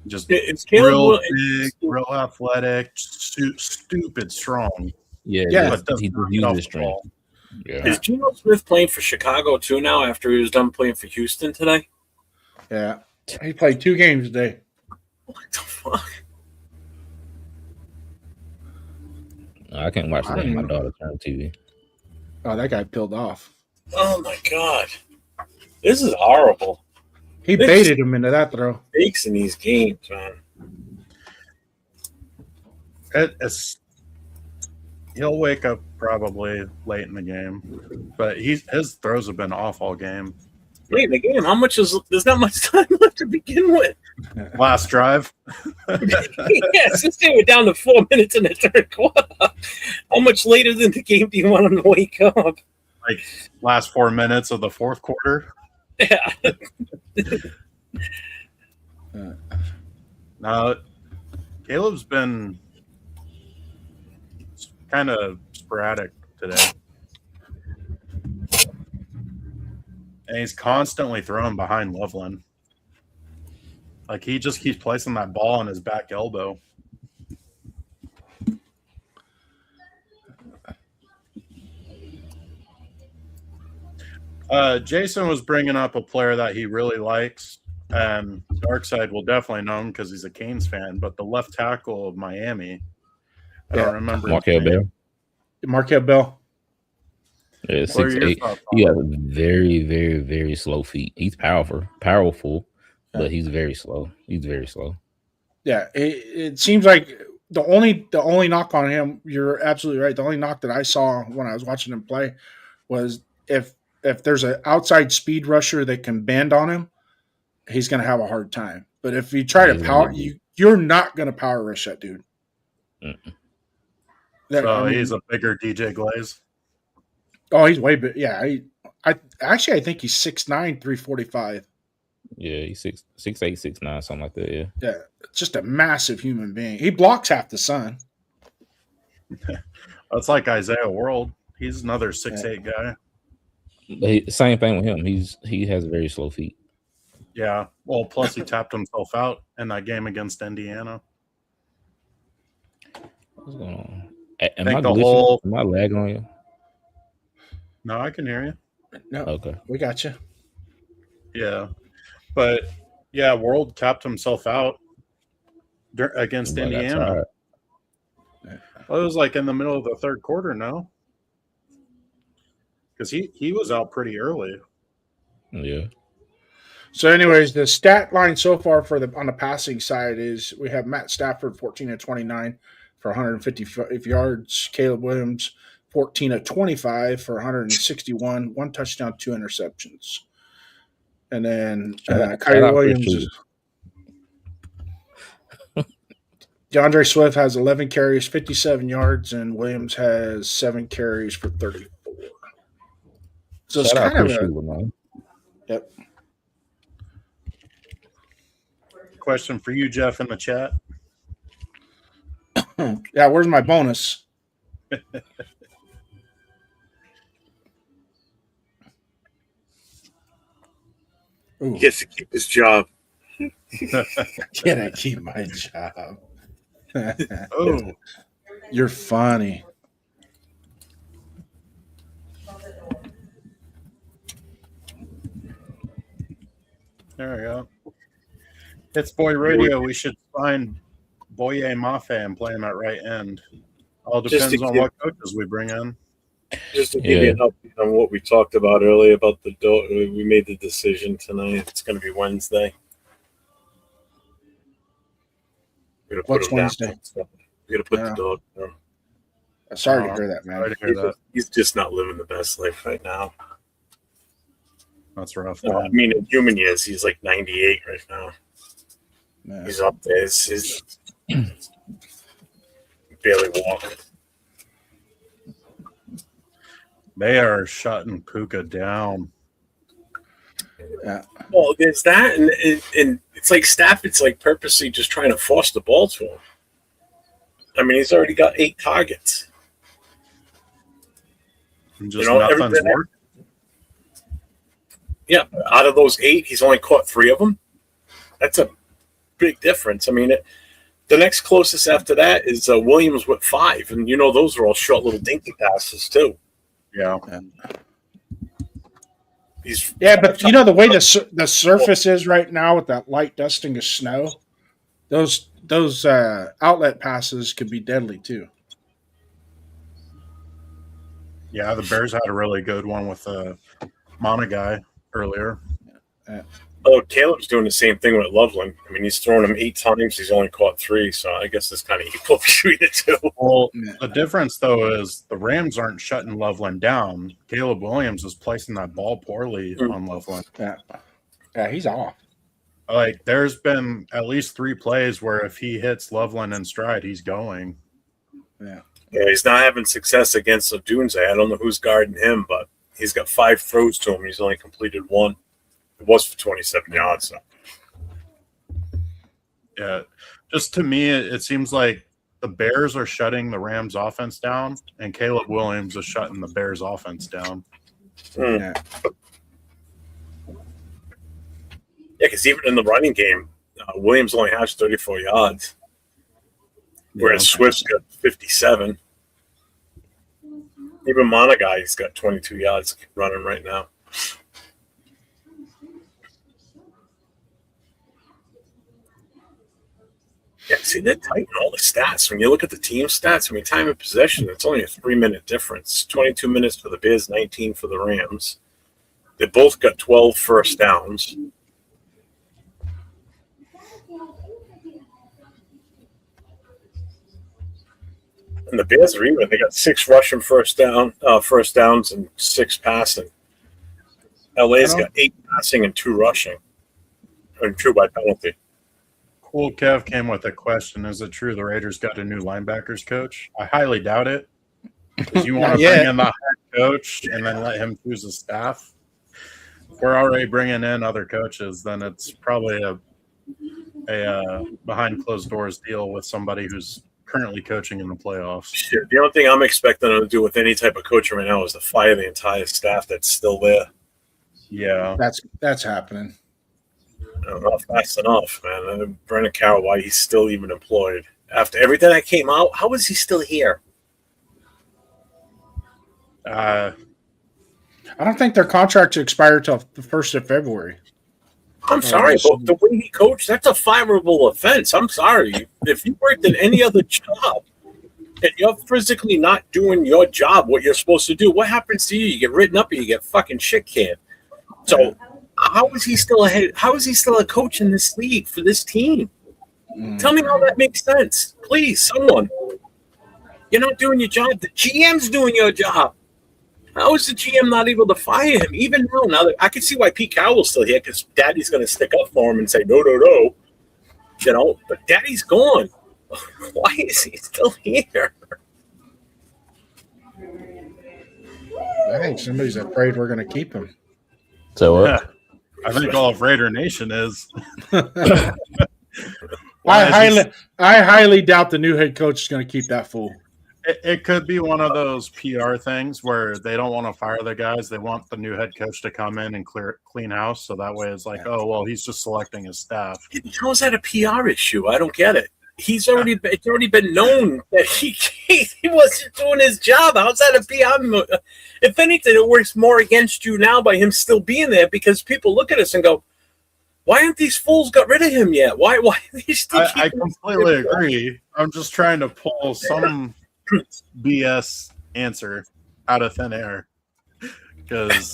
Just It's real Caleb. big, real athletic, stupid strong. Yeah, Yeah. just, But he doesn't just get off uses the strength. ball. Yeah. Is Geno Smith playing for Chicago too now after he was done playing for Houston today? Yeah, he played 2 games today. What the fuck? I can't watch the game. My daughter turned TV. Oh, that guy peeled off. Oh my god, this is horrible. He baited him into that throw. Stakes in these games, man. He'll wake up probably late in the game, but his throws have been off all game. Late in the game, there's not much time left to begin with. Last drive, Yeah, since they were down to 4 minutes in the third quarter, how much later than the game do you want them to wake up? like last 4 minutes of the fourth quarter. Yeah. Now, Caleb's been kind of sporadic today. And he's constantly throwing behind Loveland. Like, he just keeps placing that ball on his back elbow. Jason was bringing up a player that he really likes. Darkside will definitely know him because he's a Canes fan, but the left tackle of Miami, I don't remember. Markel Bell. Markel Bell. Yeah, What are your 6'8". thoughts He on has very, very, very slow feet. He's powerful, but he's very slow. He's very slow. Yeah, it seems like the only knock on him. You're absolutely right. The only knock that I saw when I was watching him play was if there's an outside speed rusher that can bend on him, he's going to have a hard time. But if you try to power, you're not going to power rush that dude. So he's a bigger DJ Glaze. Oh, he's way big. Yeah, I think he's 6'9", 345. Yeah, he's 6'8", 6'9", something like that. Yeah. Yeah, just a massive human being. He blocks half the sun. That's like Isaiah World. He's another 6'8" guy. But same thing with him. He has very slow feet. Yeah. Well, plus he tapped himself out in that game against Indiana. What's going on? Am I lagging on you? No, I can hear you. No, Okay. we got you. Yeah. But, yeah, World tapped himself out against Indiana. Well, it was like in the middle of the third quarter, no? Because he was out pretty early. Yeah. So, anyways, the stat line so far on the passing side is we have Matt Stafford 14-29 for 155 yards. Caleb Williams 14-25 for 161, 1 touchdown, 2 interceptions. And then Kyrie Williams. DeAndre Swift has 11 carries, 57 yards, and Williams has 7 carries for 34. So it's kind of man. Yep. Question for you, Jeff, in the chat. Yeah, where's my bonus? He gets to keep his job. Can I keep my job? Oh, You're funny. there we go. It's Boy Radio. We should find Boye Mafe and play him at right end. All depends on what coaches we bring in. Just to give you an update on what we talked about earlier about we made the decision tonight. It's going to be Wednesday. What's Wednesday? We're going to put the dog down. Sorry to hear that, man. Sorry to hear that. He's just not living the best life right now. That's rough. I mean, in human years, he's like 98 right now. Yeah. He's up there. He's barely walking. They are shutting Puka down. Yeah. Well, there's that, and it's like Stafford's like purposely just trying to force the ball to him. I mean, he's already got 8 targets. And just nothing's worked. Yeah, out of those 8, he's only caught 3 of them. That's a big difference. I mean, the next closest after that is Williams with 5, and those are all short little dinky passes too. Yeah. But the way the surface is right now with that light dusting of snow, those outlet passes could be deadly too. Yeah, the Bears had a really good one with the Mana guy earlier. Oh, Caleb's doing the same thing with Loveland. I mean, he's thrown him 8 times. He's only caught 3, so I guess it's kind of equal between the two. Well, the difference, though, is the Rams aren't shutting Loveland down. Caleb Williams is placing that ball poorly on Loveland. Yeah, he's off. Like, there's been at least 3 plays where if he hits Loveland in stride, he's going. Yeah, he's not having success against Odunze. I don't know who's guarding him, but he's got 5 throws to him. He's only completed 1. It was for 27 yards. So. Yeah, just to me, it seems like the Bears are shutting the Rams' offense down, and Caleb Williams is shutting the Bears' offense down. Yeah, because even in the running game, Williams only has 34 yards, whereas Swift's got 57. Even Monaguy's got 22 yards running right now. Yeah, see, they're tight in all the stats. When you look at the team stats, I mean, time of possession, it's only a 3-minute difference. 22 minutes for the Bears, 19 for the Rams. They both got 12 first downs. And the Bears are even. They got 6 rushing first downs and 6 passing. LA's got 8 passing and 2 rushing. And 2 by penalty. Cool Kev came with a question. Is it true the Raiders got a new linebackers coach? I highly doubt it. Because you want to bring in the head coach and then let him choose a staff. If we're already bringing in other coaches, then it's probably a behind closed doors deal with somebody who's currently coaching in the playoffs. Shit, the only thing I'm expecting them to do with any type of coaching right now is to fire the entire staff that's still there. Yeah. That's happening. Not fast enough, man. Brendan Carroll, why he's still even employed. After everything that came out, how is he still here? I don't think their contracts expire till the 1st of February. I'm sorry, but the way he coached, that's a fireable offense. I'm sorry. If you worked in any other job and you're physically not doing your job, what you're supposed to do, what happens to you? You get written up and you get fucking shit canned. So how is he still ahead? How is he still a coach in this league for this team? Tell me how that makes sense. Please, someone. You're not doing your job. The GM's doing your job. How is the GM not able to fire him? Even now that I can see why Pete Carroll's still here, because Daddy's going to stick up for him and say, no. But Daddy's gone. Why is he still here? I think somebody's afraid we're going to keep him. So I think all of Raider Nation is. I highly doubt the new head coach is going to keep that fool. It could be one of those PR things where they don't want to fire the guys. They want the new head coach to come in and clean house. So that way it's like, oh, well, he's just selecting his staff. How is that a PR issue? I don't get it. It's already been known that he wasn't doing his job. How's that a PR? If anything, it works more against you now by him still being there, because people look at us and go, why aren't these fools got rid of him yet? Why are these still I completely agree. I'm just trying to pull some BS answer out of thin air, because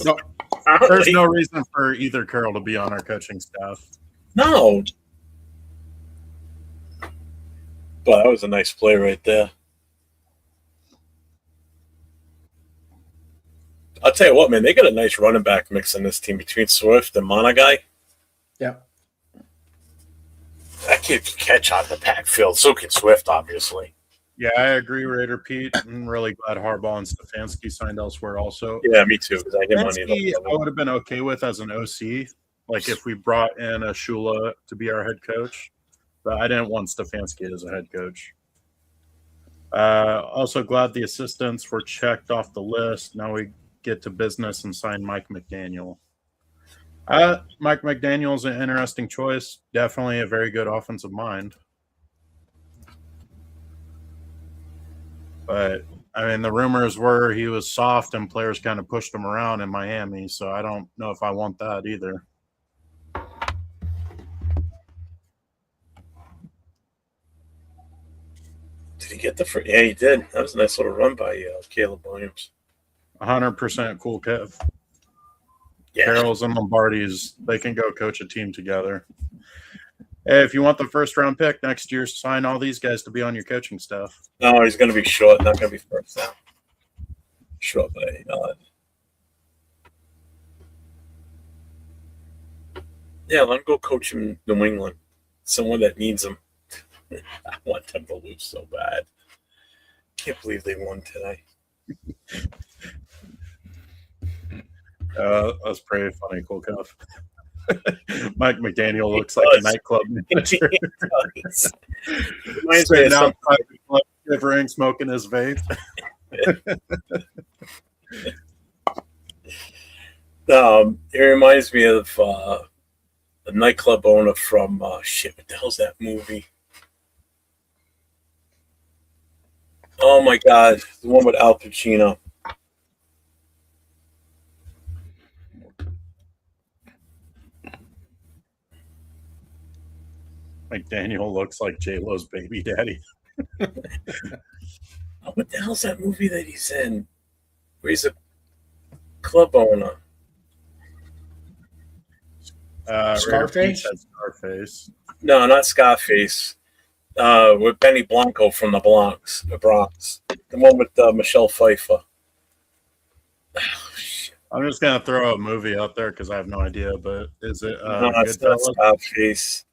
there's no reason for either Carroll to be on our coaching staff. No. But that was a nice play right there. I'll tell you what, man, they got a nice running back mix in this team between Swift and Monagai. Yeah. That kid can catch out of the backfield. So can Swift, obviously. Yeah, I agree, Raider Pete. I'm really glad Harbaugh and Stefanski signed elsewhere also. Yeah, me too. Because I didn't want Stefanski, I would have been okay with as an OC, like if we brought in a Shula to be our head coach. But I didn't want Stefanski as a head coach. Also glad the assistants were checked off the list. Now we get to business and sign Mike McDaniel. Mike McDaniel is an interesting choice. Definitely a very good offensive mind. But, I mean, the rumors were he was soft and players kind of pushed him around in Miami, so I don't know if I want that either. Did he get the free? Yeah, he did. That was a nice little run by Caleb Williams. 100% cool Kev. Yeah. Carroll's and Lombardi's, they can go coach a team together. Hey, if you want the first-round pick next year, sign all these guys to be on your coaching staff. No, he's going to be short. Not going to be first down. Short by yeah, let him go coach in New England. Someone that needs him. I want them to lose so bad. Can't believe they won today. That's pretty funny, cool Kev. Mike McDaniel looks like a nightclub manager. Sitting outside the club, shivering, smoking his vape. It reminds me of a nightclub owner from what the hell's that movie? Oh my God, the one with Al Pacino. McDaniel looks like J-Lo's baby daddy. What the hell's that movie that he's in? Where he's a club owner. Scarface? Scarface. No, not Scarface. With Benny Blanco from the Bronx. The one with Michelle Pfeiffer. Oh, shit. I'm just gonna throw a movie out there because I have no idea, but is it? No, it's not Scarface.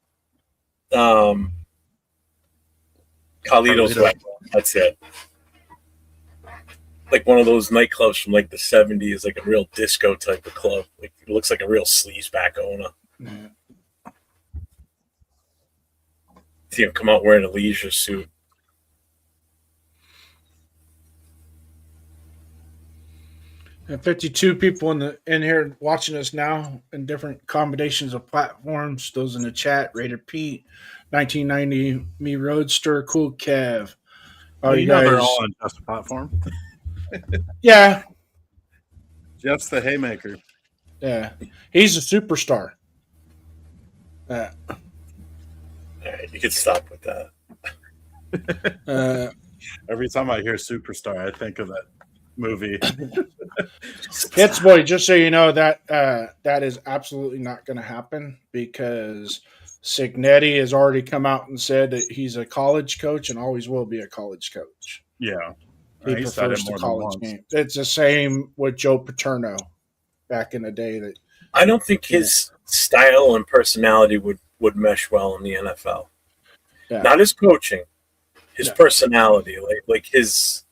Carlito's Way. That's it. Like one of those nightclubs from like the 70s, like a real disco type of club. Like it looks like a real sleazeback owner. Yeah. See him come out wearing a leisure suit. And 52 people in here watching us now in different combinations of platforms. Those in the chat: Raider Pete, 1990 Me Roadster, Cool Kev. Oh, you know they're all on just a platform. Yeah, Jeff's the haymaker. yeah, he's a superstar. All right, you can stop with that. Every time I hear superstar, I think of that movie. Hits boy, just so you know that that is absolutely not going to happen because Signetti has already come out and said that he's a college coach and always will be a college coach. Yeah, he prefers the college game. It's the same with Joe Paterno back in the day. That I don't think his style and personality would mesh well in the NFL. Yeah. Not his coaching, his personality, like his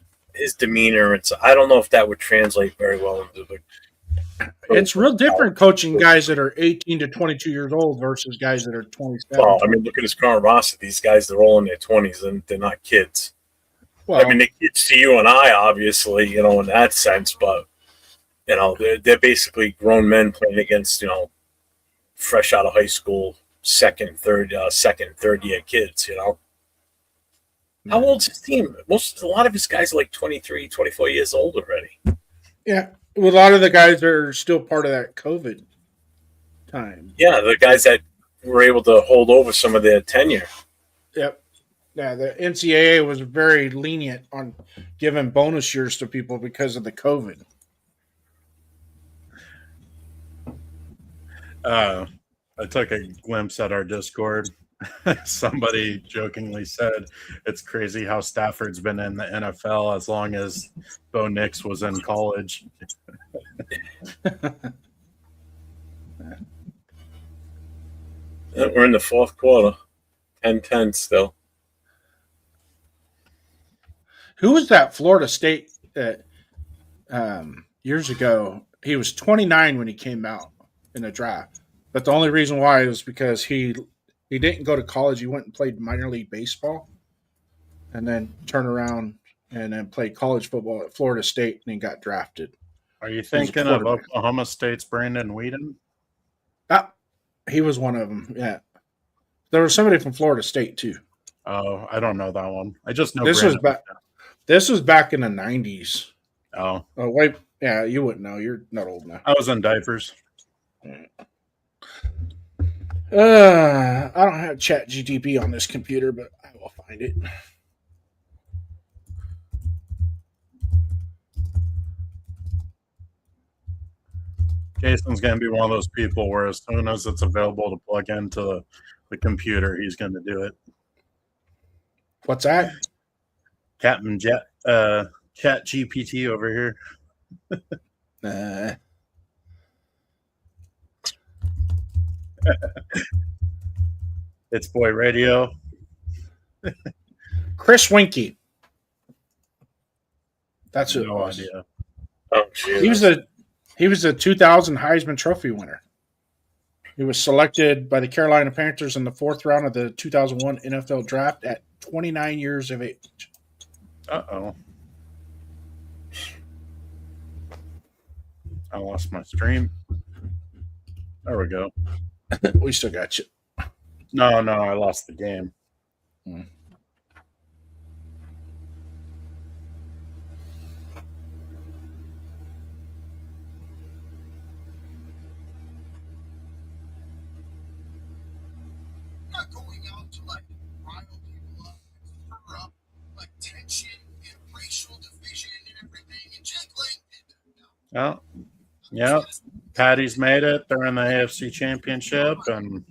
demeanor. I don't know if that would translate very well into the. It's real different coaching guys that are 18 to 22 years old versus guys that are 27. Well, I mean, look at his current roster. These guys, they're all in their 20s, and they're not kids. Well, I mean, they're kids to you and I, obviously, in that sense, but, they're basically grown men playing against, fresh out of high school, second, third year kids, How old's his team? A lot of his guys are like 23, 24 years old already. Yeah. A lot of the guys are still part of that COVID time. Yeah, the guys that were able to hold over some of their tenure. Yep. Yeah, the NCAA was very lenient on giving bonus years to people because of the COVID. I took a glimpse at our Discord. Somebody jokingly said it's crazy how Stafford's been in the NFL as long as Bo Nix was in college. We're in the fourth quarter. 10-10 still. Who was that Florida State that years ago? He was 29 when he came out in the draft, but the only reason why was because he didn't go to college. He went and played minor league baseball, and then turned around and then played college football at Florida State, and then got drafted. Are you thinking of Oklahoma State's Brandon Whedon? He was one of them. Yeah, there was somebody from Florida State too. Oh, I don't know that one. I just know this Brandon. This was back in the 90s. Oh, wait, yeah, you wouldn't know. You're not old enough. I was in diapers. I don't have ChatGPT on this computer, but I will find it. Jason's going to be one of those people where as soon as it's available to plug into the computer, he's going to do it. What's that? Captain Chat GPT over here. It's Boy Radio. Chris Winkie. That's who it No was. idea. Oh, shit. He was a 2000 Heisman Trophy winner. He was selected by the Carolina Panthers in the 4th round of the 2001 NFL Draft at 29 years of age. Uh-oh. I lost my stream. There we go. We still got you. No, I lost the game. Not going out to like rile people up, stir up like tension and racial division and everything, and just playing. Oh, yeah. Patty's made it. They're in the AFC Championship, and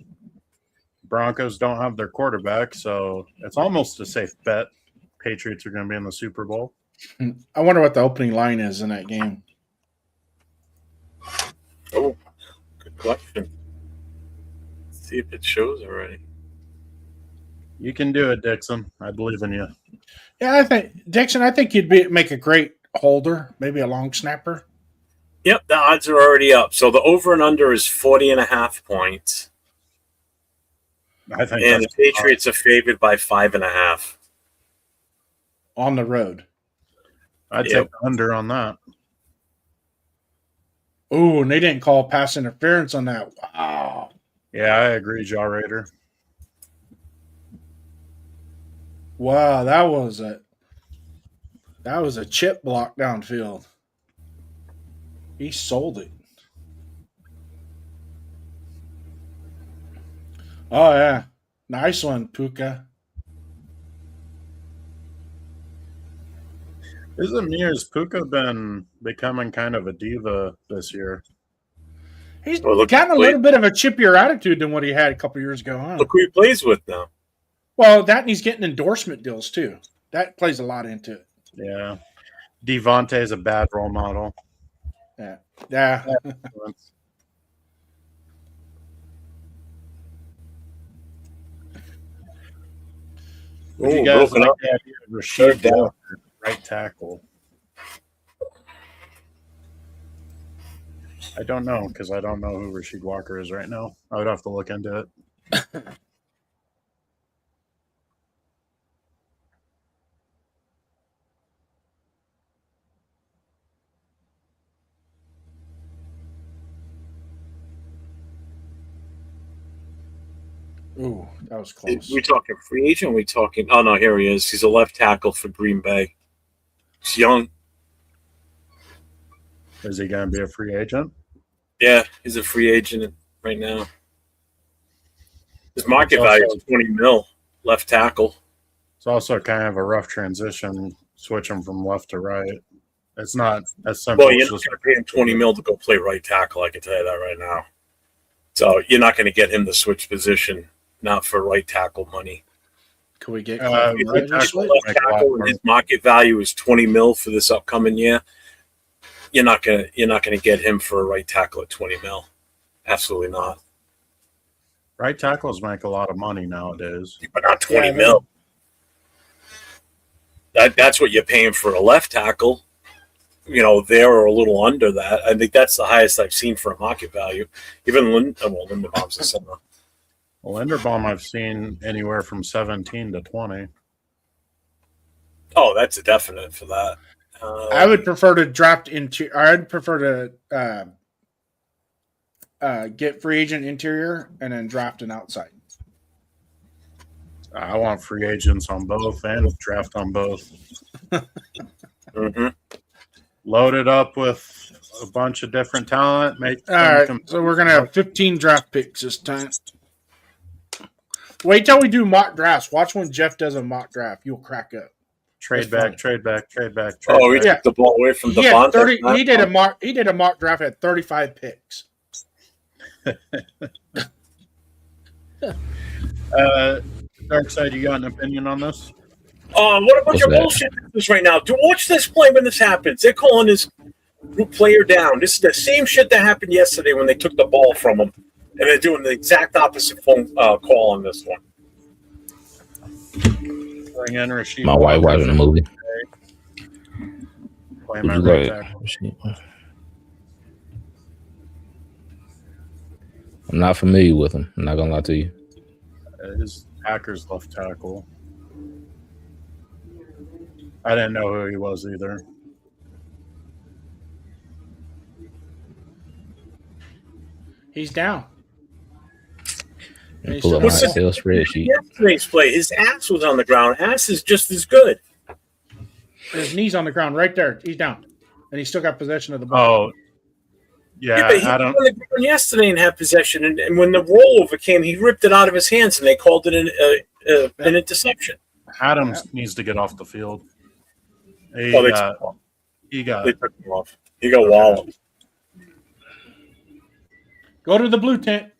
Broncos don't have their quarterback, so it's almost a safe bet. Patriots are going to be in the Super Bowl. I wonder what the opening line is in that game. Oh, good question. Let's see if it shows already. You can do it, Dixon. I believe in you. Yeah, I think you'd make a great holder, maybe a long snapper. Yep, the odds are already up. So the over and under is 40.5 points. I think And the Patriots are favored by 5.5. On the road. I'd take the under on that. Oh, and they didn't call pass interference on that. Wow. Yeah, I agree, Jaw Raider. Wow, that was a chip block downfield. He sold it. Oh yeah, nice one, Puka. Isn't me or has Puka been becoming kind of a diva this year? He's got a little bit of a chippier attitude than what he had a couple years ago, huh? Look who he plays with now. Well, that and he's getting endorsement deals too. That plays a lot into it. Yeah. Devontae is a bad role model. Yeah. Would you guys like the idea of Rashid Walker, right tackle? I don't know, because I don't know who Rashid Walker is right now. I would have to look into it. Ooh, that was close. We talking free agent? We talking? Oh no, here he is. He's a left tackle for Green Bay. He's young. Is he going to be a free agent? Yeah, he's a free agent right now. His market value is 20 mil. Left tackle. It's also kind of a rough transition switching from left to right. It's not as simple. Well, you're not going to pay him 20 mil to go play right tackle. I can tell you that right now. So you're not going to get him to switch position. Not for right tackle money. Can we get right tackle, left tackle, and his market value is 20 mil for this upcoming year? you're not gonna get him for a right tackle at 20 mil. Absolutely not. Right tackles make a lot of money nowadays. But not 20 mil. That's what you're paying for a left tackle. There or a little under that. I think that's the highest I've seen for a market value. Even Linderbaum's a center. Well, Linderbaum I've seen anywhere from 17 to 20. Oh, that's a definite for that. I would prefer to draft into. I'd prefer to get free agent interior and then draft an outside. I want free agents on both and draft on both. Mm-hmm. Load it up with a bunch of different talent. All right, so we're gonna have 15 draft picks this time. Wait till we do mock drafts. Watch when Jeff does a mock draft. You'll crack up. Trade back. He took the ball away from Devontae. He did a mock draft at 35 picks. Dark Side, you got an opinion on this? What a bunch of bullshit this is right now. To watch this play when this happens. They're calling this player down. This is the same shit that happened yesterday when they took the ball from him. And they're doing the exact opposite phone call on this one. Bring in Rasheed. My wife watching the movie. Play my right tackle. I'm not familiar with him. I'm not gonna lie to you. His Packers left tackle. I didn't know who he was either. He's down. And pull up my Excel spreadsheet. Yesterday's play, his ass was on the ground. Ass is just as good. His knee's on the ground right there. He's down. And he's still got possession of the ball. Oh, yeah. But he was on the ground yesterday and had possession. And when the rollover came, he ripped it out of his hands, and they called it an interception. Adams needs to get off the field. He They got took him off. He got walloped. Go to the blue tent.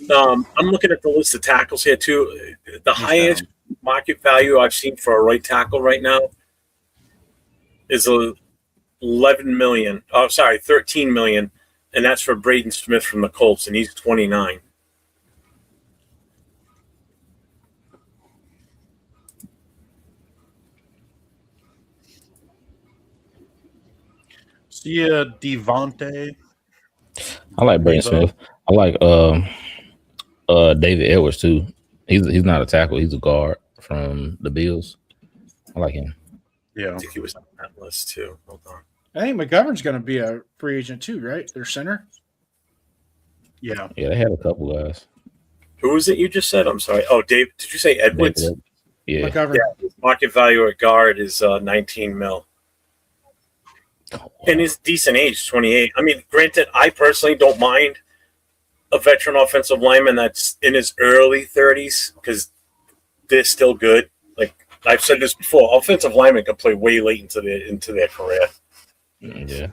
I'm looking at the list of tackles here, too. The highest market value I've seen for a right tackle right now is 13 million, and that's for Braden Smith from the Colts, and he's 29. See Devontae. I like Braden Smith. I like David Edwards too. He's not a tackle. He's a guard from the Bills. I like him. Yeah, I think he was on that list too. Hold on. I think McGovern's going to be a free agent too, right? Their center. Yeah. They had a couple guys. Who was it you just said? I'm sorry. Oh, Dave. Did you say Edwards? Yeah. McGovern. Yeah. His market value at guard is 19 mil. And his decent age, 28. I mean, granted, I personally don't mind a veteran offensive lineman that's in his early 30s because they're still good. Like I've said this before, offensive linemen can play way late into their career. Yeah.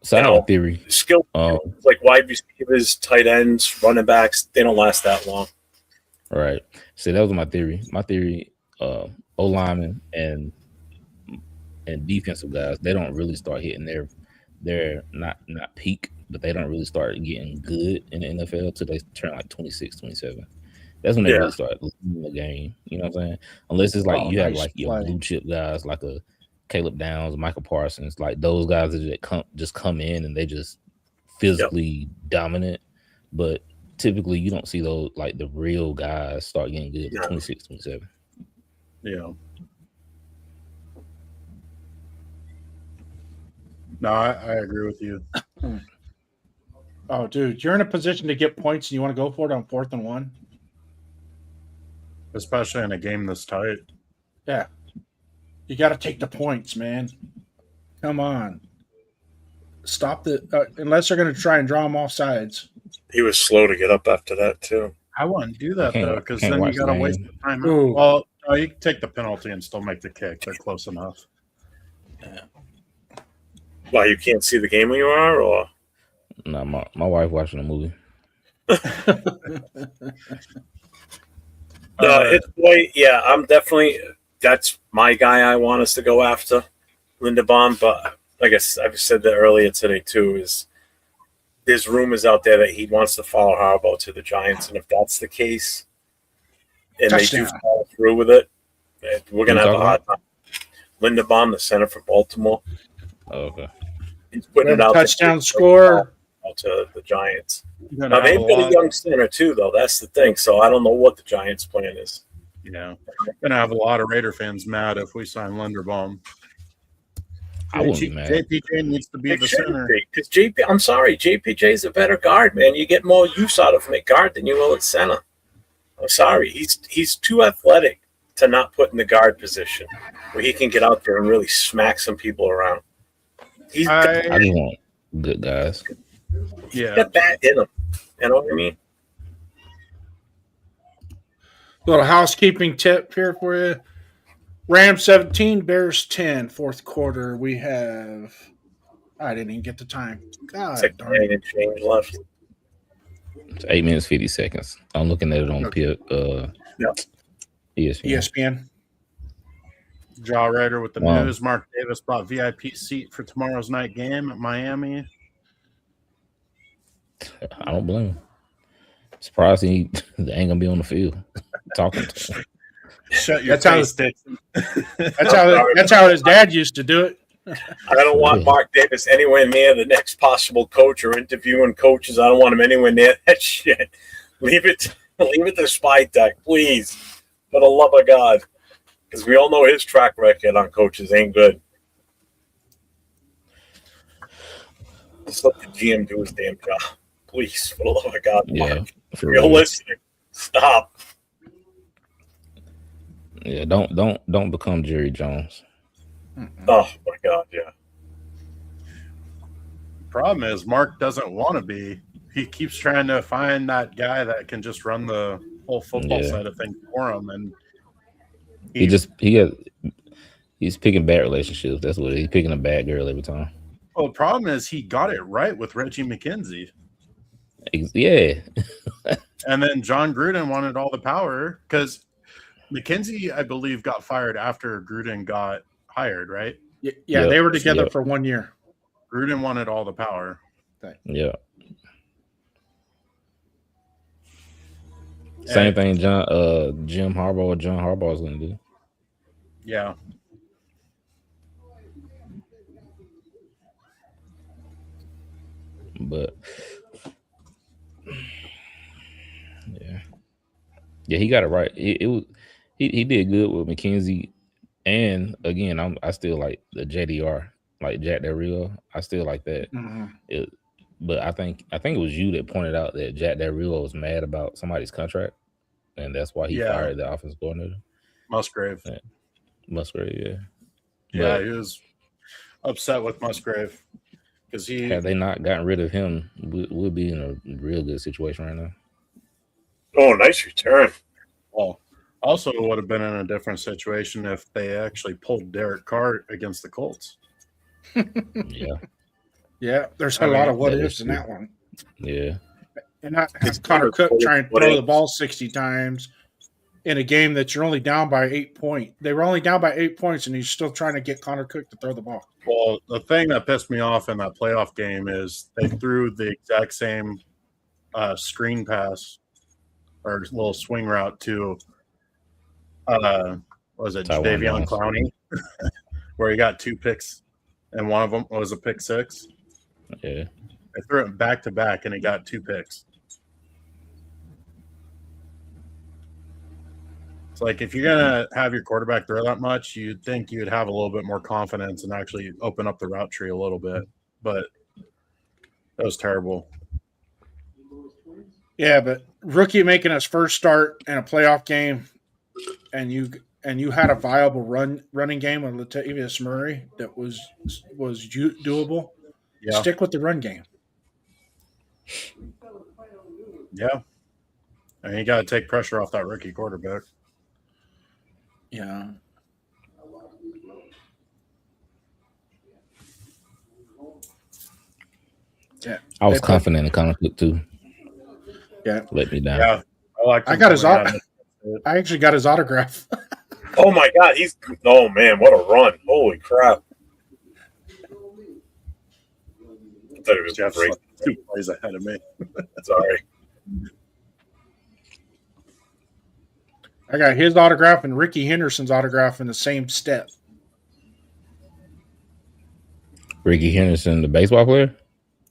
So I have a theory. Skill like wide receivers, tight ends, running backs, they don't last that long. Right. See, that was my theory. My theory, O-linemen and defensive guys, they don't really start hitting their not peak, but they don't really start getting good in the NFL till they turn like 26, 27. That's when they really start losing the game. You know what I'm saying? Unless it's like have like your blue chip guys like a Caleb Downs, Michael Parsons, like those guys that just come in and they just physically dominant. But typically you don't see those like the real guys start getting good at 26, 27. Yeah. No, I agree with you. Oh, dude, you're in a position to get points and you want to go for it on 4th and 1? Especially in a game this tight. Yeah. You got to take the points, man. Come on. Stop unless they're going to try and draw them off sides. He was slow to get up after that, too. I wouldn't do that, though, because then you got to waste the time. Ooh. Well, no, you can take the penalty and still make the kick. They're close enough. Yeah. Why, you can't see the game when you are, or? No, my wife watching the movie. His boy, I'm definitely, that's my guy I want us to go after. Linderbaum, but like I've said that earlier today too, is there's rumors out there that he wants to follow Harbaugh to the Giants, and if that's the case, and they do follow through with it, we're going to have a hard time. Linderbaum, the center for Baltimore. Oh, okay. He's putting it out touchdown score to the Giants. Now, they've got a young center, too, though. That's the thing. So I don't know what the Giants' plan is. Yeah. Going to have a lot of Raider fans mad if we sign Linderbaum. I wouldn't be mad. JPJ needs to be the center. Because I'm sorry, JPJ's a better guard, man. You get more use out of him at guard than you will at center. I'm sorry. He's too athletic to not put in the guard position where he can get out there and really smack some people around. I just want good guys. He's got that in him. You know what I mean? Little housekeeping tip here for you. Rams 17, Bears 10, fourth quarter. We have I didn't even get the time. God darn it. Change left. It's 8 minutes 50 seconds. I'm looking at it on ESPN. Jaw Rider with the news. Mark Davis bought VIP seat for tomorrow's night game at Miami. I don't blame him. Surprised they ain't gonna be on the field talking to him. Shut your face, Dixon. That's how his dad used to do it. I don't want Mark Davis anywhere near the next possible coach or interviewing coaches. I don't want him anywhere near that shit. Leave it to Spy Tech, please. For the love of God. Because we all know his track record on coaches ain't good. Just let the GM do his damn job. Please, for the love of God, Mark. Yeah, if you're listening, stop. Yeah, don't become Jerry Jones. Oh my God, yeah. Problem is, Mark doesn't want to be. He keeps trying to find that guy that can just run the whole football side of things for him, and he's picking bad relationships. That's what he's picking a bad girl every time. Well, the problem is he got it right with Reggie McKenzie. Yeah, and then John Gruden wanted all the power because McKenzie, I believe, got fired after Gruden got hired, right? Yeah, they were together for 1 year. Gruden wanted all the power. Yeah. Same thing Jim Harbaugh or John Harbaugh is going to do. Yeah. But yeah, he got it right. He did good with McKenzie, and again, I still like the JDR, like Jack Del Rio. I still like that. Mm-hmm. But I think it was you that pointed out that Jack Del Rio was mad about somebody's contract, and that's why he fired the offensive coordinator. Musgrave. Musgrave, yeah, he was upset with Musgrave because had they not gotten rid of him, we'll be in a real good situation right now. Oh, nice return. Well, also would have been in a different situation if they actually pulled Derek Carr against the Colts. Yeah, there's a lot of what ifs in that one. Yeah. And not have Connor Cook trying to throw the ball 60 times in a game that you're only down by 8 points. They were only down by 8 points, and he's still trying to get Connor Cook to throw the ball. Well, the thing that pissed me off in that playoff game is they threw the exact same screen pass or little swing route to Jadeveon Clowney, where he got 2 picks, and one of them was a pick 6. Yeah, I threw it back to back, and he got 2 picks. It's like if you're gonna have your quarterback throw that much, you'd think you'd have a little bit more confidence and actually open up the route tree a little bit. But that was terrible. Yeah, but rookie making his first start in a playoff game, and you had a viable running game with Latavius Murray that was doable. Yeah. Stick with the run game. Yeah. And you got to take pressure off that rookie quarterback. Yeah. Yeah. I was confident in Connor Cook too. Yeah. Let me down. Yeah. I got his I actually got his autograph. Oh my God, oh man, what a run. Holy crap. thought it was Jeff's great. like 2 plays ahead of me. Sorry. I got his autograph and Ricky Henderson's autograph in the same step. Ricky Henderson, the baseball player.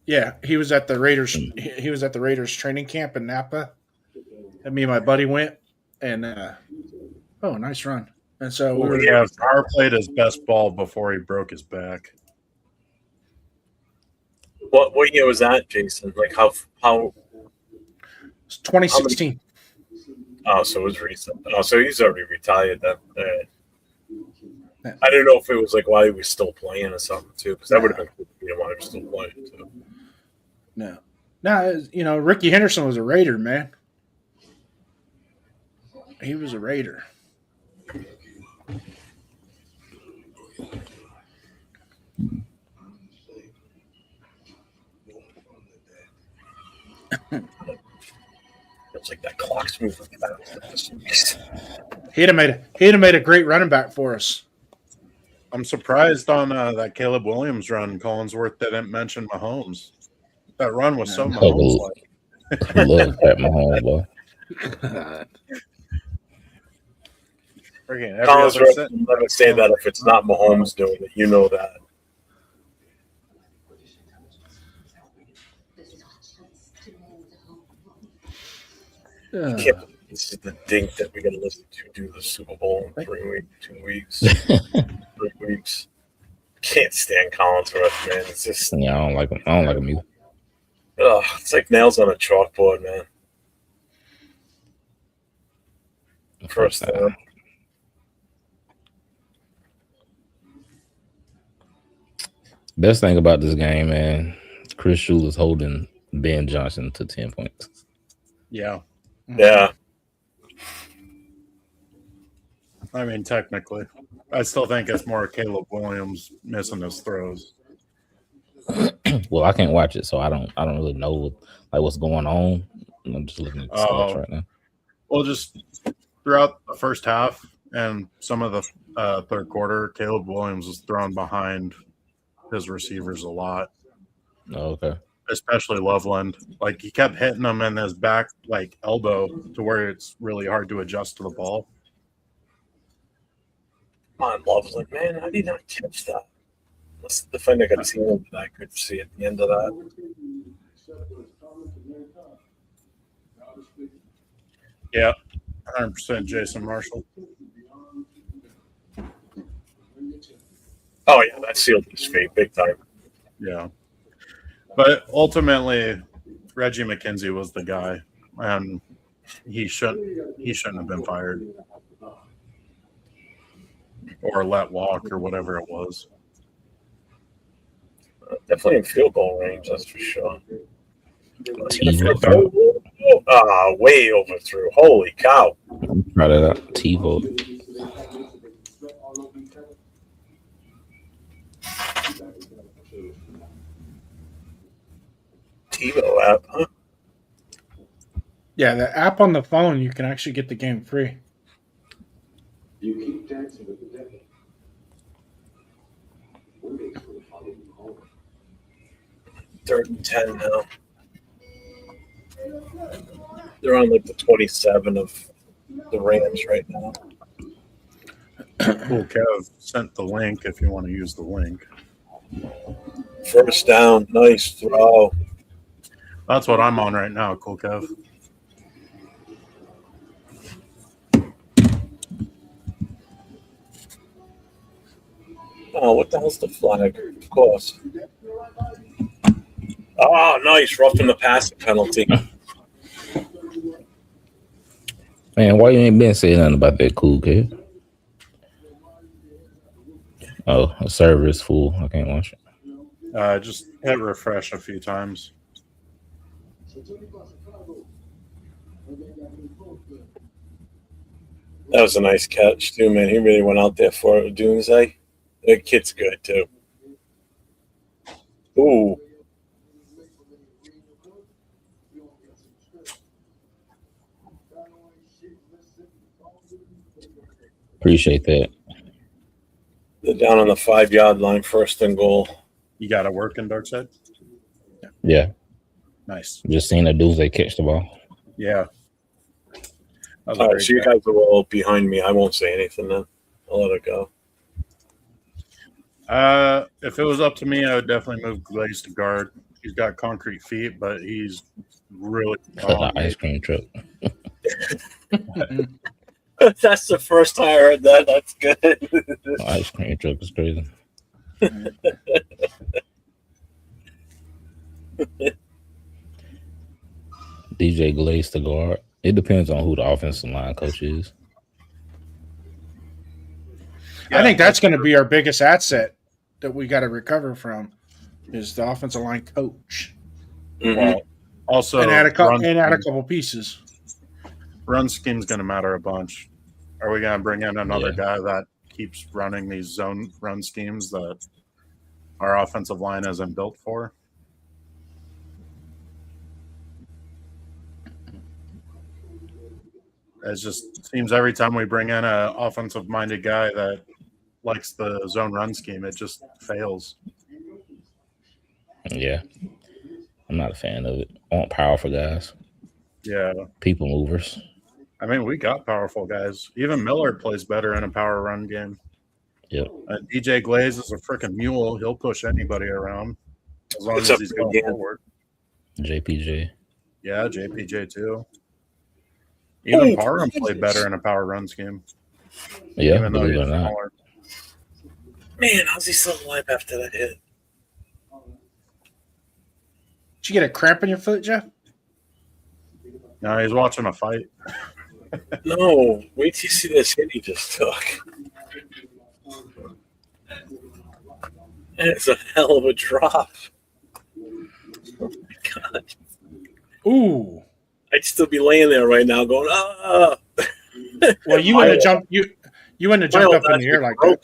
Yeah, he was at the Raiders. He was at the Raiders training camp in Napa, and me and my buddy went. And oh, nice run! And so we were. Yeah, Carr played his best ball before he broke his back. What year was that, Jason? Like how? It's 2016. Oh, so it was recent. Oh, so he's already retired. Then I didn't know if it was like while he was still playing or something too, because that would have been cool if he didn't want to still playing too. No, you know, Ricky Henderson was a Raider, man. He was a Raider. It's like that clock's moving fast. He'd have made a great running back for us. I'm surprised on that Caleb Williams run. Collinsworth didn't mention Mahomes. That run was so Mahomes-like. I love Pat Mahomes, boy. Freaking every Collins other set- will never say that if it's not Mahomes doing it. You know that. I can't believe this is the dink that we're going to listen to do the Super Bowl in 3 weeks, 2 weeks, 3 weeks. Can't stand Collinsworth, man. It's just Yeah, I don't like him. I don't like him either. it's like nails on a chalkboard, man. First down. Best thing about this game, man, Chris Schuler's holding Ben Johnson to 10 points. Yeah. Yeah. I mean, technically. I still think it's more Caleb Williams missing his throws. Well, I can't watch it, so I don't really know what's going on. I'm just looking at the stats right now. Well, just throughout the first half and some of the third quarter, Caleb Williams was thrown behind his receivers a lot. Oh, okay. Especially Loveland. Like, he kept hitting him in his back, like, elbow to where it's really hard to adjust to the ball. Come on, Loveland, man. How did he not catch that? Let's defend a good team that I could see at the end of that. Yeah, 100% Jason Marshall. Oh, yeah, that sealed his fate big time. Yeah. But ultimately, Reggie McKenzie was the guy, and he shouldn't have been fired or let walk or whatever it was. Definitely in field goal range, that's for sure. TiVo. Way overthrew. Holy cow. Try that out. TiVo. TiVo app, huh? Yeah, the app on the phone, you can actually get the game free. You keep dancing with the devil. One day it's going to follow you home. 3rd and 10 now. They're on like the 27 of the Rams right now. Cool Kev sent the link if you want to use the link. First down, nice throw. That's what I'm on right now, Cool Kev. Oh, what the hell's the flag? Of course. Oh, nice. Roughing the passing penalty. Man, why you ain't been saying nothing about that, Cool kid? Oh, a server is full. I can't watch it. Just hit refresh a few times. That was a nice catch, too, man. He really went out there for it. Doomsday. The kid's good, too. Ooh. Appreciate that. They're down on the 5-yard line, 1st and goal. You got it working, Darkside? Yeah, Nice. just seeing the dudes they catch the ball. Yeah. That was a All right, great so you catch. guys are all behind me. I won't say anything then. I'll let it go. If it was up to me, I would definitely move Glaze to guard. He's got concrete feet, but he's really The ice cream truck. That's the first time I heard that. That's good. The ice cream truck is crazy. DJ Glaze to guard. It depends on who the offensive line coach is. I think that's going to be our biggest asset that we got to recover from is the offensive line coach. well. Also, And add a couple pieces. run scheme's going to matter a bunch. Are we going to bring in another Yeah. guy that keeps running these zone run schemes that our offensive line isn't built for? It just seems every time we bring in an offensive-minded guy that likes the zone run scheme, it just fails. Yeah. I'm not a fan of it. I want powerful guys, Yeah. people movers. I mean, we got powerful guys. Even Millard plays better in a power run game. Yep. DJ Glaze is a freaking mule. He'll push anybody around as long What's as up he's going again? forward. JPJ. Yeah, JPJ too. Even Oh, Parham Jesus. played better in a power run scheme. Yeah, Even though believe it he's or not. smaller. Man, how's he still alive after that hit? Did you get a cramp in your foot, Jeff? No, he's watching a fight. No, wait till you see this hit he just took. It's a hell of a drop. Oh my god. Ooh. I'd still be laying there right now going, ah. Well, you wouldn't have jumped. You wouldn't have jumped up in the air like that.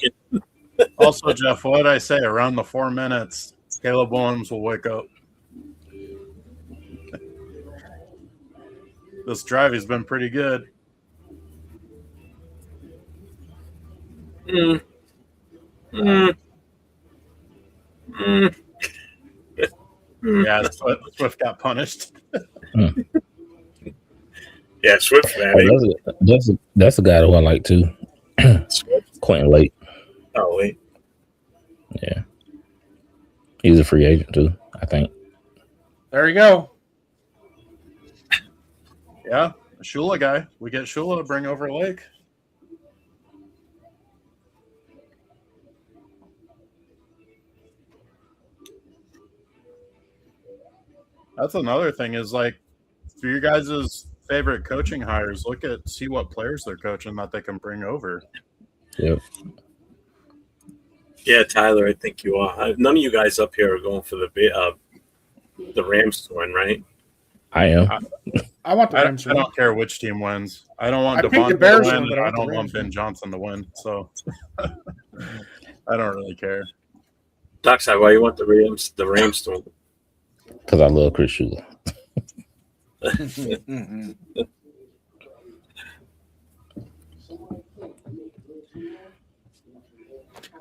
broken. Also, Jeff, what did I say? Around the 4 minutes, Caleb Williams will wake up. This drive has been pretty good. Mm. Mm. Mm. Yeah, Swift got punished. Yeah, Swift, man. Oh, that's a guy who I like too. Swift. Quentin Lake. Oh, wait. Yeah. He's a free agent too, I think. There you go. Yeah, a Shula guy. We get Shula to bring over Lake. That's another thing is like for your guys' favorite coaching hires, see what players they're coaching that they can bring over. Yep. Yeah, Tyler, I think you are. None of you guys up here are going for the Rams to win, right? I am. I want the I Rams to win. don't care which team wins. I don't want I picked the Devontae to Bears win, one, and but I I want the don't want Rams Ben one. Johnson to win. So I don't really care. Dockside, why you want the Rams to win? Because I love Chris Shula. Mhm.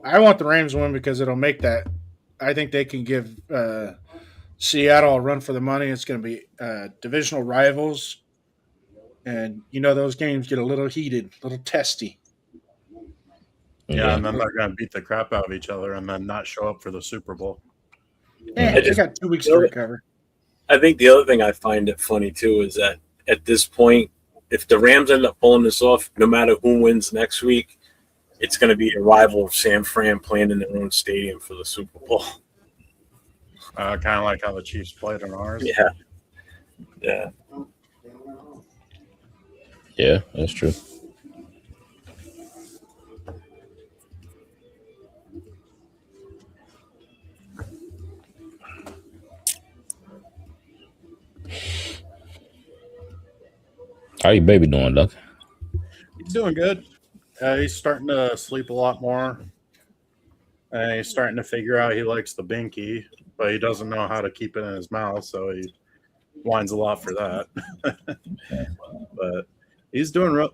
I want the Rams to win because it'll make that. I think they can give Seattle a run for the money. It's going to be divisional rivals, and those games get a little heated, a little testy. Yeah, and then they're going to beat the crap out of each other and then not show up for the Super Bowl. Yeah, they got 2 weeks to recover. I think the other thing I find it funny too is that at this point, if the Rams end up pulling this off, no matter who wins next week, it's going to be a rival of San Fran playing in their own stadium for the Super Bowl. Kind of like how the Chiefs played in ours. Yeah. Yeah. Yeah, that's true. How your baby doing, Doc? He's doing good. He's starting to sleep a lot more. And he's starting to figure out he likes the binky, but he doesn't know how to keep it in his mouth, so he whines a lot for that. But he's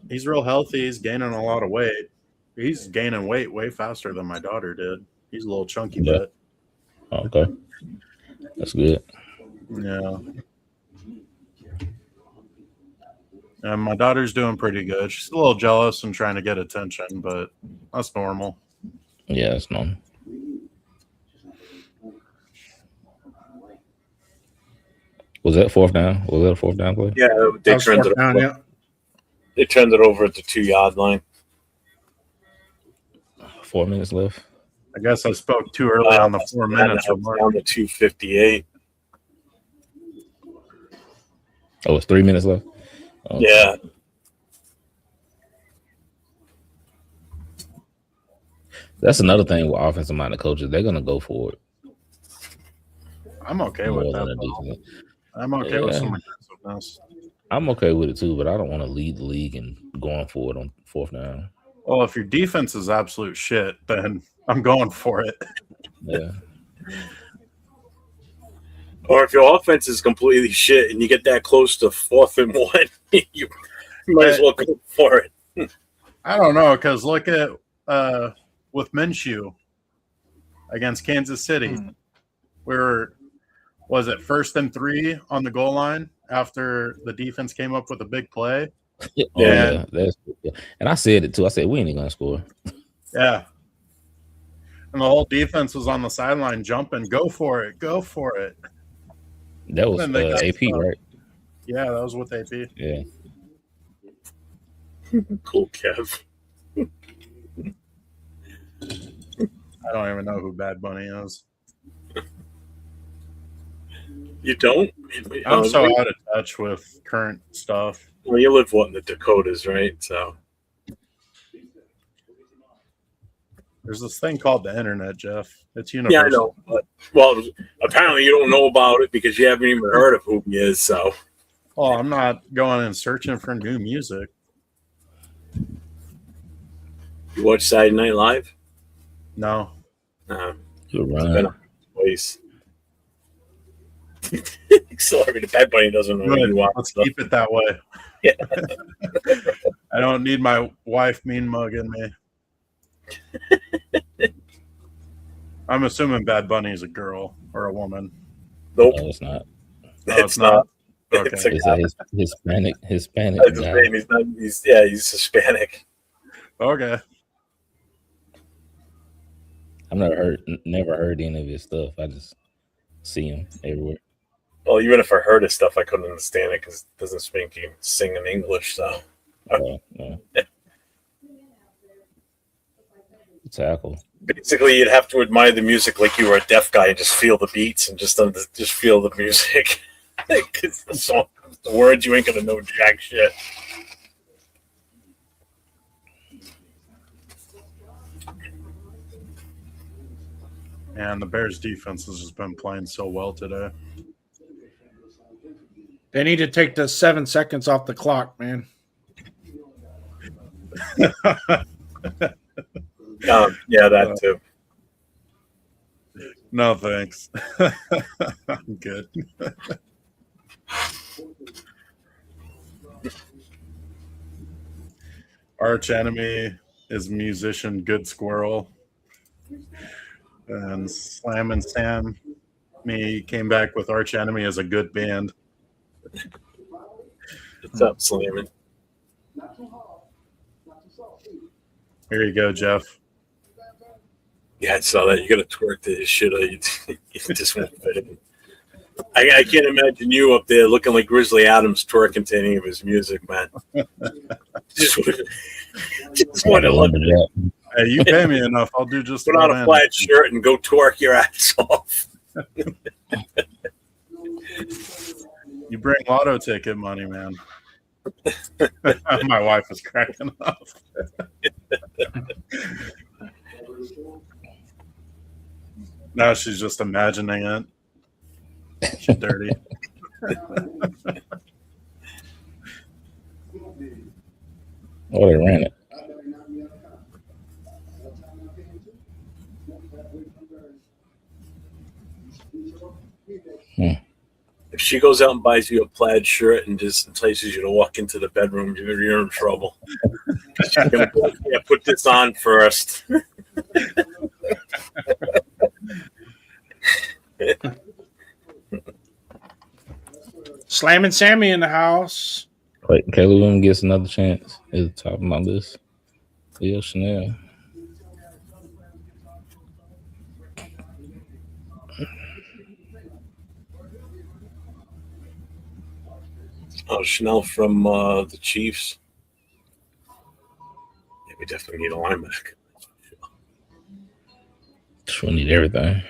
he's real healthy. He's gaining a lot of weight. He's gaining weight way faster than my daughter did. He's a little chunky Yeah. bit. Okay. That's good. Yeah. And my daughter's doing pretty good. She's a little jealous and trying to get attention, but that's normal. Yeah, that's normal. Was that fourth down? Was that a fourth down play? Yeah, That they was turned fourth it down, over. yeah. They turned it over at the 2-yard line. 4 minutes left. I guess I spoke too early on the 4 minutes Down remark. to 2:58. Oh, it's 3 minutes left. Okay. Yeah. That's another thing with offensive minded coaches. They're gonna go for it. I'm okay more with than that. a though. defense. I'm okay with Yeah. some aggressiveness. I'm okay with it too, but I don't want to lead the league and going for it on fourth down. Well, if your defense is absolute shit, then I'm going for it. Yeah. Or if your offense is completely shit and you get that close to 4th and 1, you might as well go for it. I don't know, because look at with Minshew against Kansas City. Was it 1st and 3 on the goal line after the defense came up with a big play? Yeah. And I said it too. I said we ain't even gonna score. Yeah. And the whole defense was on the sideline jumping, go for it, go for it. That was And they got AP, stuck. right? Yeah, that was with AP. Yeah. Cool, Kev. I don't even know who Bad Bunny is. You don't? I'm so out of touch with current stuff. Well, you live, in the Dakotas, right? So There's this thing called the internet, Jeff. It's yeah, universal. I know. But, well, apparently you don't know about it because you haven't even heard of who he is. So Oh, I'm not going and searching for new music. you watch Saturday Night Live? No. Good It's been run. a place. Sorry, the Bad Bunny doesn't know who Good. you are. Let's keep it that way. Yeah. I don't need my wife mean mugging me. I'm assuming Bad Bunny is a girl or a woman. Nope, No, it's not. No, it's not. Okay. It's a It's guy. a Hispanic That's his guy. name. He's Hispanic. Okay. I've never heard any of his stuff. I just see him everywhere. Well, even if I heard his stuff, I couldn't understand it because it doesn't sing in English. So No. Tackle. basically, you'd have to admire the music like you were a deaf guy and just feel the beats and just feel the music. It's the song, the words you ain't gonna know jack shit. And the Bears defense has just been playing so well today. They need to take the 7 seconds off the clock, man. Yeah, that too. No, thanks. I'm good. Arch enemy is musician Good Squirrel. And Slam and Sam me came back with Arch Enemy as a good band. What's up, Slamming? Here you go, Jeff. Yeah, I saw that. You got to twerk this shit. You just won't fit in. I can't imagine you up there looking like Grizzly Adams twerking to any of his music, man. just want to look at it. Hey, you pay me enough. I'll do just Put on about a plaid shirt and go twerk your ass off. You bring lotto ticket money, man. My wife is cracking up. Now she's just imagining it. She's dirty. Oh, they ran it. If she goes out and buys you a plaid shirt and just entices you to walk into the bedroom, you're in trouble. She's gonna go, yeah, put this on first. Slamming Sammy in the house. Wait, Caleb Williams gets another chance. Is top of my list. Leo Chanel. Oh, Chanel from the Chiefs. Yeah, we definitely need a linebacker. We need everything.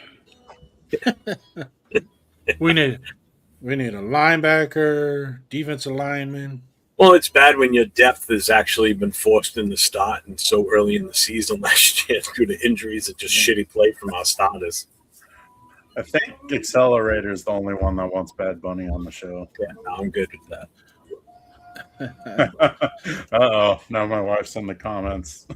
We need a linebacker, defensive lineman. Well, it's bad when your depth has actually been forced in the start and so early in the season last year due to injuries and just shitty play from our starters. I think Accelerator is the only one that wants Bad Bunny on the show. Yeah, I'm good with that. Uh-oh. Now my wife's in the comments.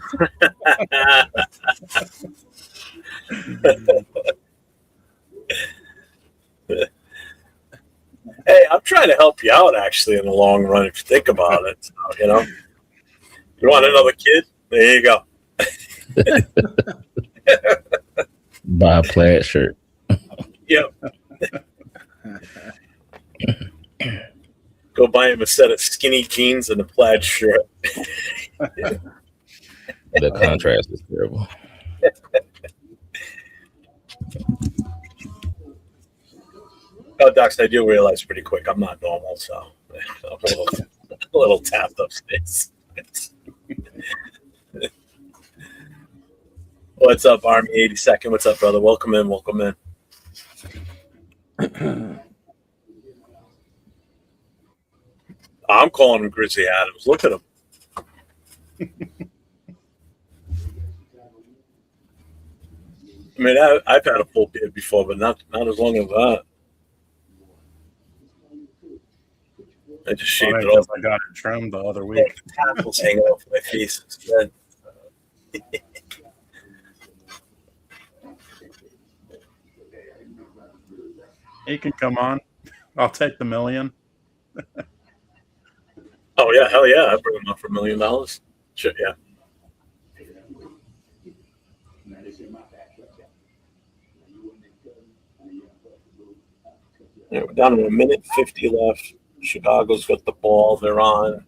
Hey, I'm trying to help you out, actually, in the long run, if you think about it. So, you know, you want another kid? There you go. Buy a plaid shirt. Yep. Go buy him a set of skinny jeans and a plaid shirt. The contrast is terrible. Oh, Docs, I do realize pretty quick I'm not normal, so I'm a little tapped upstairs. What's up, Army 82nd? What's up, brother? Welcome in. Welcome in. I'm calling him Grizzly Adams. Look at him. I mean, I've had a full beard before, but not as long as that. I just shaved it off. I got it trimmed the other week. The tassels hanging off my face instead. He can come on. I'll take the $1 million. Oh yeah, hell yeah! I bring him up for $1 million. Sure, yeah. Yeah, we're down to a minute 50 left. Chicago's got the ball. They're on.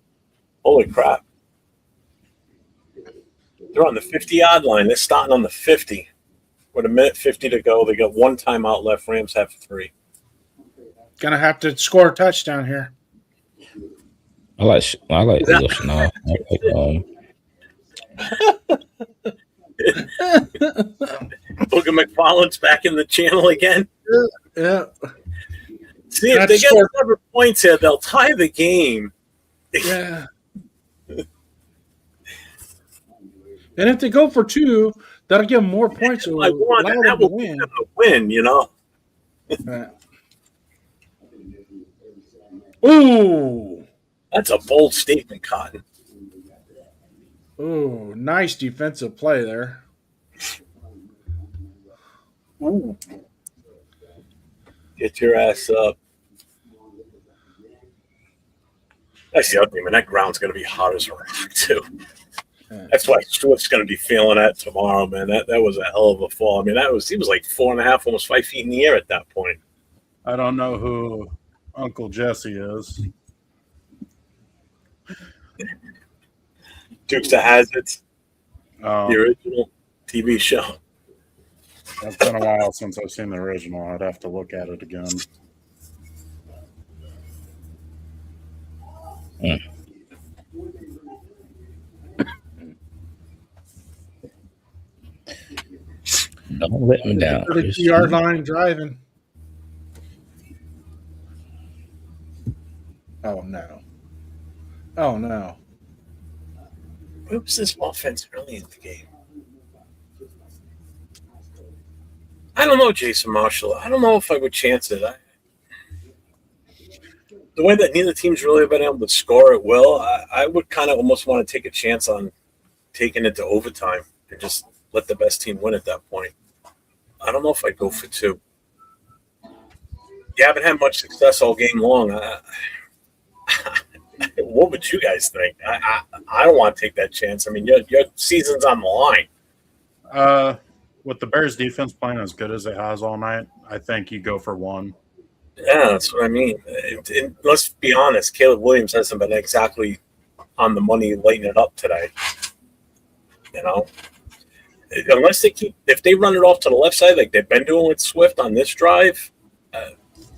Holy crap! They're on the 50-yard line. They're starting on the 50. With a minute 50 to go, they got one timeout left. Rams have 3. Gonna have to score a touchdown here. I like Leo Chanel. Booger McFarland's back in the channel again. Yeah. See, if they get 7 points here, they'll tie the game. Yeah. And if they go for 2, that'll give them more points. That will win. Them to win, you know. Ooh. That's a bold statement, Cotton. Ooh, nice defensive play there. Ooh. Get your ass up. That's the other thing, man. That ground's going to be hot as a rock, too. That's why Stewart's going to be feeling that tomorrow, man. That was a hell of a fall. I mean, he was like 4.5, almost 5 feet in the air at that point. I don't know who Uncle Jesse is. Dukes of Hazzards, the Um, original TV show. It's been a while since I've seen the original. I'd have to look at it again. Don't let me down. 30-yard line driving. Oh, no. Oh, no. Where was this offense early in the game? I don't know, Jason Marshall. I don't know if I would chance it. The way that neither team's really been able to score at will, I would kind of almost want to take a chance on taking it to overtime and just let the best team win at that point. I don't know if I'd go for 2. You haven't had much success all game long. What would you guys think? I don't want to take that chance. I mean, your season's on the line. With the Bears defense playing as good as it has all night, I think you go for 1. Yeah, that's what I mean. Let's be honest, Caleb Williams hasn't been exactly on the money lighting it up today. You know, unless if they run it off to the left side like they've been doing with Swift on this drive,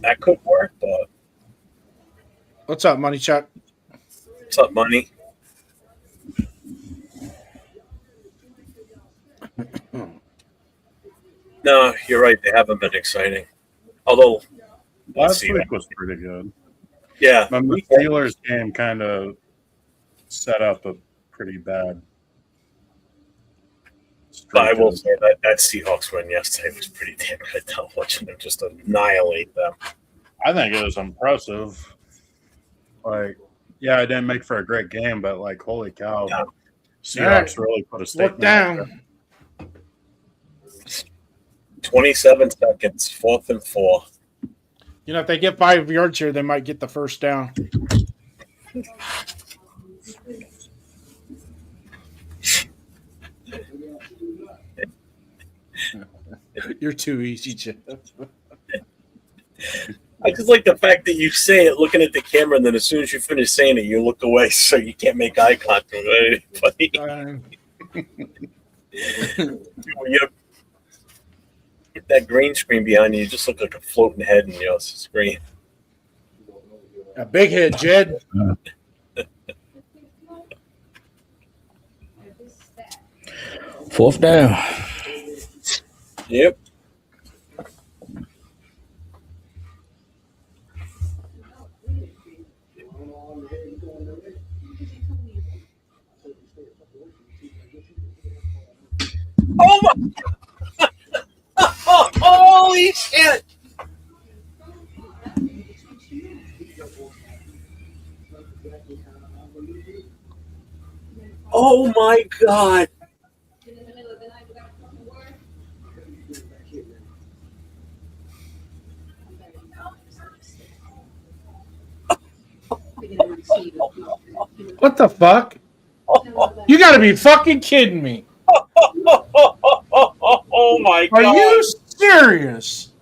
that could work. But What's up, Money Chuck? what's up, money? No, you're right. They haven't been exciting. Although Last week was pretty good. Yeah, the Steelers game kind of set up a pretty bad. But I will say that Seahawks win yesterday was pretty damn good. Watching them just annihilate them. I think it was impressive. Like, yeah, I didn't make for a great game, but like, holy cow, yeah. Seahawks really put a statement. Look down. 27 seconds, 4th and 4. You know, if they get 5 yards here, they might get the first down. You're too easy, Jeff. I just like the fact that you say it looking at the camera, and then as soon as you finish saying it, you look away so you can't make eye contact with anybody. You get that green screen behind you, you just look like a floating head in your screen. A big head, Jed. Fourth down. Yep. Oh my! Holy shit! Oh my god! What the fuck? You gotta be fucking kidding me. Oh my god. Are you serious?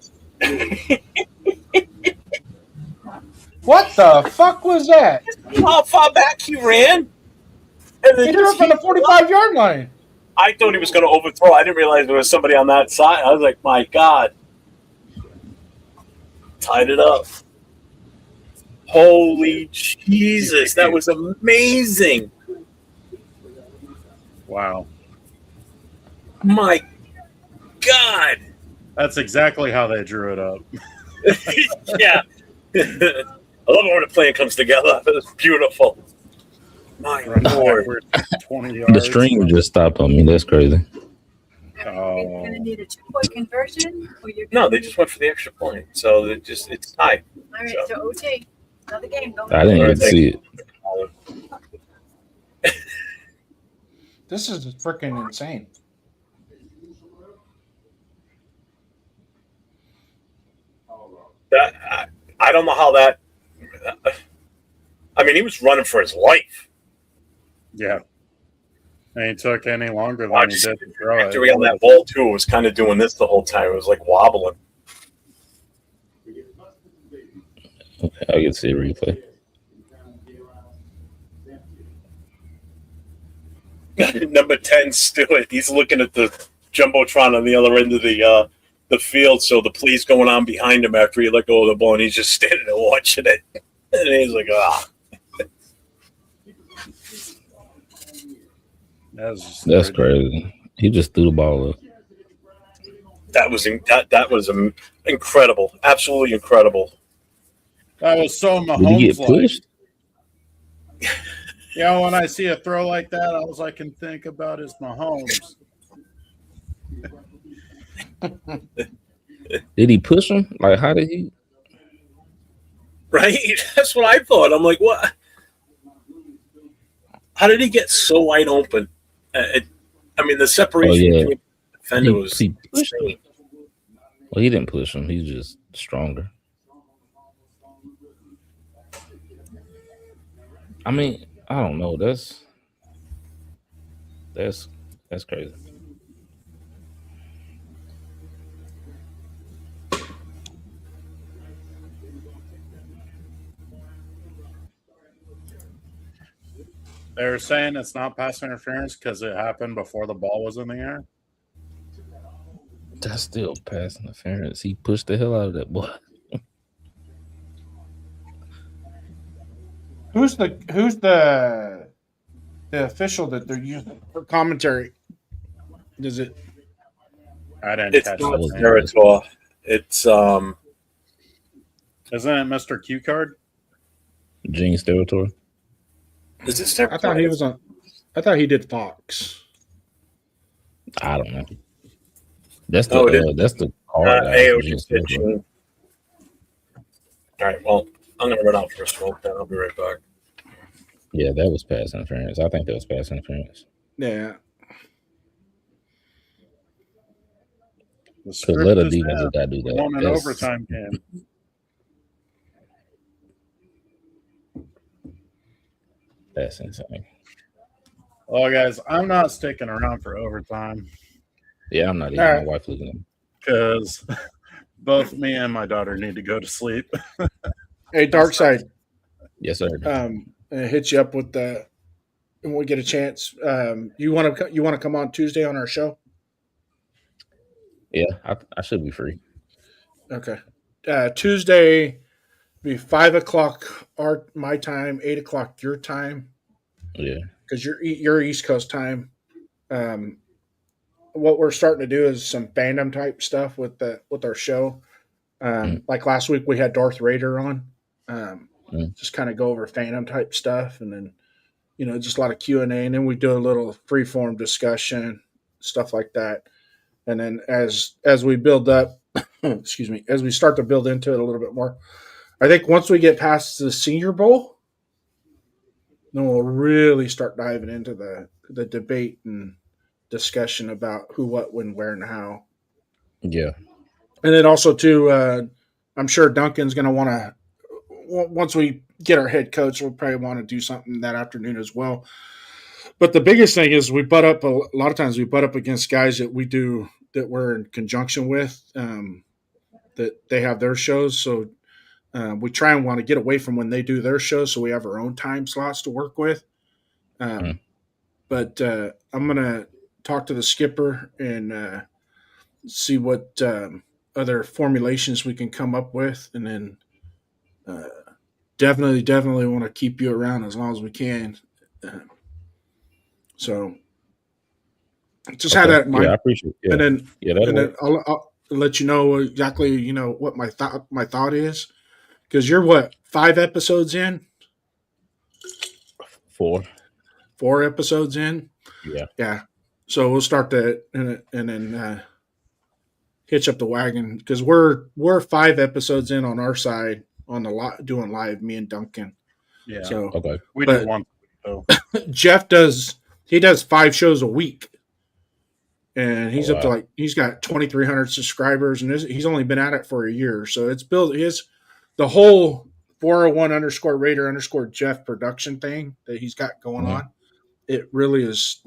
What the fuck was that? How far back he ran? And he threw up on the 45-yard line. I thought he was going to overthrow. I didn't realize there was somebody on that side. I was like, my God. Tied it up. Holy Jesus. That was amazing. Wow. My God. That's exactly how they drew it up. Yeah. I love it when a plan comes together. It's beautiful. My Lord. 20 yards. The stream just stopped on me. That's crazy. You're going to need a 2-point conversion? Or you're No, they just went for the extra point. So it's tied. All right, so OT. Another game. I didn't even see it. This is freaking insane. I don't know how that. I mean, he was running for his life. Yeah. And he took any longer than he did to throw it. After we got that ball, too, it was kind of doing this the whole time. It was like wobbling. Okay, I can see a replay. Number 10, Stewart. He's looking at the Jumbotron on the other end of the field. So the play's going on behind him after he let go of the ball, and he's just standing there watching it. And he's like, ah. That's crazy. He just threw the ball up. That was incredible. Absolutely incredible. That was so Mahomes. Did he get pushed? Yeah, when I see a throw like that, all I can think about is Mahomes. Did he push him? Like, how did he? Right? That's what I thought. I'm like, what? How did he get so wide open? I mean, the separation between the defender was he pushed insane. him. Well, he didn't push him. He's just stronger. I mean, I don't know. That's crazy. They're saying it's not pass interference because it happened before the ball was in the air. That's still pass interference. He pushed the hell out of that boy. Who's the official that they're using for commentary? Is it? I didn't It's catch not that. Steratore. It's Isn't it Mr. Q Card? Gene's territory. is it Steratore? I thought he was on. I thought he did Fox. I don't know. That's No, it the isn't. that's the card. AOG pitching. All right. Well, I'm gonna run out for a smoke. Then I'll be right back. Yeah, that was pass interference. I think that was pass interference. Yeah. The Because let a script is defensive guy do We that. won an That's- overtime game. That's insane. Well, guys, I'm not sticking around for overtime Yeah, I'm not even. All My right. wife looking at me. because both me and my daughter need to go to sleep. Hey, Dark Side. Yes, sir. Hit you up with the when we get a chance. You want to come on Tuesday on our show? Yeah, I should be free. Okay. Tuesday be 5:00 my time, 8:00 your time, Yeah. because you're East Coast time. What we're starting to do is some fandom type stuff with our show. Like last week we had Darth Vader on. Just kind of go over fandom type stuff, and then just a lot of Q&A, and then we do a little freeform discussion, stuff like that. And then as we build up, excuse me, as we start to build into it a little bit more, I think once we get past the Senior Bowl, then we'll really start diving into the debate and discussion about who, what, when, where, and how. Yeah. And then also too, I'm sure Duncan's going to want to, once we get our head coach, we'll probably want to do something that afternoon as well. But the biggest thing is we butt up a lot of times. We butt up against guys that we're in conjunction with, that they have their shows. So we try and want to get away from when they do their shows, so we have our own time slots to work with. But I'm gonna talk to the skipper and see what other formulations we can come up with, and then definitely want to keep you around as long as we can. So just have that in mind. Yeah, I appreciate it. Yeah. And then, that'll work. I'll let you know exactly, what my thought is, because you're what, 5 episodes in, 4 episodes in. Yeah. So we'll start that and then hitch up the wagon, because we're 5 episodes in on our side on the doing live, me and Duncan. Yeah. So Okay. We did one. So. Jeff does 5 shows a week. And he's up to he's got 2,300 subscribers, and he's only been at it for a year. So it's built the whole 401_Raider_Jeff production thing that he's got going on. It really is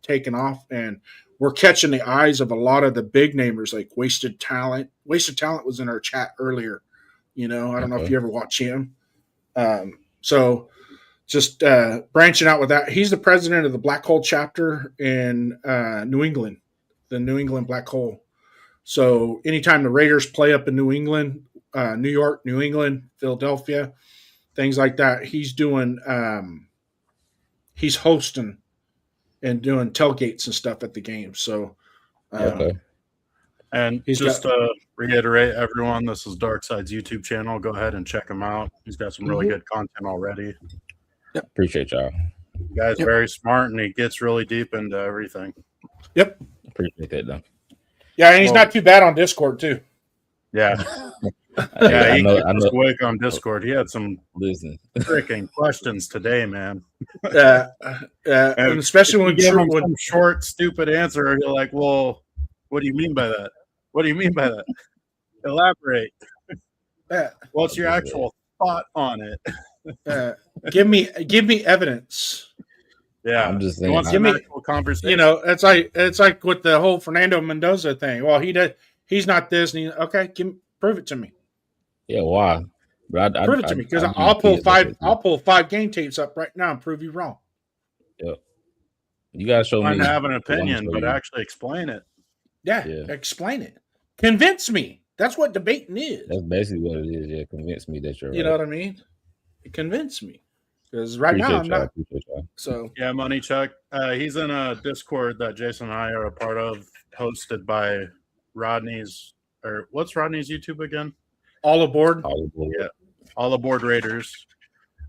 taken off, and we're catching the eyes of a lot of the big namers like Wasted Talent. Wasted Talent was in our chat earlier. I don't know if you ever watch him. So just branching out with that. He's the president of the Black Hole chapter in New England, the New England Black Hole. So anytime the Raiders play up in New England, New York, New England, Philadelphia, things like that, he's doing he's hosting and doing tailgates and stuff at the game. So And just to reiterate, everyone, this is Darkside's YouTube channel. Go ahead and check him out. He's got some really good content already. Appreciate y'all. The guy's very smart, and he gets really deep into everything. Yep. Appreciate that, though. Yeah, and he's not too bad on Discord too. Yeah. I know. Quick on Discord. He had some freaking questions today, man. And especially when you give him some short, stupid answer, you're like, "Well, what do you mean by that? What do you mean by that? Elaborate. What's your actual thought on it?" Give me evidence. Yeah, I'm just saying. Give me actual conversation. It's like with the whole Fernando Mendoza thing. Well, he's not this. And prove it to me. Yeah, why? Prove it to me, because I'll pull 5 game tapes up right now and prove you wrong. Yep. You gotta show Fine me. to have an 'cause I'm gonna opinion, show but you. actually explain it. Yeah, Yeah. explain it. Convince me. That's what debating is. That's basically what it is. Yeah, convince me that you're You right. know what I mean? Convince me. Because right now I'm not. Appreciate y'all. So Yeah, Money Chuck. He's in a Discord that Jason and I are a part of, hosted by Rodney's, or what's Rodney's YouTube again? all aboard. All aboard. Yeah. All Aboard Raiders.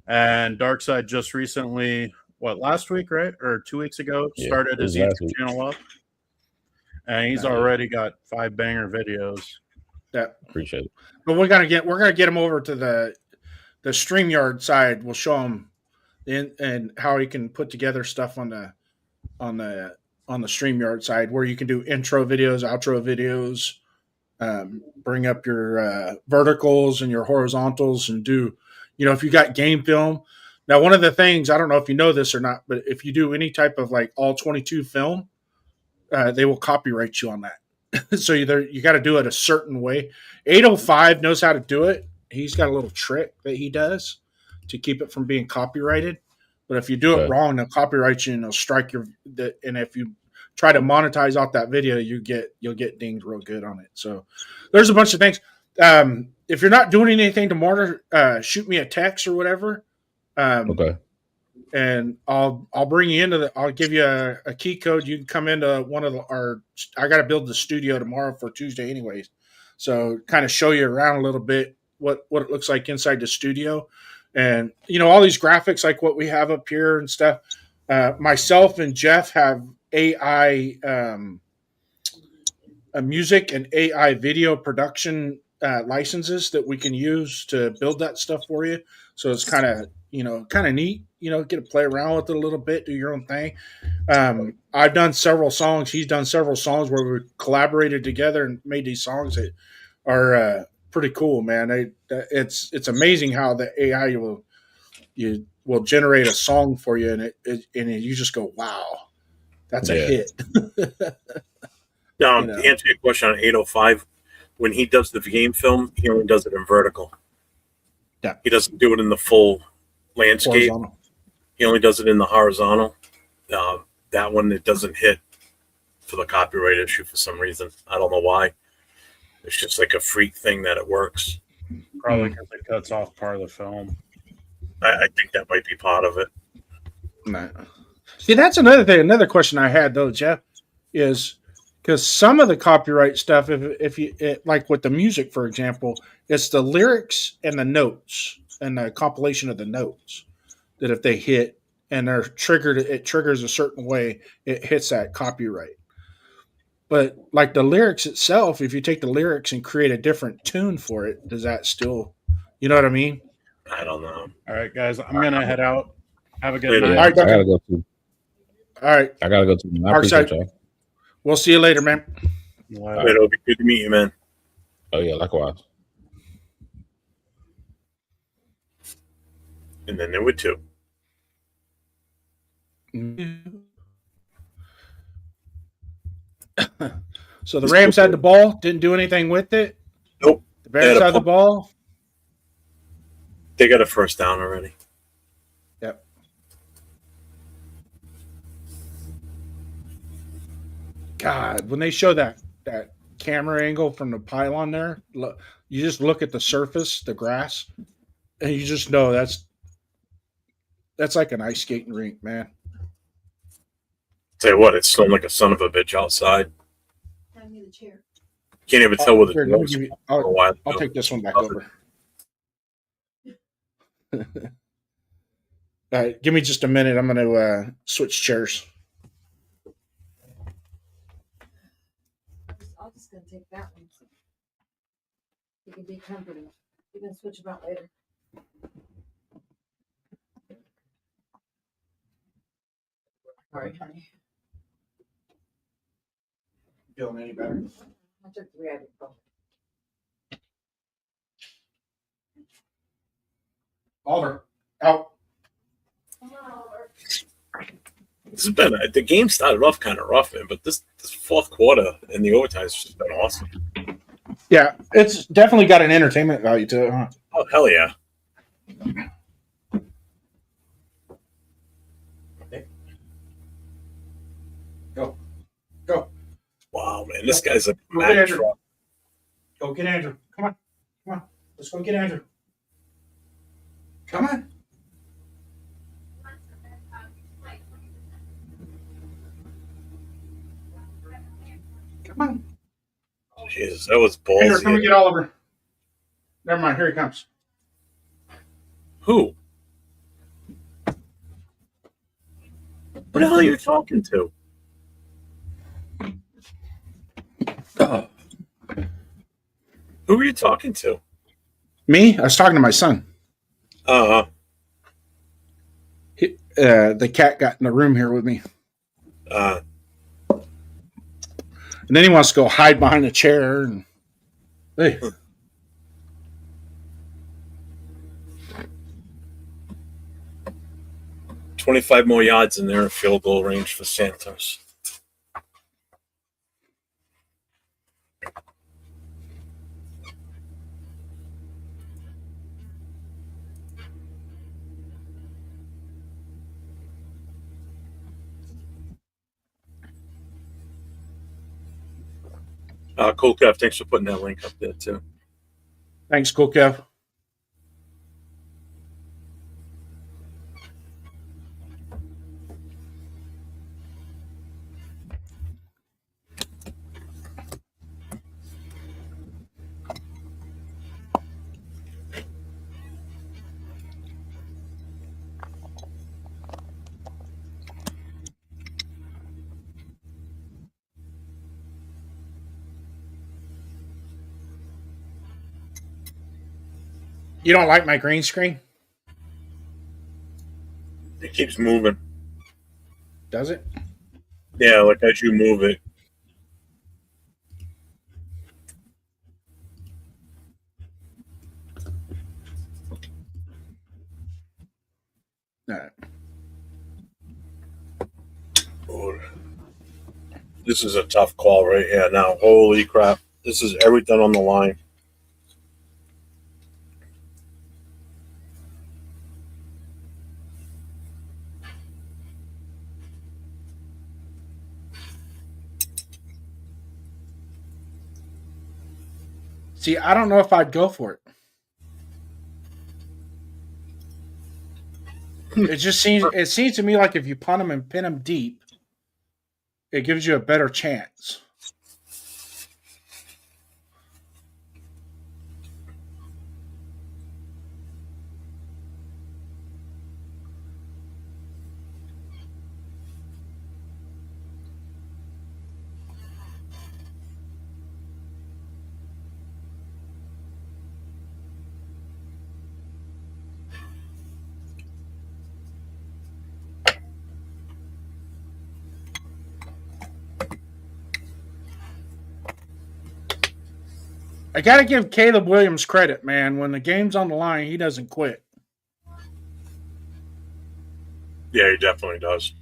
And Darkside just recently, last week, right? Or 2 weeks ago, Yeah, started it was his last YouTube week. channel up. And he's Yeah. already got 5 banger videos. Yeah. Appreciate it. But we're gonna get him over to the StreamYard side. We'll show him and how he can put together stuff on the StreamYard side, where you can do intro videos, outro videos, bring up your verticals and your horizontals, and do, if you got game film. Now, one of the things, I don't know if you know this or not, but if you do any type of like all 22 film, they will copyright you on that. So you got to do it a certain way. 805 knows how to do it. He's got a little trick that he does to keep it from being copyrighted. But if you do it Okay. wrong, they'll copyright you and they'll strike and if you try to monetize off that video, you'll get dinged real good on it. So there's a bunch of things. If you're not doing anything tomorrow, shoot me a text or whatever. Okay. And I'll bring you into I'll give you a key code. You can come into one of I got to build the studio tomorrow for Tuesday anyways. So kind of show you around a little bit what it looks like inside the studio. And, all these graphics like what we have up here and stuff. Myself and Jeff have AI music and AI video production licenses that we can use to build that stuff for you. So it's kind of neat, get to play around with it a little bit, do your own thing. I've done several songs. He's done several songs where we collaborated together and made these songs that are pretty cool, man. It's amazing how the AI will generate a song for you, and you just go, wow, that's a hit. Now, to answer your question on 805, when he does the game film, he only does it in vertical. Yeah. He doesn't do it in the full landscape. Horizontal. He only does it in the horizontal. That one, it doesn't hit for the copyright issue for some reason. I don't know why. It's just like a freak thing that it works. Probably because it cuts off part of the film. I think that might be part of it. No. See, that's another thing. Another question I had though, Jeff, is because some of the copyright stuff, if you like with the music, for example, it's the lyrics and the notes and the compilation of the notes that if they hit and they're triggered, it triggers a certain way, it hits that copyright. But like the lyrics itself, if you take the lyrics and create a different tune for it, does that still, you know what I mean? I don't know. All right, guys, I'm going to head out. Have a good Later. night. All right, I gotta go too. All right. I gotta go too. I Dark appreciate side. y'all. We'll see you later, man. Later. It'll be good to meet you, man. Oh yeah, likewise. And then there were two. So the Rams had the ball, didn't do anything with it. Nope. The Bears had the ball. They got a first down already. Yep. God, when they show that camera angle from the pylon there, look, you just look at the surface, the grass, and you just know that's like an ice skating rink, man. Tell you what, it's snowing like a son of a bitch outside. Hand me the chair. Can't even tell where the Here, let me snow's give you- for a while. I'll take this one back over. All right, give me just a minute. I'm going to switch chairs. I'm just gonna take that one. You can be comfortable. You can switch them out later. All right, honey. Feeling any better? I took 3 ibuprofen. Oliver, out. This has been the game started off kind of rough, man, but this fourth quarter and the overtime has just been awesome. Yeah, it's definitely got an entertainment value to it, huh? Oh hell yeah! Man, this guy's a Go get mad Andrew. truck. Go get Andrew. Come on. Come on. Let's go get Andrew. Come on. Come on. Jesus, that was Andrew, come and ballsy. get Oliver. Never mind. Here he comes. Who? What the hell are you talking to? Who are you talking to? Me? I was talking to my son. Uh-huh. The cat got in the room here with me. Uh, And then he wants to go hide behind a chair. And hey. 25 more yards in there in field goal range for Santos. Cool, Kev. Thanks for putting that link up there, too. Thanks, Cool Kev. You don't like my green screen? It keeps moving. Does it? Yeah, like as you move it. No. Oh, this is a tough call right here now. Holy crap. This is everything on the line. See, I don't know if I'd go for it. It seems to me like if you punt them and pin them deep, it gives you a better chance. I got to give Caleb Williams credit, man. When the game's on the line, he doesn't quit. Yeah, he definitely does.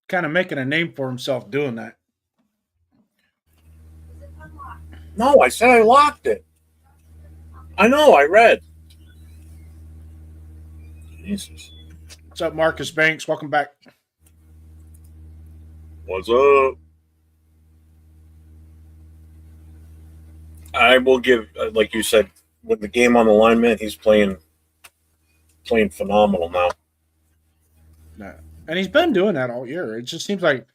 Kind of making a name for himself doing that. No, I said I locked it. I know, I read. Jesus. What's up, Marcus Banks? Welcome back. What's up? I will give, like you said, with the game on the line, man, he's playing phenomenal now. No. And he's been doing that all year. It just seems like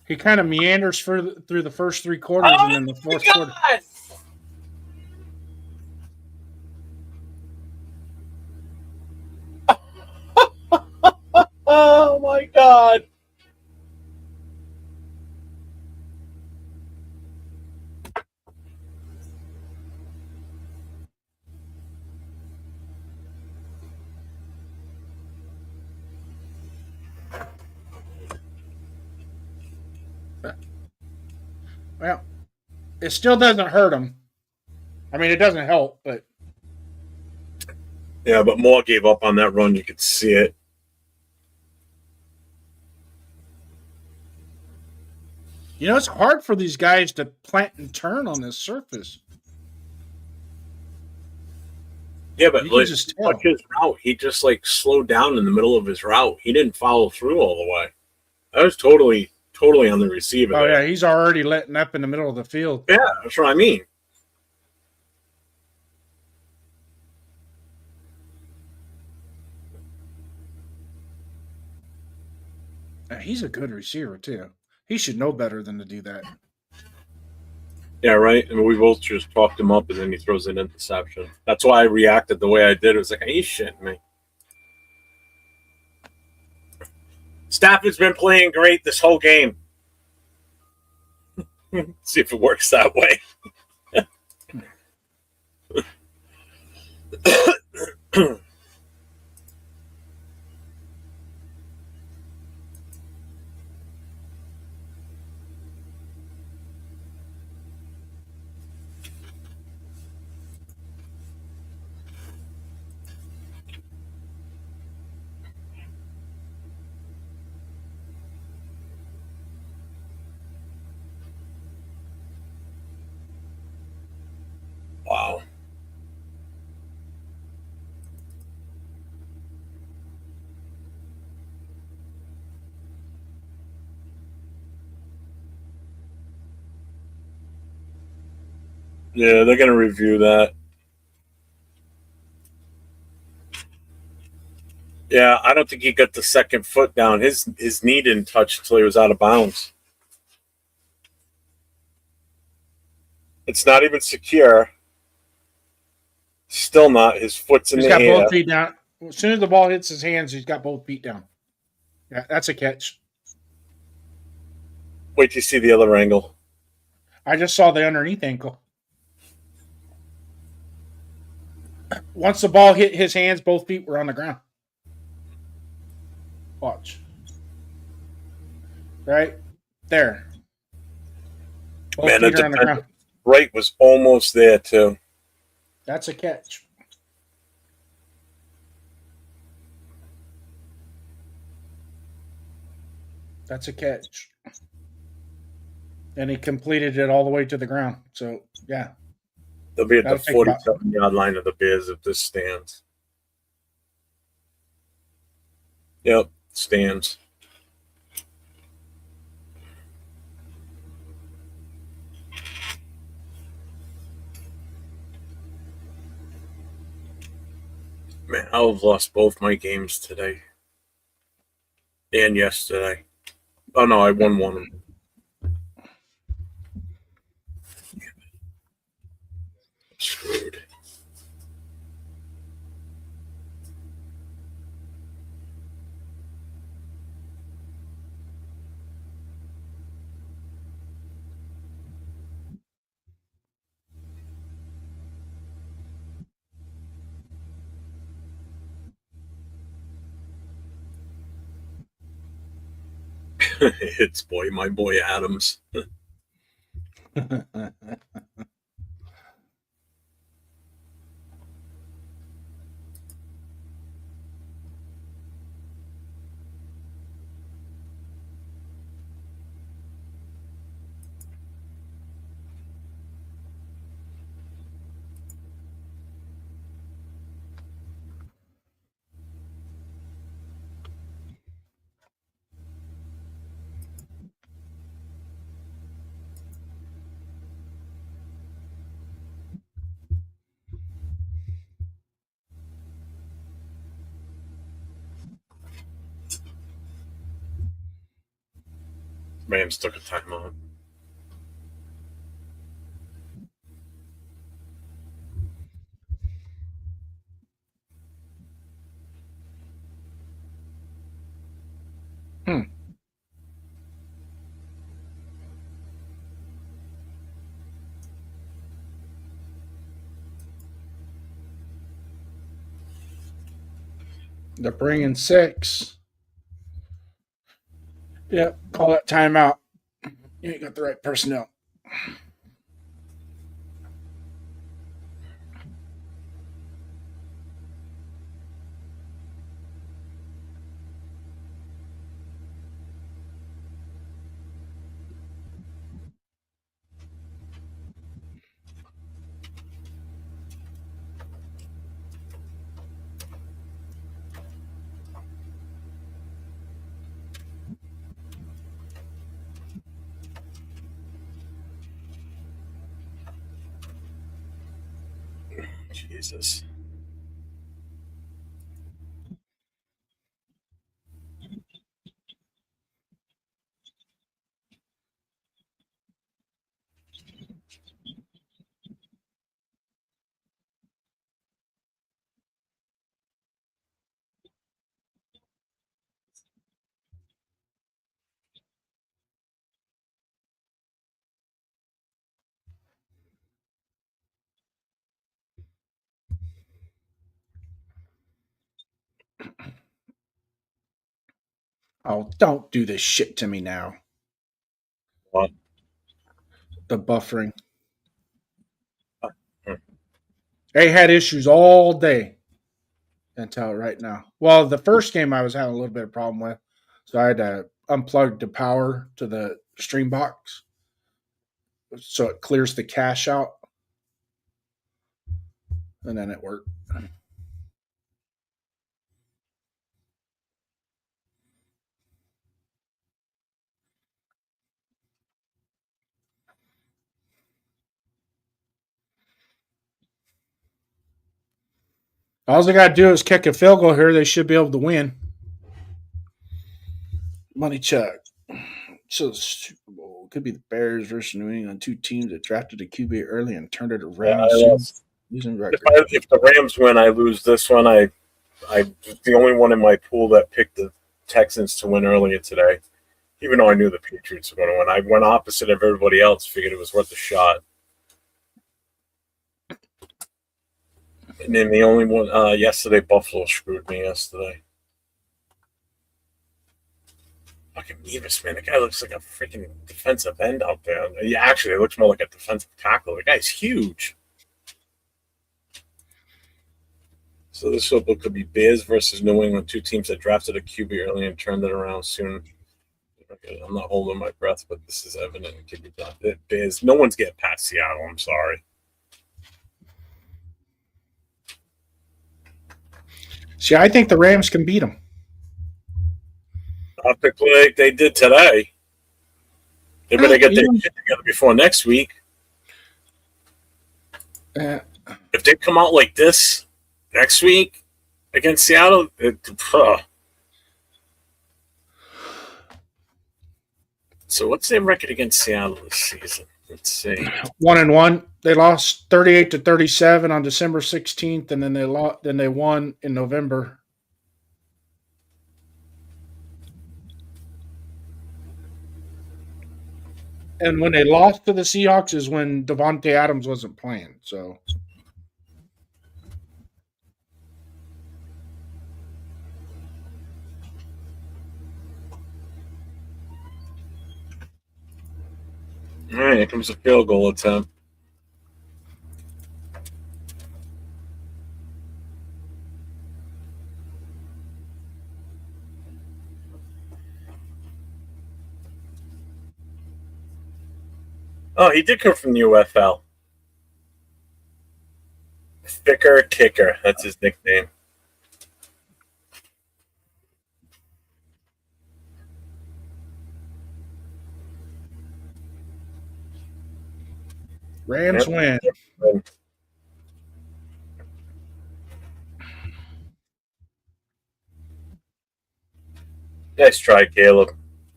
he kind of meanders through the first three quarters and then the fourth quarter. Oh my God. Well, it still doesn't hurt him. I mean, it doesn't help, but Yeah, but Moore gave up on that run. You could see it. you know, it's hard for these guys to plant and turn on this surface. Yeah, but You can like, just tell. watch his route. He just like slowed down in the middle of his route. He didn't follow through all the way. That was totally totally on the receiver. Oh, there. yeah, he's already letting up in the middle of the field. Yeah, that's what I mean. He's a good receiver, too. He should know better than to do that. Yeah, right. And we both just talked him up, and then he throws an interception. That's why I reacted the way I did. It was like, he's shitting me. Stafford's been playing great this whole game. See if it works that way. Wow. Yeah, they're going to review that. Yeah, I don't think he got the second foot down. His knee didn't touch until he was out of bounds. It's not even secure. Still not. His foot's in He's the got air. both feet down. As soon as the ball hits his hands, he's got both feet down. Yeah, that's a catch. Wait till you see the other angle. I just saw the underneath ankle. Once the ball hit his hands, both feet were on the ground. Watch. Right? There. Both Man, feet the are on the ground. right was almost there, too. That's a catch. That's a catch. And he completed it all the way to the ground. So, yeah. They'll be at the Gotta think about 47-yard line of the Bears if this stands. Yep, stands. Man, I've lost both my games today and yesterday. Oh, no, I won one of them. Screwed. It's my boy Adams. Rams took a timeout. They're bringing 6. Yep, call that timeout. You ain't got the right personnel. Jesus. Oh, don't do this shit to me now. What? The buffering. Hmm. They had issues all day until right now. Well, the first game I was having a little bit of problem with, so I had to unplug the power to the stream box so it clears the cache out, and then it worked. All they got to do is kick a field goal here. They should be able to win. Money check. So the Super Bowl could be the Bears versus New England, two teams that drafted a QB early and turned it around soon. Losing record. If the Rams win, I lose this one. I'm the only one in my pool that picked the Texans to win earlier today, even though I knew the Patriots were going to win. I went opposite of everybody else, figured it was worth a shot. And then the only one yesterday, Buffalo screwed me yesterday. Fucking Nevis, man. The guy looks like a freaking defensive end out there. Yeah, actually, it looks more like a defensive tackle. The guy's huge. So this football could be Bears versus New England, two teams that drafted a QB early and turned it around soon. Okay, I'm not holding my breath, but this is evident. It could be done. Bears. No one's getting past Seattle. I'm sorry. See, I think the Rams can beat them. Not the play they did today. They better get their shit together before next week. If they come out like this next week against Seattle, So what's their record against Seattle this season? Let's see. 1-1. They lost 38-37 on December 16th, and then they won in November. And when they lost to the Seahawks is when Devontae Adams wasn't playing. So All right, here comes a field goal attempt. Oh, he did come from the UFL. Thicker Kicker. That's his nickname. Rams win. Nice try, Caleb.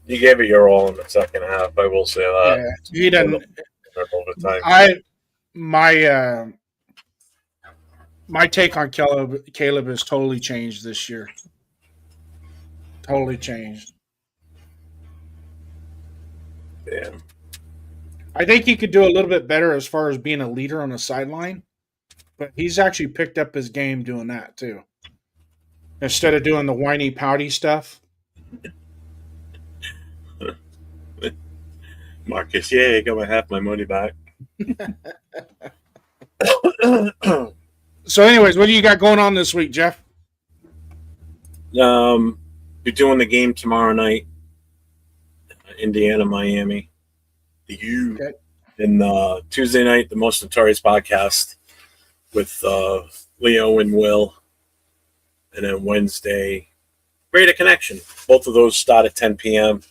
You gave it your all in the second half. I will say that. Yeah, he didn't. Overtime. My take on Caleb has totally changed this year. Totally changed. Damn. I think he could do a little bit better as far as being a leader on the sideline, but he's actually picked up his game doing that too. Instead of doing the whiny, pouty stuff. Marcus, yeah, I got half my money back. So, anyways, what do you got going on this week, Jeff? You're doing the game tomorrow night, Indiana, Miami. Okay. And Tuesday night, the Most Notorious podcast with Leo and Will. And then Wednesday, Greater Connection. Both of those start at 10 p.m.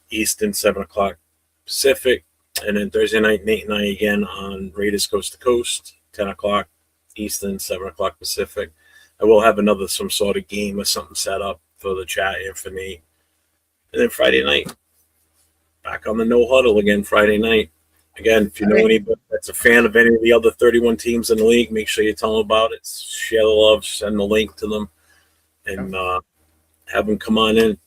Eastern, 7 o'clock Pacific. And then Thursday night, Nate and I again on Raiders Coast to Coast, 10 o'clock Eastern, 7 o'clock Pacific. I will have some sort of game or something set up for the chat and for me. And then Friday night, back on the no huddle again. Friday night. Again, if you know anybody that's a fan of any of the other 31 teams in the league, make sure you tell them about it. Share the love, send the link to them, and have them come on in.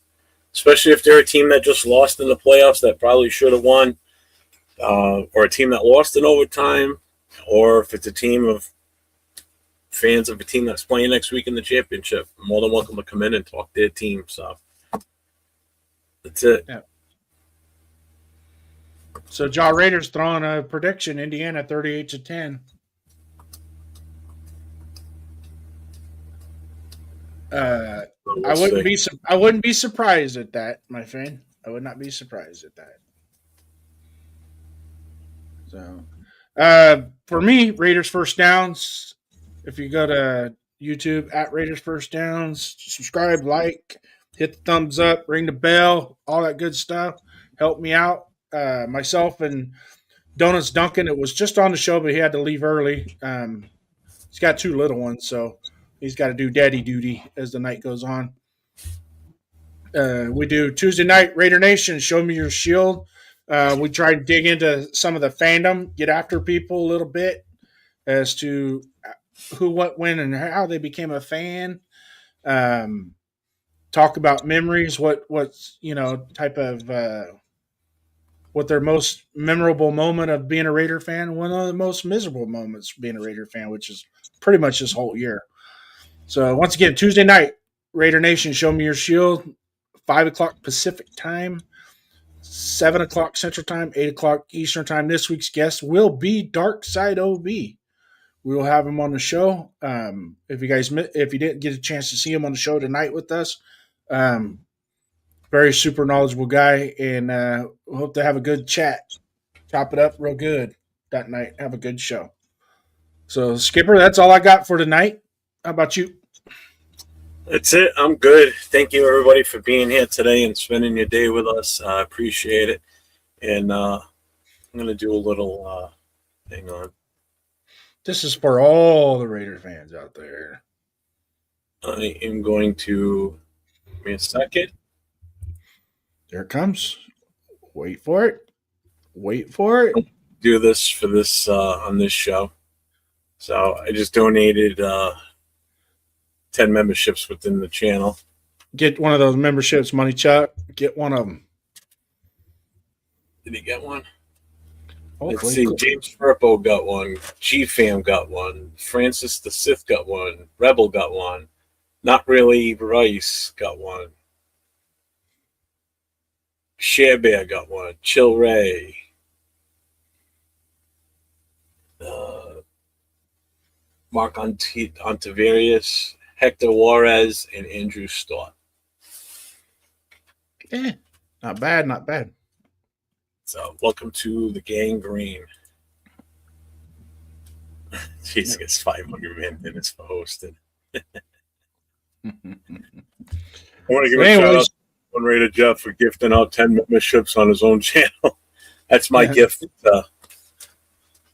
Especially if they're a team that just lost in the playoffs that probably should have won, or a team that lost in overtime, or if it's a team of fans of a team that's playing next week in the championship, more than welcome to come in and talk their team. So that's it. Yeah. So, Jaw Raiders throwing a prediction: Indiana 38-10. I wouldn't be surprised at that, my friend. I would not be surprised at that. So, for me, Raiders first downs. If you go to YouTube at Raiders first downs, subscribe, like, hit the thumbs up, ring the bell, all that good stuff. Help me out. Myself and Donuts Duncan. It was just on the show, but he had to leave early. He's got 2 little ones, so he's got to do daddy duty as the night goes on. We do Tuesday night, Raider Nation, Show Me Your Shield. We try to dig into some of the fandom, get after people a little bit as to who, what, when, and how they became a fan. Talk about memories, what's type of what their most memorable moment of being a Raider fan, one of the most miserable moments being a Raider fan, which is pretty much this whole year. So once again, Tuesday night, Raider Nation, Show Me Your Shield, 5 o'clock Pacific time, 7 o'clock Central time, 8 o'clock Eastern time. This week's guest will be Dark Side OB. We will have him on the show. If you didn't get a chance to see him on the show tonight with us, very super knowledgeable guy, and we hope to have a good chat. Chop it up real good that night. Have a good show. So, Skipper, that's all I got for tonight. How about you? That's it. I'm good. Thank you, everybody, for being here today and spending your day with us. I appreciate it. And I'm going to do a little hang on. This is for all the Raider fans out there. I am going to give me a second. There it comes. Wait for it. Wait for it. Do this for this on this show. So I just donated 10 memberships within the channel. Get one of those memberships, Money Chuck. Get one of them. Did he get one? Hopefully. Let's see. James Firpo got one. G-Fam got one. Francis the Sith got one. Rebel got one. Not Really Rice got one. Share Bear got one. Chill Ray. Mark Ontiverius, Hector Juarez, and Andrew Stott. Yeah, not bad, not bad. So, welcome to the Gang Green. Jeez, gets 500 minutes for hosting. I want to give a shout out to One Raider Jeff for gifting out 10 memberships on his own channel. That's my gift to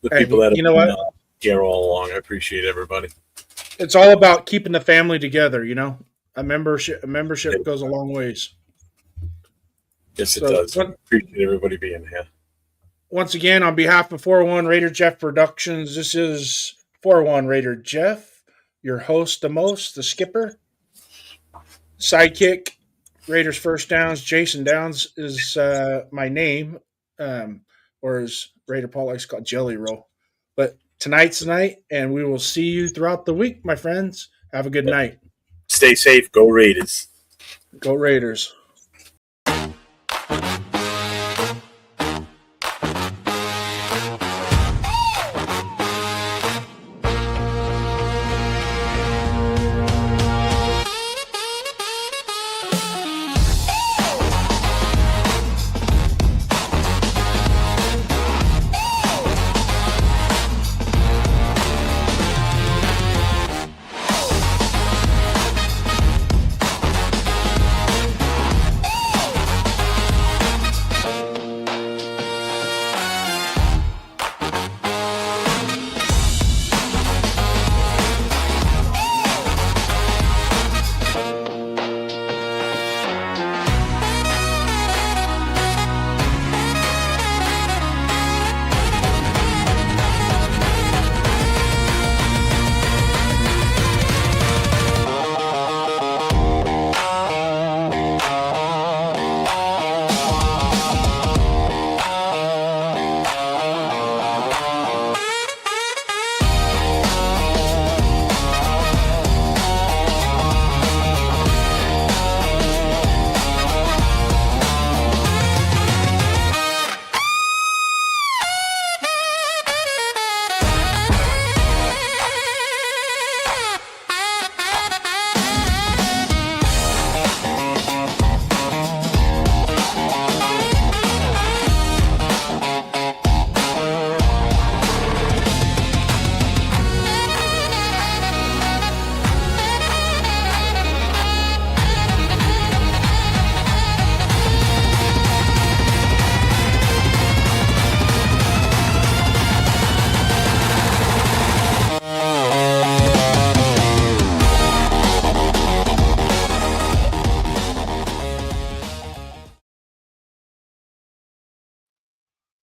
the people that have been here all along. I appreciate everybody. It's all about keeping the family together, A membership goes a long ways. Yes, it does. I appreciate everybody being here. Once again, on behalf of 401 Raider Jeff Productions, this is 401 Raider Jeff, your host, the skipper, sidekick, Raiders First Downs. Jason Downs is my name, or as Raider Paul likes to call it, Jelly Roll. But tonight's the night, and we will see you throughout the week, my friends. Have a good night. Stay safe. Go Raiders. Go Raiders.